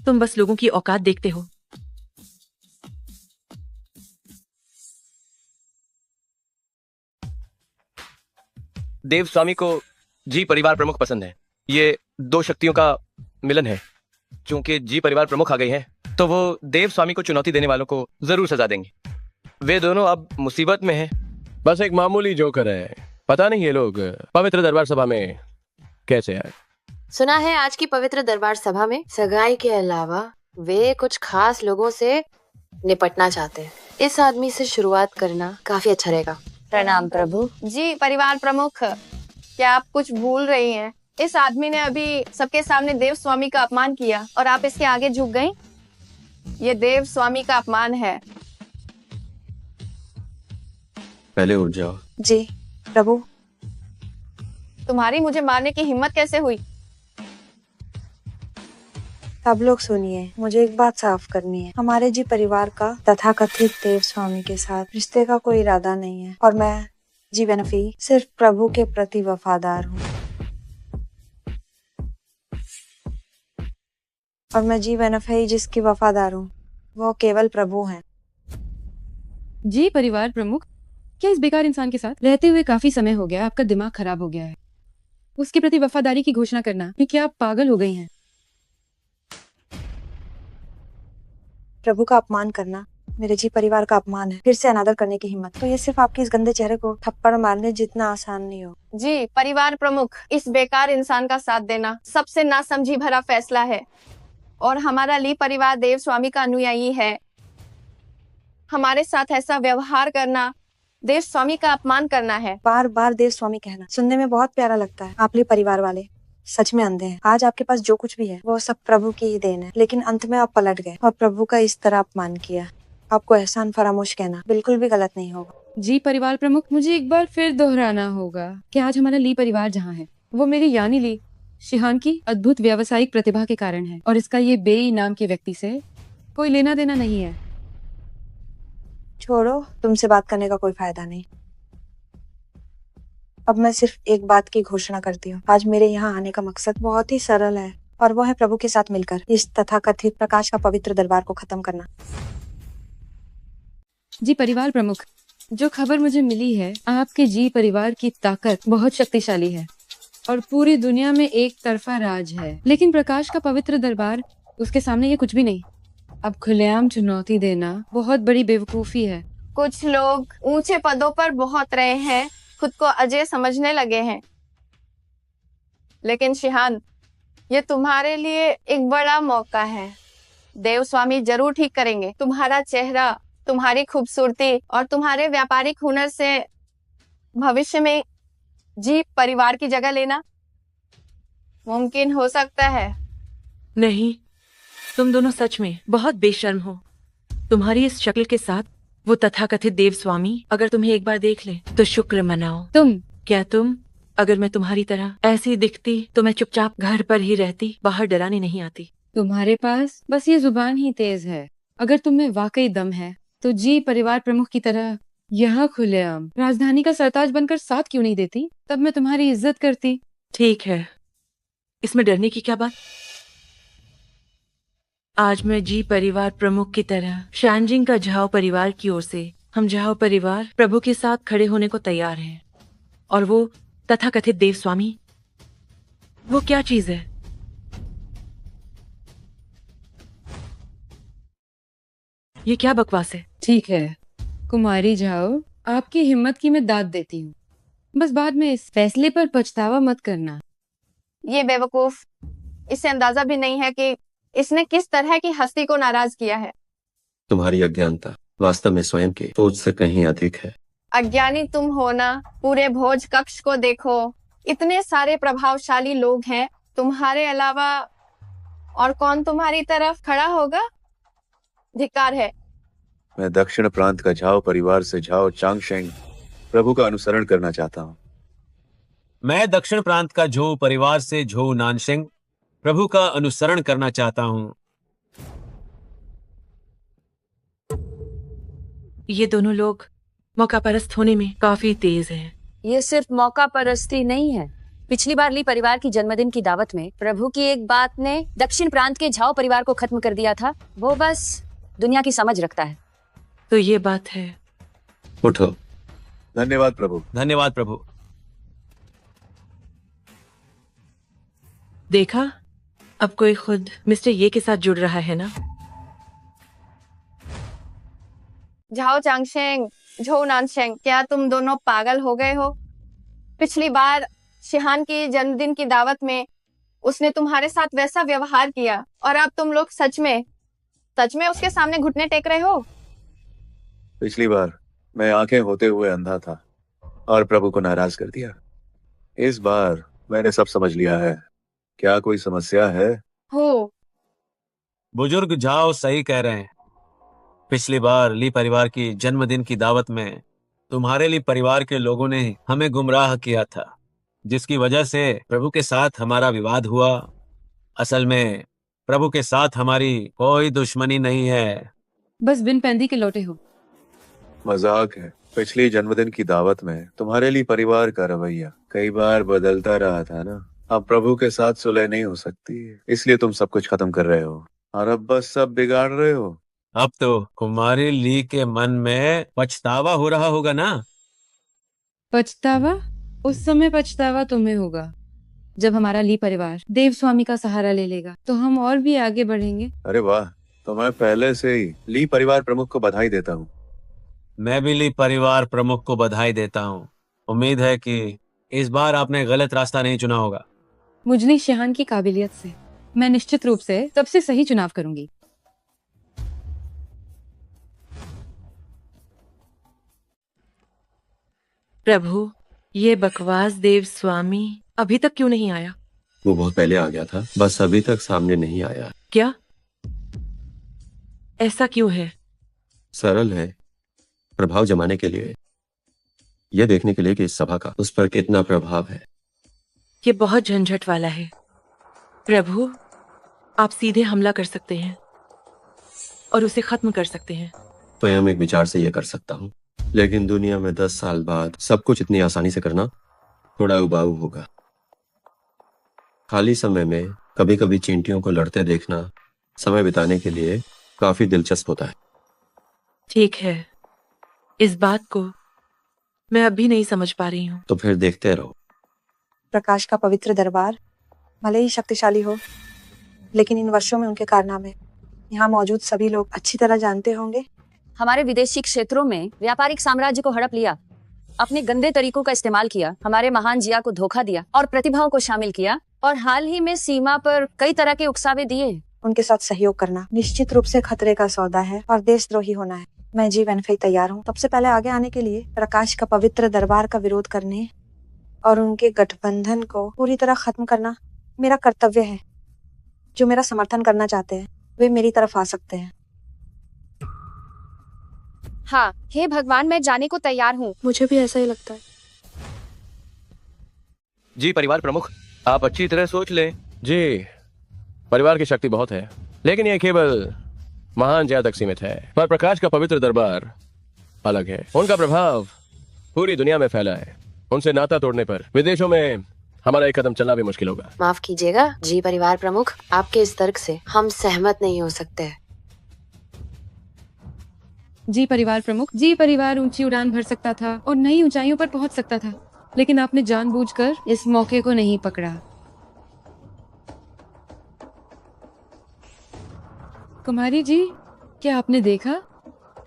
तुम बस लोगों की औकात देखते हो। देव स्वामी को जी परिवार प्रमुख पसंद है। ये दो शक्तियों का मिलन है। चूंकि जी परिवार प्रमुख आ गई हैं, तो वो देव स्वामी को चुनौती देने वालों को जरूर सजा देंगे। वे दोनों अब मुसीबत में हैं। बस एक मामूली जोकर है। पता नहीं ये लोग पवित्र दरबार सभा में कैसे आए। सुना है आज की पवित्र दरबार सभा में सगाई के अलावा वे कुछ खास लोगों से निपटना चाहते हैं। इस आदमी से शुरुआत करना काफी अच्छा रहेगा। प्रणाम प्रभु। जी परिवार प्रमुख, क्या आप कुछ भूल रही हैं? इस आदमी ने अभी सबके सामने देव स्वामी का अपमान किया और आप इसके आगे झुक गईं? ये देव स्वामी का अपमान है। पहले उठ जाओ। जी प्रभु। तुम्हारी मुझे मारने की हिम्मत कैसे हुई? सब लोग सुनिए, मुझे एक बात साफ करनी है। हमारे जी परिवार का तथाकथित देव स्वामी के साथ रिश्ते का कोई इरादा नहीं है और मैं जी वेनफी सिर्फ प्रभु के प्रति वफादार हूँ। और मैं जी वेनफी जिसकी वफादार हूँ वो केवल प्रभु हैं। जी परिवार प्रमुख, क्या इस बेकार इंसान के साथ रहते हुए काफी समय हो गया? आपका दिमाग खराब हो गया है। उसके प्रति वफादारी की घोषणा करना कि क्या आप पागल हो गई हैं? प्रभु का अपमान करना मेरे जी परिवार का अपमान है। फिर से अनादर करने की हिम्मत, तो ये सिर्फ आपके इस गंदे चेहरे को थप्पड़ मारने जितना आसान नहीं हो। जी परिवार प्रमुख, इस बेकार इंसान का साथ देना सबसे नासमझी भरा फैसला है और हमारा ली परिवार देव स्वामी का अनुयायी है। हमारे साथ ऐसा व्यवहार करना देव स्वामी का अपमान करना है। बार बार देव स्वामी कहना सुनने में बहुत प्यारा लगता है। आप ली परिवार वाले सच में अंधे हैं। आज आपके पास जो कुछ भी है वो सब प्रभु की ही देन है, लेकिन अंत में आप पलट गए और प्रभु का इस तरह अपमान किया। आपको एहसान फरामोश कहना बिल्कुल भी गलत नहीं होगा। जी परिवार प्रमुख, मुझे एक बार फिर दोहराना होगा कि आज हमारा ली परिवार जहाँ है वो मेरी यानी ली शिहान की अद्भुत व्यावसायिक प्रतिभा के कारण है और इसका ये बेई नाम के व्यक्ति से कोई लेना देना नहीं है। छोड़ो, तुमसे बात करने का कोई फायदा नहीं। अब मैं सिर्फ एक बात की घोषणा करती हूँ। आज मेरे यहाँ आने का मकसद बहुत ही सरल है और वो है प्रभु के साथ मिलकर इस तथाकथित प्रकाश का पवित्र दरबार को खत्म करना। जी परिवार प्रमुख, जो खबर मुझे मिली है आपके जी परिवार की ताकत बहुत शक्तिशाली है और पूरी दुनिया में एक तरफा राज है, लेकिन प्रकाश का पवित्र दरबार उसके सामने ये कुछ भी नहीं। अब खुलेआम चुनौती देना बहुत बड़ी बेवकूफी है। कुछ लोग ऊंचे पदों पर बहुत रहे हैं, खुद को अजय समझने लगे हैं, लेकिन शिहान ये तुम्हारे लिए एक बड़ा मौका है। देव स्वामी जरूर ठीक करेंगे। तुम्हारा चेहरा, तुम्हारी खूबसूरती और तुम्हारे व्यापारिक हुनर से भविष्य में जी परिवार की जगह लेना मुमकिन हो सकता है। नहीं, तुम दोनों सच में बहुत बेशर्म हो। तुम्हारी इस शक्ल के साथ वो तथाकथित देव स्वामी अगर तुम्हें एक बार देख ले तो शुक्र मनाओ। तुम अगर मैं तुम्हारी तरह ऐसी दिखती तो मैं चुपचाप घर पर ही रहती, बाहर डराने नहीं आती। तुम्हारे पास बस ये जुबान ही तेज है। अगर तुम में वाकई दम है तो जी परिवार प्रमुख की तरह यहाँ खुलेआम राजधानी का सरताज बनकर साथ क्यों नहीं देती? तब मैं तुम्हारी इज्जत करती। ठीक है, इसमें डरने की क्या बात। आज मैं जी परिवार प्रमुख की तरह शानजिंग का झाओ परिवार की ओर से हम झाओ परिवार प्रभु के साथ खड़े होने को तैयार हैं। और वो तथाकथित देव स्वामी, वो क्या चीज है? ये क्या बकवास है? ठीक है कुमारी झाओ, आपकी हिम्मत की मैं दाद देती हूँ, बस बाद में इस फैसले पर पछतावा मत करना। ये बेवकूफ, इसे अंदाजा भी नहीं है कि इसने किस तरह की हस्ती को नाराज किया है। तुम्हारी अज्ञानता वास्तव में स्वयं की सोच से कहीं अधिक है। अज्ञानी तुम हो ना। पूरे भोज कक्ष को देखो, इतने सारे प्रभावशाली लोग हैं, तुम्हारे अलावा और कौन तुम्हारी तरफ खड़ा होगा? धिक्कार है। मैं दक्षिण प्रांत का झाओ परिवार से झाओ चांगशेंग प्रभु का अनुसरण करना चाहता हूँ। मैं दक्षिण प्रांत का झो परिवार से झो नानसिंह प्रभु का अनुसरण करना चाहता हूँ। ये दोनों लोग मौका परस्त होने में काफी तेज हैं। ये सिर्फ मौका परस्ती नहीं है। पिछली बार ली परिवार की जन्मदिन की दावत में प्रभु की एक बात ने दक्षिण प्रांत के झाओ परिवार को खत्म कर दिया था। वो बस दुनिया की समझ रखता है। तो ये बात है। उठो। धन्यवाद प्रभु। धन्यवाद प्रभु। देखा, अब कोई खुद मिस्टर ये के साथ जुड़ रहा है ना। झाओ चांगशेंग, झो नानशेंग, क्या तुम दोनों पागल हो गए हो? पिछली बार शिहान की जन्मदिन की दावत में उसने तुम्हारे साथ वैसा व्यवहार किया और अब तुम लोग सच में उसके सामने घुटने टेक रहे हो। पिछली बार मैं आंखें होते हुए अंधा था और प्रभु को नाराज कर दिया। इस बार मैंने सब समझ लिया है। क्या कोई समस्या है? हो। बुजुर्ग झाओ सही कह रहे हैं। पिछली बार ली परिवार की जन्मदिन की दावत में तुम्हारे ली परिवार के लोगों ने हमें गुमराह किया था, जिसकी वजह से प्रभु के साथ हमारा विवाद हुआ। असल में प्रभु के साथ हमारी कोई दुश्मनी नहीं है। बस बिन पैंदी के लौटे हो। मजाक है। पिछली जन्मदिन की दावत में तुम्हारे लिए परिवार का रवैया कई बार बदलता रहा था ना। अब प्रभु के साथ सुलह नहीं हो सकती, इसलिए तुम सब कुछ खत्म कर रहे हो और अब बस सब बिगाड़ रहे हो। अब तो कुमारी ली के मन में पछतावा हो रहा होगा ना। पछतावा? उस समय पछतावा तुम्हें होगा जब हमारा ली परिवार देव स्वामी का सहारा ले लेगा, तो हम और भी आगे बढ़ेंगे। अरे वाह, तो मैं पहले से ही ली परिवार प्रमुख को बधाई देता हूँ। मैं भी ली परिवार प्रमुख को बधाई देता हूँ। उम्मीद है कि इस बार आपने गलत रास्ता नहीं चुना होगा। मुजनी शिहान की काबिलियत से मैं निश्चित रूप से सबसे सही चुनाव करूंगी। प्रभु, ये बकवास देव स्वामी अभी तक क्यों नहीं आया? वो बहुत पहले आ गया था, बस अभी तक सामने नहीं आया। क्या? ऐसा क्यों है? सरल है, प्रभाव जमाने के लिए, यह देखने के लिए कि इस सभा का उस पर कितना प्रभाव है। ये बहुत झंझट वाला है। प्रभु, आप सीधे हमला कर सकते हैं और उसे खत्म कर सकते हैं। स्वयं एक विचार से यह कर सकता हूँ, लेकिन दुनिया में 10 साल बाद सब कुछ इतनी आसानी से करना थोड़ा उबाऊ होगा। खाली समय में कभी कभी चींटियों को लड़ते देखना समय बिताने के लिए काफी दिलचस्प होता है। ठीक है, इस बात को मैं अभी नहीं समझ पा रही हूँ। तो फिर देखते रहो। प्रकाश का पवित्र दरबार भले ही शक्तिशाली हो, लेकिन इन वर्षों में उनके कारनामे यहाँ मौजूद सभी लोग अच्छी तरह जानते होंगे। हमारे विदेशी क्षेत्रों में व्यापारिक साम्राज्य को हड़प लिया, अपने गंदे तरीकों का इस्तेमाल किया, हमारे महान जिया को धोखा दिया और प्रतिभाओं को शामिल किया, और हाल ही में सीमा पर कई तरह के उकसावे दिए। उनके साथ सहयोग करना निश्चित रूप से खतरे का सौदा है और देशद्रोही होना है। मैं जी वेनफेई तैयार हूँ सबसे पहले आगे आने के लिए, प्रकाश का पवित्र दरबार का विरोध करने और उनके गठबंधन को पूरी तरह खत्म करना मेरा कर्तव्य है। जो मेरा समर्थन करना चाहते हैं वे मेरी तरफ आ सकते हैं। हाँ, हे भगवान, मैं जाने को तैयार हूँ। मुझे भी ऐसा ही लगता है। जी परिवार प्रमुख, आप अच्छी तरह सोच लें। जी, परिवार की शक्ति बहुत है, लेकिन यह केवल महान जया तक सीमित है। पर प्रकाश का पवित्र दरबार अलग है। उनका प्रभाव पूरी दुनिया में फैला है। उनसे नाता तोड़ने पर विदेशों में हमारा एक कदम चलना भी मुश्किल होगा। माफ कीजिएगा जी परिवार प्रमुख, आपके इस तर्क से हम सहमत नहीं हो सकते। जी परिवार प्रमुख, जी परिवार ऊंची उड़ान भर सकता था और नई ऊंचाइयों पर पहुंच सकता था, लेकिन आपने जानबूझकर इस मौके को नहीं पकड़ा। कुमारी जी, क्या आपने देखा?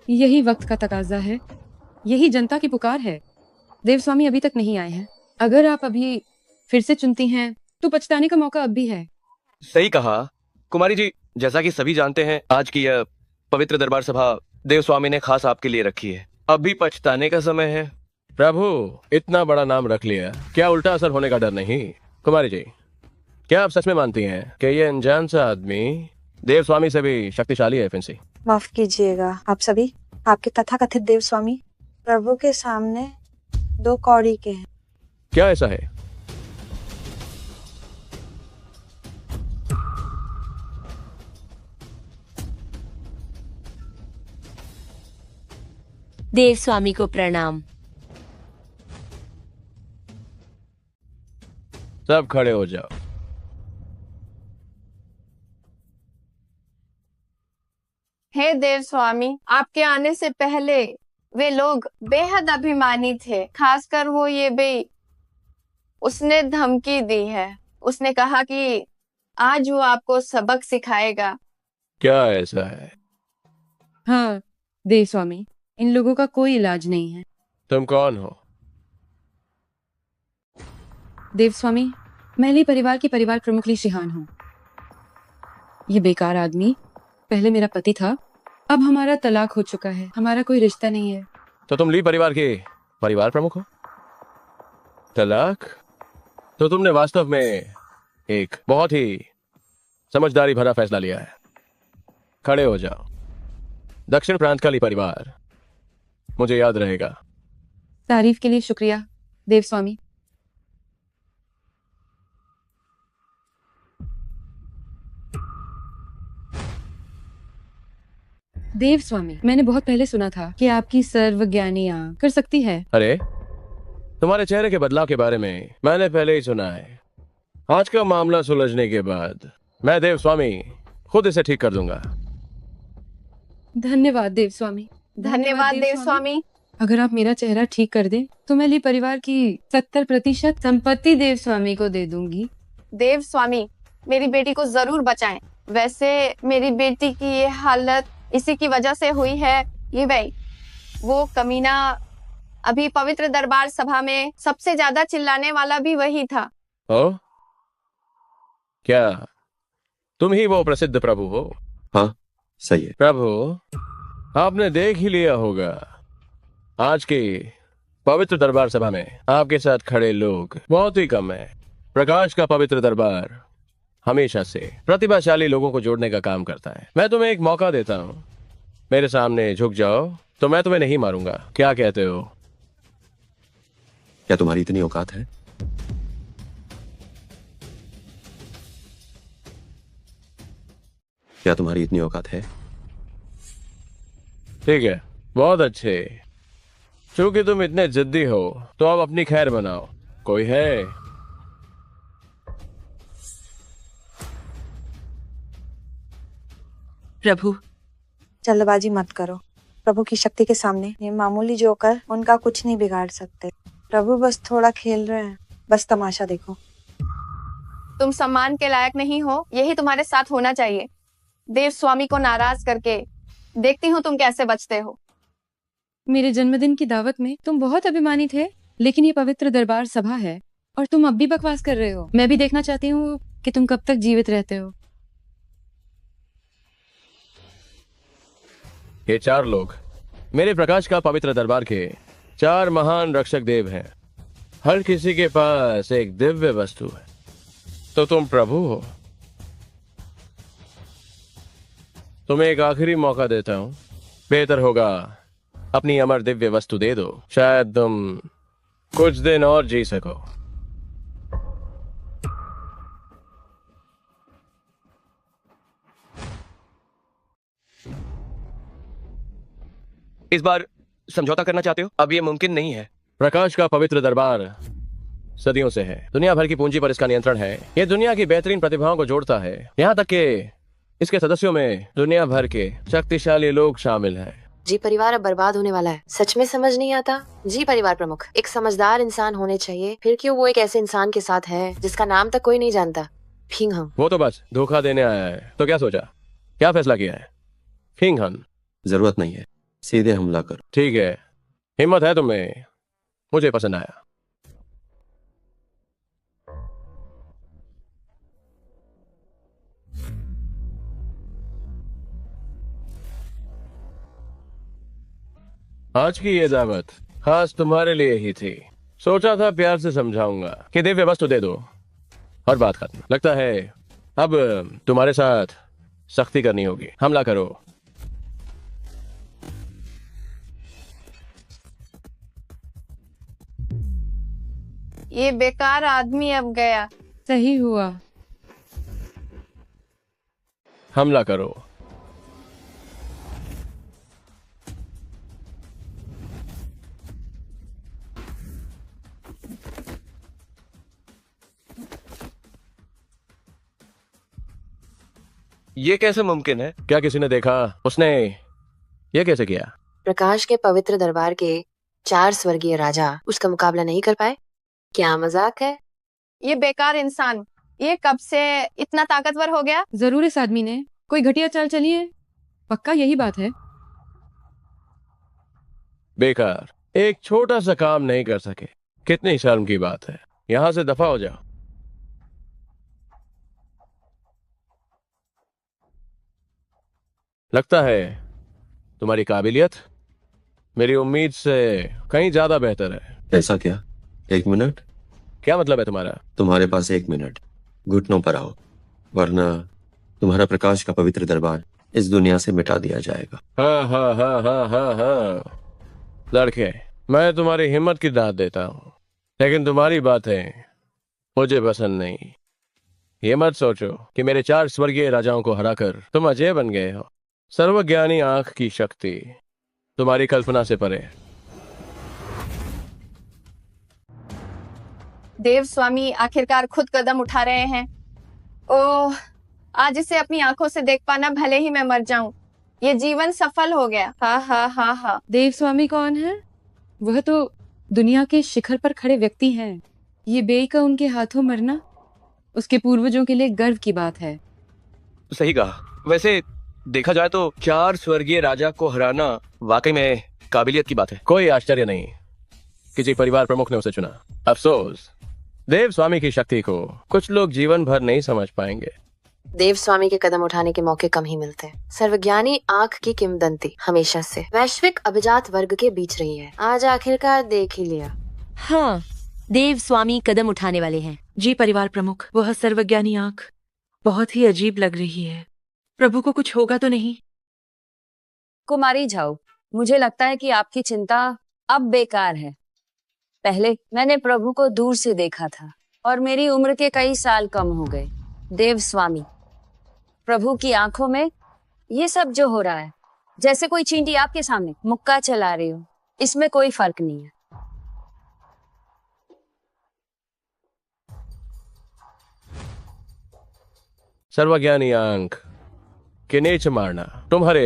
यही वक्त का तकाजा है, यही जनता की पुकार है। देव स्वामी अभी तक नहीं आए हैं। अगर आप अभी फिर से चुनती हैं तो पछताने का मौका अब भी है। सही कहा कुमारी जी। जैसा कि सभी जानते हैं, आज की यह पवित्र दरबार सभा देव स्वामी ने खास आपके लिए रखी है। अब भी पछताने का समय है। प्रभु, इतना बड़ा नाम रख लिया, क्या उल्टा असर होने का डर नहीं? कुमारी जी, क्या आप सच में मानती हैं कि ये अनजान सा आदमी देव स्वामी से भी शक्तिशाली है? फिंसी, माफ कीजिएगा आप सभी, आपके तथाकथित देव स्वामी प्रभु के सामने 2 कौड़ी के हैं। क्या ऐसा है देव स्वामी को प्रणाम। सब खड़े हो जाओ। हे देव स्वामी, आपके आने से पहले वे लोग बेहद अभिमानी थे, खासकर वो ये बे। उसने धमकी दी है, उसने कहा कि आज वो आपको सबक सिखाएगा। क्या ऐसा है? हाँ देव स्वामी, इन लोगों का कोई इलाज नहीं है। तुम कौन हो? देव स्वामी, मैं ली परिवार की परिवार प्रमुख ली शिहान हूँ। ये बेकार आदमी पहले मेरा पति था, अब हमारा तलाक हो चुका है, हमारा कोई रिश्ता नहीं है। तो तुम ली परिवार के परिवार प्रमुख हो? तलाक? तो तुमने वास्तव में एक बहुत ही समझदारी भरा फैसला लिया है। खड़े हो जाओ। दक्षिण प्रांत का ली परिवार मुझे याद रहेगा। तारीफ के लिए शुक्रिया देव स्वामी। देव स्वामी, मैंने बहुत पहले सुना था कि आपकी सर्वज्ञानी आंख कर सकती है। अरे, तुम्हारे चेहरे के बदलाव के बारे में मैंने पहले ही सुना है। आज का मामला सुलझने के बाद मैं देव स्वामी खुद इसे ठीक कर दूंगा। धन्यवाद देव स्वामी। धन्यवाद देव स्वामी। अगर आप मेरा चेहरा ठीक कर दें तो मैं ली परिवार की 70% संपत्ति देव स्वामी को दे दूंगी। देव स्वामी, मेरी बेटी को जरूर बचाएं। वैसे मेरी बेटी की ये हालत इसी की वजह से हुई है। ये भाई, वो कमीना अभी पवित्र दरबार सभा में सबसे ज्यादा चिल्लाने वाला भी वही था। ओ? क्या तुम ही वो प्रसिद्ध प्रभु हो? हाँ सही है। प्रभु, आपने देख ही लिया होगा आज के पवित्र दरबार सभा में आपके साथ खड़े लोग बहुत ही कम है। प्रकाश का पवित्र दरबार हमेशा से प्रतिभाशाली लोगों को जोड़ने का काम करता है। मैं तुम्हें एक मौका देता हूँ, मेरे सामने झुक जाओ तो मैं तुम्हें नहीं मारूंगा। क्या कहते हो? क्या तुम्हारी इतनी औकात है? क्या तुम्हारी इतनी औकात है? ठीक है, बहुत अच्छे। चूंकि तुम इतने जिद्दी हो तो अब अपनी खैर बनाओ। कोई है? प्रभु, जल्दबाजी मत करो। प्रभु की शक्ति के सामने ये मामूली जोकर उनका कुछ नहीं बिगाड़ सकते। प्रभु बस थोड़ा खेल रहे हैं, बस तमाशा देखो। तुम सम्मान के लायक नहीं हो, यही तुम्हारे साथ होना चाहिए। देव स्वामी को नाराज करके देखती हूँ तुम कैसे बचते हो। मेरे जन्मदिन की दावत में तुम बहुत अभिमानी थे, लेकिन ये पवित्र दरबार सभा है और तुम अब भी बकवास कर रहे हो। मैं भी देखना चाहती हूँ कि तुम कब तक जीवित रहते हो। ये 4 लोग मेरे प्रकाश का पवित्र दरबार के 4 महान रक्षक देव हैं। हर किसी के पास एक दिव्य वस्तु है। तो तुम प्रभु हो। तुम्हें एक आखिरी मौका देता हूं। बेहतर होगा अपनी अमर दिव्य वस्तु दे दो, शायद तुम कुछ दिन और जी सको। इस बार समझौता करना चाहते हो? अब ये मुमकिन नहीं है। प्रकाश का पवित्र दरबार सदियों से है। दुनिया भर की पूंजी पर इसका नियंत्रण है। ये दुनिया की बेहतरीन प्रतिभाओं को जोड़ता है। यहाँ तक कि इसके सदस्यों में दुनिया भर के शक्तिशाली लोग शामिल हैं। जी परिवार अब बर्बाद होने वाला है। सच में समझ नहीं आता। जी परिवार प्रमुख, एक समझदार इंसान होने चाहिए, फिर क्यों वो एक ऐसे इंसान के साथ है जिसका नाम तक कोई नहीं जानता। फिंग हन। वो तो बस धोखा देने आया है। तो क्या सोचा, क्या फैसला किया है? फिंग हन। जरूरत नहीं है, सीधे हमला करो। ठीक है, हिम्मत है तुम्हें, मुझे पसंद आया। आज की ये दावत खास तुम्हारे लिए ही थी। सोचा था प्यार से समझाऊंगा कि दिव्य वस्तु दे दो और बात खत्म। लगता है अब तुम्हारे साथ सख्ती करनी होगी। हमला करो। ये बेकार आदमी अब गया। सही हुआ। हमला करो। ये कैसे मुमकिन है? क्या किसी ने देखा? उसने ये कैसे किया? प्रकाश के पवित्र दरबार के 4 स्वर्गीय राजा उसका मुकाबला नहीं कर पाए? क्या मजाक है? ये बेकार इंसान, ये कब से इतना ताकतवर हो गया? जरूर इस आदमी ने कोई घटिया चाल चली है, पक्का यही बात है। बेकार, एक छोटा सा काम नहीं कर सके, कितनी शर्म की बात है। यहां से दफा हो जाओ। लगता है तुम्हारी काबिलियत मेरी उम्मीद से कहीं ज्यादा बेहतर है। ऐसा क्या? 1 मिनट? क्या मतलब है तुम्हारा? तुम्हारे पास 1 मिनट, घुटनों पर आओ, वरना तुम्हारा प्रकाश का पवित्र दरबार इस दुनिया से मिटा दिया जाएगा। हाँ हाँ हाँ हाँ हाँ हाँ लड़के, मैं तुम्हारी हिम्मत की दाद देता हूँ, लेकिन तुम्हारी बातें मुझे पसंद नहीं। ये मत सोचो कि मेरे 4 स्वर्गीय राजाओं को हराकर तुम अजय बन गए हो। सर्वज्ञानी आंख की शक्ति तुम्हारी कल्पना से परे। देव स्वामी आखिरकार खुद कदम उठा रहे हैं। ओह, आज इसे अपनी आंखों से देख पाना, भले ही मैं मर जाऊं। ये जीवन सफल हो गया। हा हा हा हा। देव स्वामी कौन है? वह तो दुनिया के शिखर पर खड़े व्यक्ति हैं। ये बेई का उनके हाथों मरना उसके पूर्वजों के लिए गर्व की बात है। सही कहा। वैसे देखा जाए तो 4 स्वर्गीय राजा को हराना वाकई में काबिलियत की बात है। कोई आश्चर्य नहीं किसी परिवार प्रमुख ने उसे चुना। अफसोस, देव स्वामी की शक्ति को कुछ लोग जीवन भर नहीं समझ पाएंगे। देव स्वामी के कदम उठाने के मौके कम ही मिलते हैं। सर्वज्ञानी आंख की किंवदंती हमेशा से वैश्विक अभिजात वर्ग के बीच रही है। आज आखिरकार देख ही लिया। हाँ, देव स्वामी कदम उठाने वाले हैं। जी परिवार प्रमुख, वह सर्वज्ञानी आंख बहुत ही अजीब लग रही है। प्रभु को कुछ होगा तो नहीं? कुमारी झाऊ, मुझे लगता है कि आपकी चिंता अब बेकार है। पहले मैंने प्रभु को दूर से देखा था और मेरी उम्र के कई साल कम हो गए। देव स्वामी, प्रभु की आंखों में ये सब जो हो रहा है, जैसे कोई चींटी आपके सामने मुक्का चला रही हो, इसमें कोई फर्क नहीं है। सर्वज्ञानी आंख के नीच मारना तुम्हारे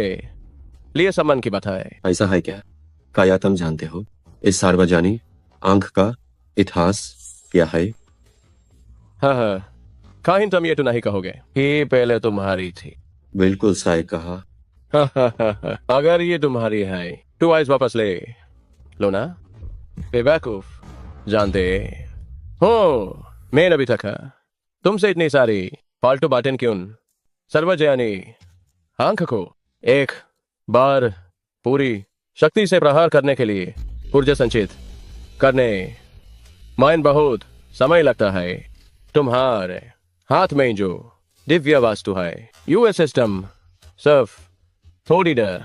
लिए सम्मान की बात है। ऐसा है क्या? क्या तुम जानते हो इस सार्वजनिक आंख का इतिहास क्या है? हाँ हाँ, काहिन तुम ये तो नहीं कहोगे कि पहले तुम्हारी थी। बिल्कुल सही कहा। अगर ये तुम्हारी है तो आइस वापस ले लो ना बेवकूफ। जानते हो मैं अभी तक तुमसे इतनी सारी फालतू बातें क्यों? सर्वजयानी आंख को एक बार पूरी शक्ति से प्रहार करने के लिए ऊर्जा संचित करने में बहुत समय लगता है। तुम्हारे हाथ में जो दिव्य वस्तु है, यूएस सिस्टम सिर्फ थोड़ी देर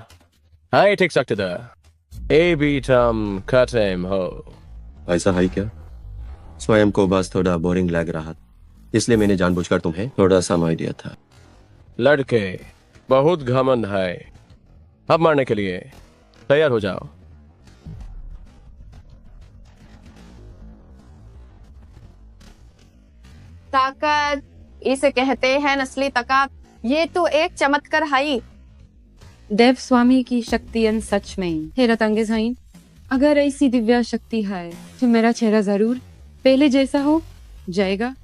हाई टेक सकते थे। ए भी तुम खत्म हो। ऐसा है क्या? स्वयं को बस थोड़ा बोरिंग लग रहा, इसलिए मैंने जानबूझकर तुम्हें थोड़ा समय दिया था। लड़के, बहुत घमंड है। अब मारने के लिए तैयार हो जाओ। ताकत इसे कहते हैं, नस्ली ताकत। ये तो एक चमत्कार है। देव स्वामी की शक्ति सच में हैरत अंगेज है। अगर ऐसी दिव्य शक्ति है तो मेरा चेहरा जरूर पहले जैसा हो जाएगा।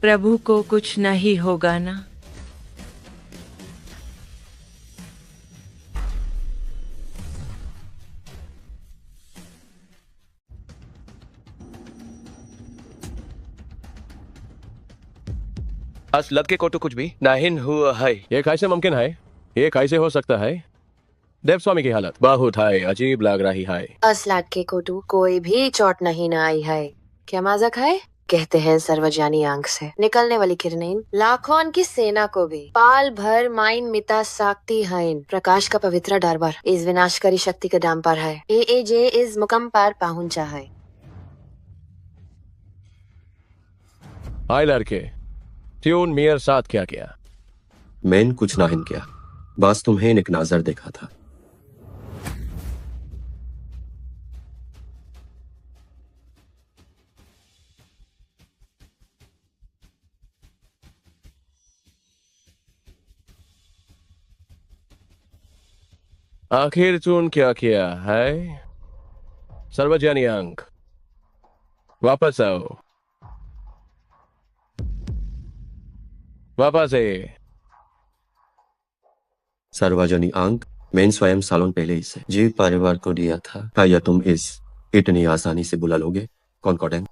प्रभु को कुछ नहीं होगा ना? आज लड़के को तो कुछ भी नहीं हुआ है। ये कैसे मुमकिन है? ये कैसे हो सकता है? देव स्वामी की हालत बहुत है अजीब लग रही है। अस लड़के को तो कोई भी चोट नहीं ना आई है। क्या मजाक है? कहते हैं सर्वज्ञानी आंख से निकलने वाली किरणें लाखों की सेना को भी पाल भर माइन मिता सकती है। प्रकाश का पवित्र दरबार इस विनाशकारी शक्ति के दाम पर है। एजे इस मुकाम पर पहुंचा है। हाय लड़के, ट्यून मेयर साथ क्या किया? मैंने कुछ नहीं किया, बस तुम्हें एक नजर देखा था। आखिर तूने क्या किया है? सर्वज्ञानी अंक, वापस आओ, वापस आए। सर्वजनी अंक, मैंने स्वयं सालों पहले इसे जीव परिवार को दिया था। क्या तुम इस इतनी आसानी से बुला लोगे? कॉन्कॉर्डेंट।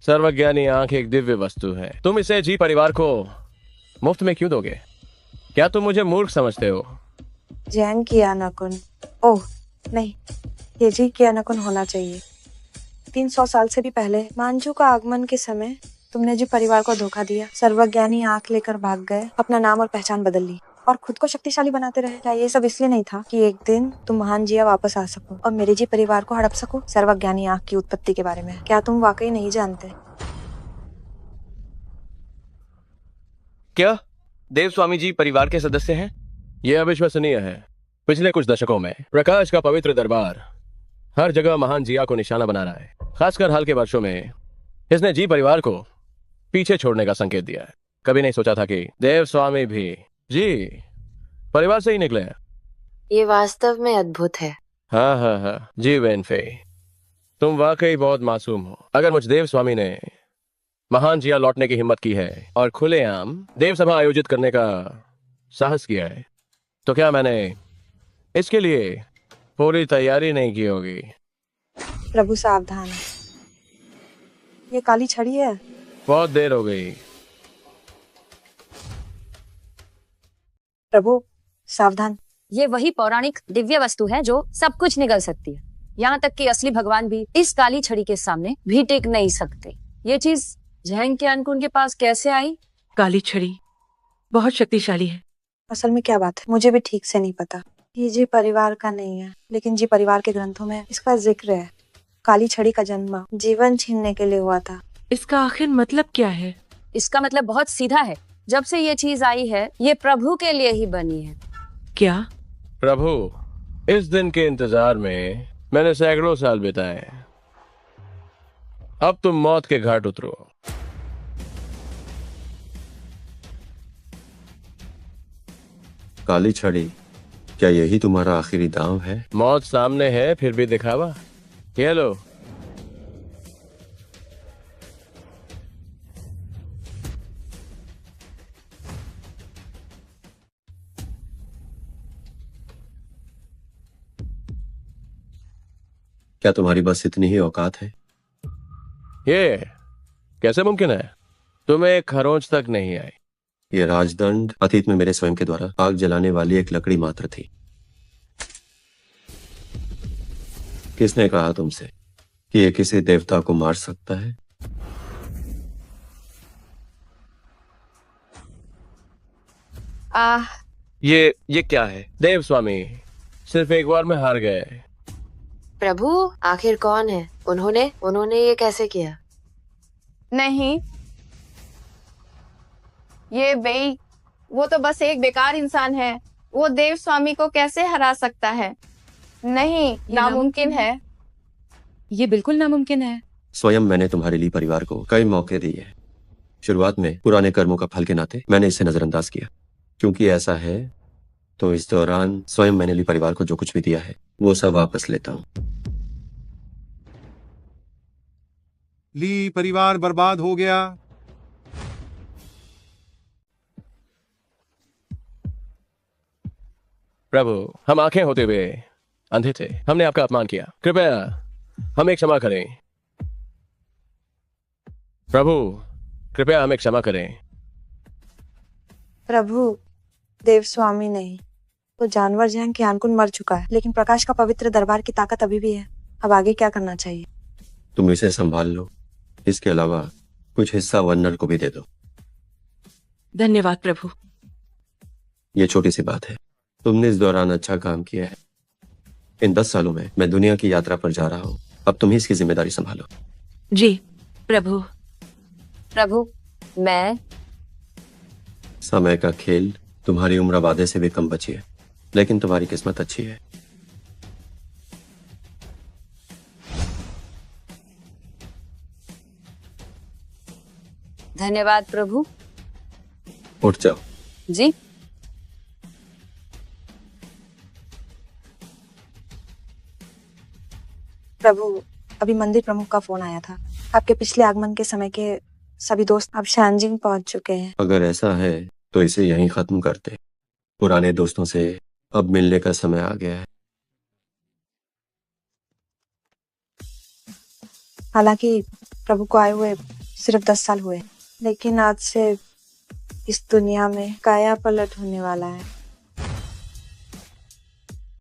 सर्वज्ञानी आंख एक दिव्य वस्तु है, तुम इसे जी परिवार को मुफ्त में क्यों दोगे? क्या तुम मुझे मूर्ख समझते हो? जैन की अनाकुन, ओह नहीं, ये जी की अनाकुन होना चाहिए। 300 साल से भी पहले मांझू का आगमन के समय तुमने जी परिवार को धोखा दिया। सर्वज्ञानी आंख लेकर भाग गए, अपना नाम और पहचान बदल ली और खुद को शक्तिशाली बनाते रहे। क्या ये सब इसलिए नहीं था कि एक दिन तुम महान जिया वापस आ सको और मेरे जी परिवार को हड़प सको? सर्वज्ञानी आंख की उत्पत्ति के बारे में क्या तुम वाकई नहीं जानते? क्या देव स्वामी जी परिवार के सदस्य हैं? यह अविश्वसनीय है। पिछले कुछ दशकों में प्रकाश का पवित्र दरबार हर जगह महान जिया को निशाना बना रहा है। खासकर हाल के वर्षों में इसने जी परिवार को पीछे छोड़ने का संकेत दिया है। कभी नहीं सोचा था कि देव स्वामी भी जी परिवार से ही निकले। ये वास्तव में अद्भुत है। हाँ, जी वेनफे, तुम वाकई बहुत मासूम हो। अगर मुझ देव स्वामी ने महान जिया लौटने की हिम्मत की है और खुलेआम देव सभा आयोजित करने का साहस किया है, तो क्या मैंने इसके लिए पूरी तैयारी नहीं की होगी? प्रभु सावधान, ये काली छड़ी है। बहुत देर हो गई। प्रभु सावधान। ये वही पौराणिक दिव्य वस्तु है जो सब कुछ निगल सकती है। यहाँ तक कि असली भगवान भी इस काली छड़ी के सामने भी टिक नहीं सकते। ये चीज जैन के अंक उनके पास कैसे आई? काली छड़ी बहुत शक्तिशाली है। असल में क्या बात है मुझे भी ठीक से नहीं पता। ये जी परिवार का नहीं है, लेकिन जी परिवार के ग्रंथों में इसका जिक्र है। काली छड़ी का जन्म जीवन छीनने के लिए हुआ था। इसका आखिर मतलब क्या है? इसका मतलब बहुत सीधा है। जब से ये चीज आई है, ये प्रभु के लिए ही बनी है। क्या? प्रभु, इस दिन के इंतजार में मैंने सैकड़ों साल बिताए। अब तुम मौत के घाट उतरो। काली छड़ी, क्या यही तुम्हारा आखिरी दांव है? मौत सामने है फिर भी दिखावा। ये लो। क्या तुम्हारी बस इतनी ही औकात है? ये कैसे मुमकिन है? तुम्हें एक खरोंच तक नहीं आई। ये राजदंड अतीत में मेरे स्वयं के द्वारा आग जलाने वाली एक लकड़ी मात्र थी। किसने कहा तुमसे कि ये किसी देवता को मार सकता है? ये क्या है? देव स्वामी सिर्फ एक बार में हार गए। प्रभु आखिर कौन है? उन्होंने ये कैसे किया? नहीं, ये बेई, वो तो बस एक बेकार इंसान है। वो देव स्वामी को कैसे हरा सकता है? नहीं, नामुमकिन है। ये बिल्कुल नामुमकिन है। स्वयं मैंने तुम्हारे लिए परिवार को कई मौके दिए। शुरुआत में पुराने कर्मों का फल के नाते मैंने इसे नजरअंदाज किया। क्योंकि ऐसा है तो इस दौरान स्वयं मैंने ली परिवार को जो कुछ भी दिया है वो सब वापस लेता हूँ। ली परिवार बर्बाद हो गया। प्रभु, हम आंखें होते हुए अंधे थे। हमने आपका अपमान किया। कृपया हमें क्षमा करें। प्रभु, कृपया हमें क्षमा करें। प्रभु, देव स्वामी नहीं तो जानवर जैन के आनकुन मर चुका है, लेकिन प्रकाश का पवित्र दरबार की ताकत अभी भी है। अब आगे क्या करना चाहिए? तुम इसे संभाल लो। इसके अलावा कुछ हिस्सा वन्नर को भी दे दो। धन्यवाद प्रभु। ये छोटी सी बात है। तुमने इस दौरान अच्छा काम किया है। इन 10 सालों में मैं दुनिया की यात्रा पर जा रहा हूँ। अब तुम ही इसकी जिम्मेदारी संभालो। जी प्रभु। प्रभु, मैं समय का खेल। तुम्हारी उम्र वादे से भी कम बची है, लेकिन तुम्हारी किस्मत अच्छी है। धन्यवाद प्रभु। उठ जाओ। जी। प्रभु, अभी मंदिर प्रमुख का फोन आया था। आपके पिछले आगमन के समय के सभी दोस्त अब शानजिंग पहुंच चुके हैं। अगर ऐसा है तो इसे यहीं खत्म करते। पुराने दोस्तों से अब मिलने का समय आ गया है। हालांकि प्रभु को आए हुए सिर्फ 10 साल हुए, लेकिन आज से इस दुनिया में काया पलट होने वाला है।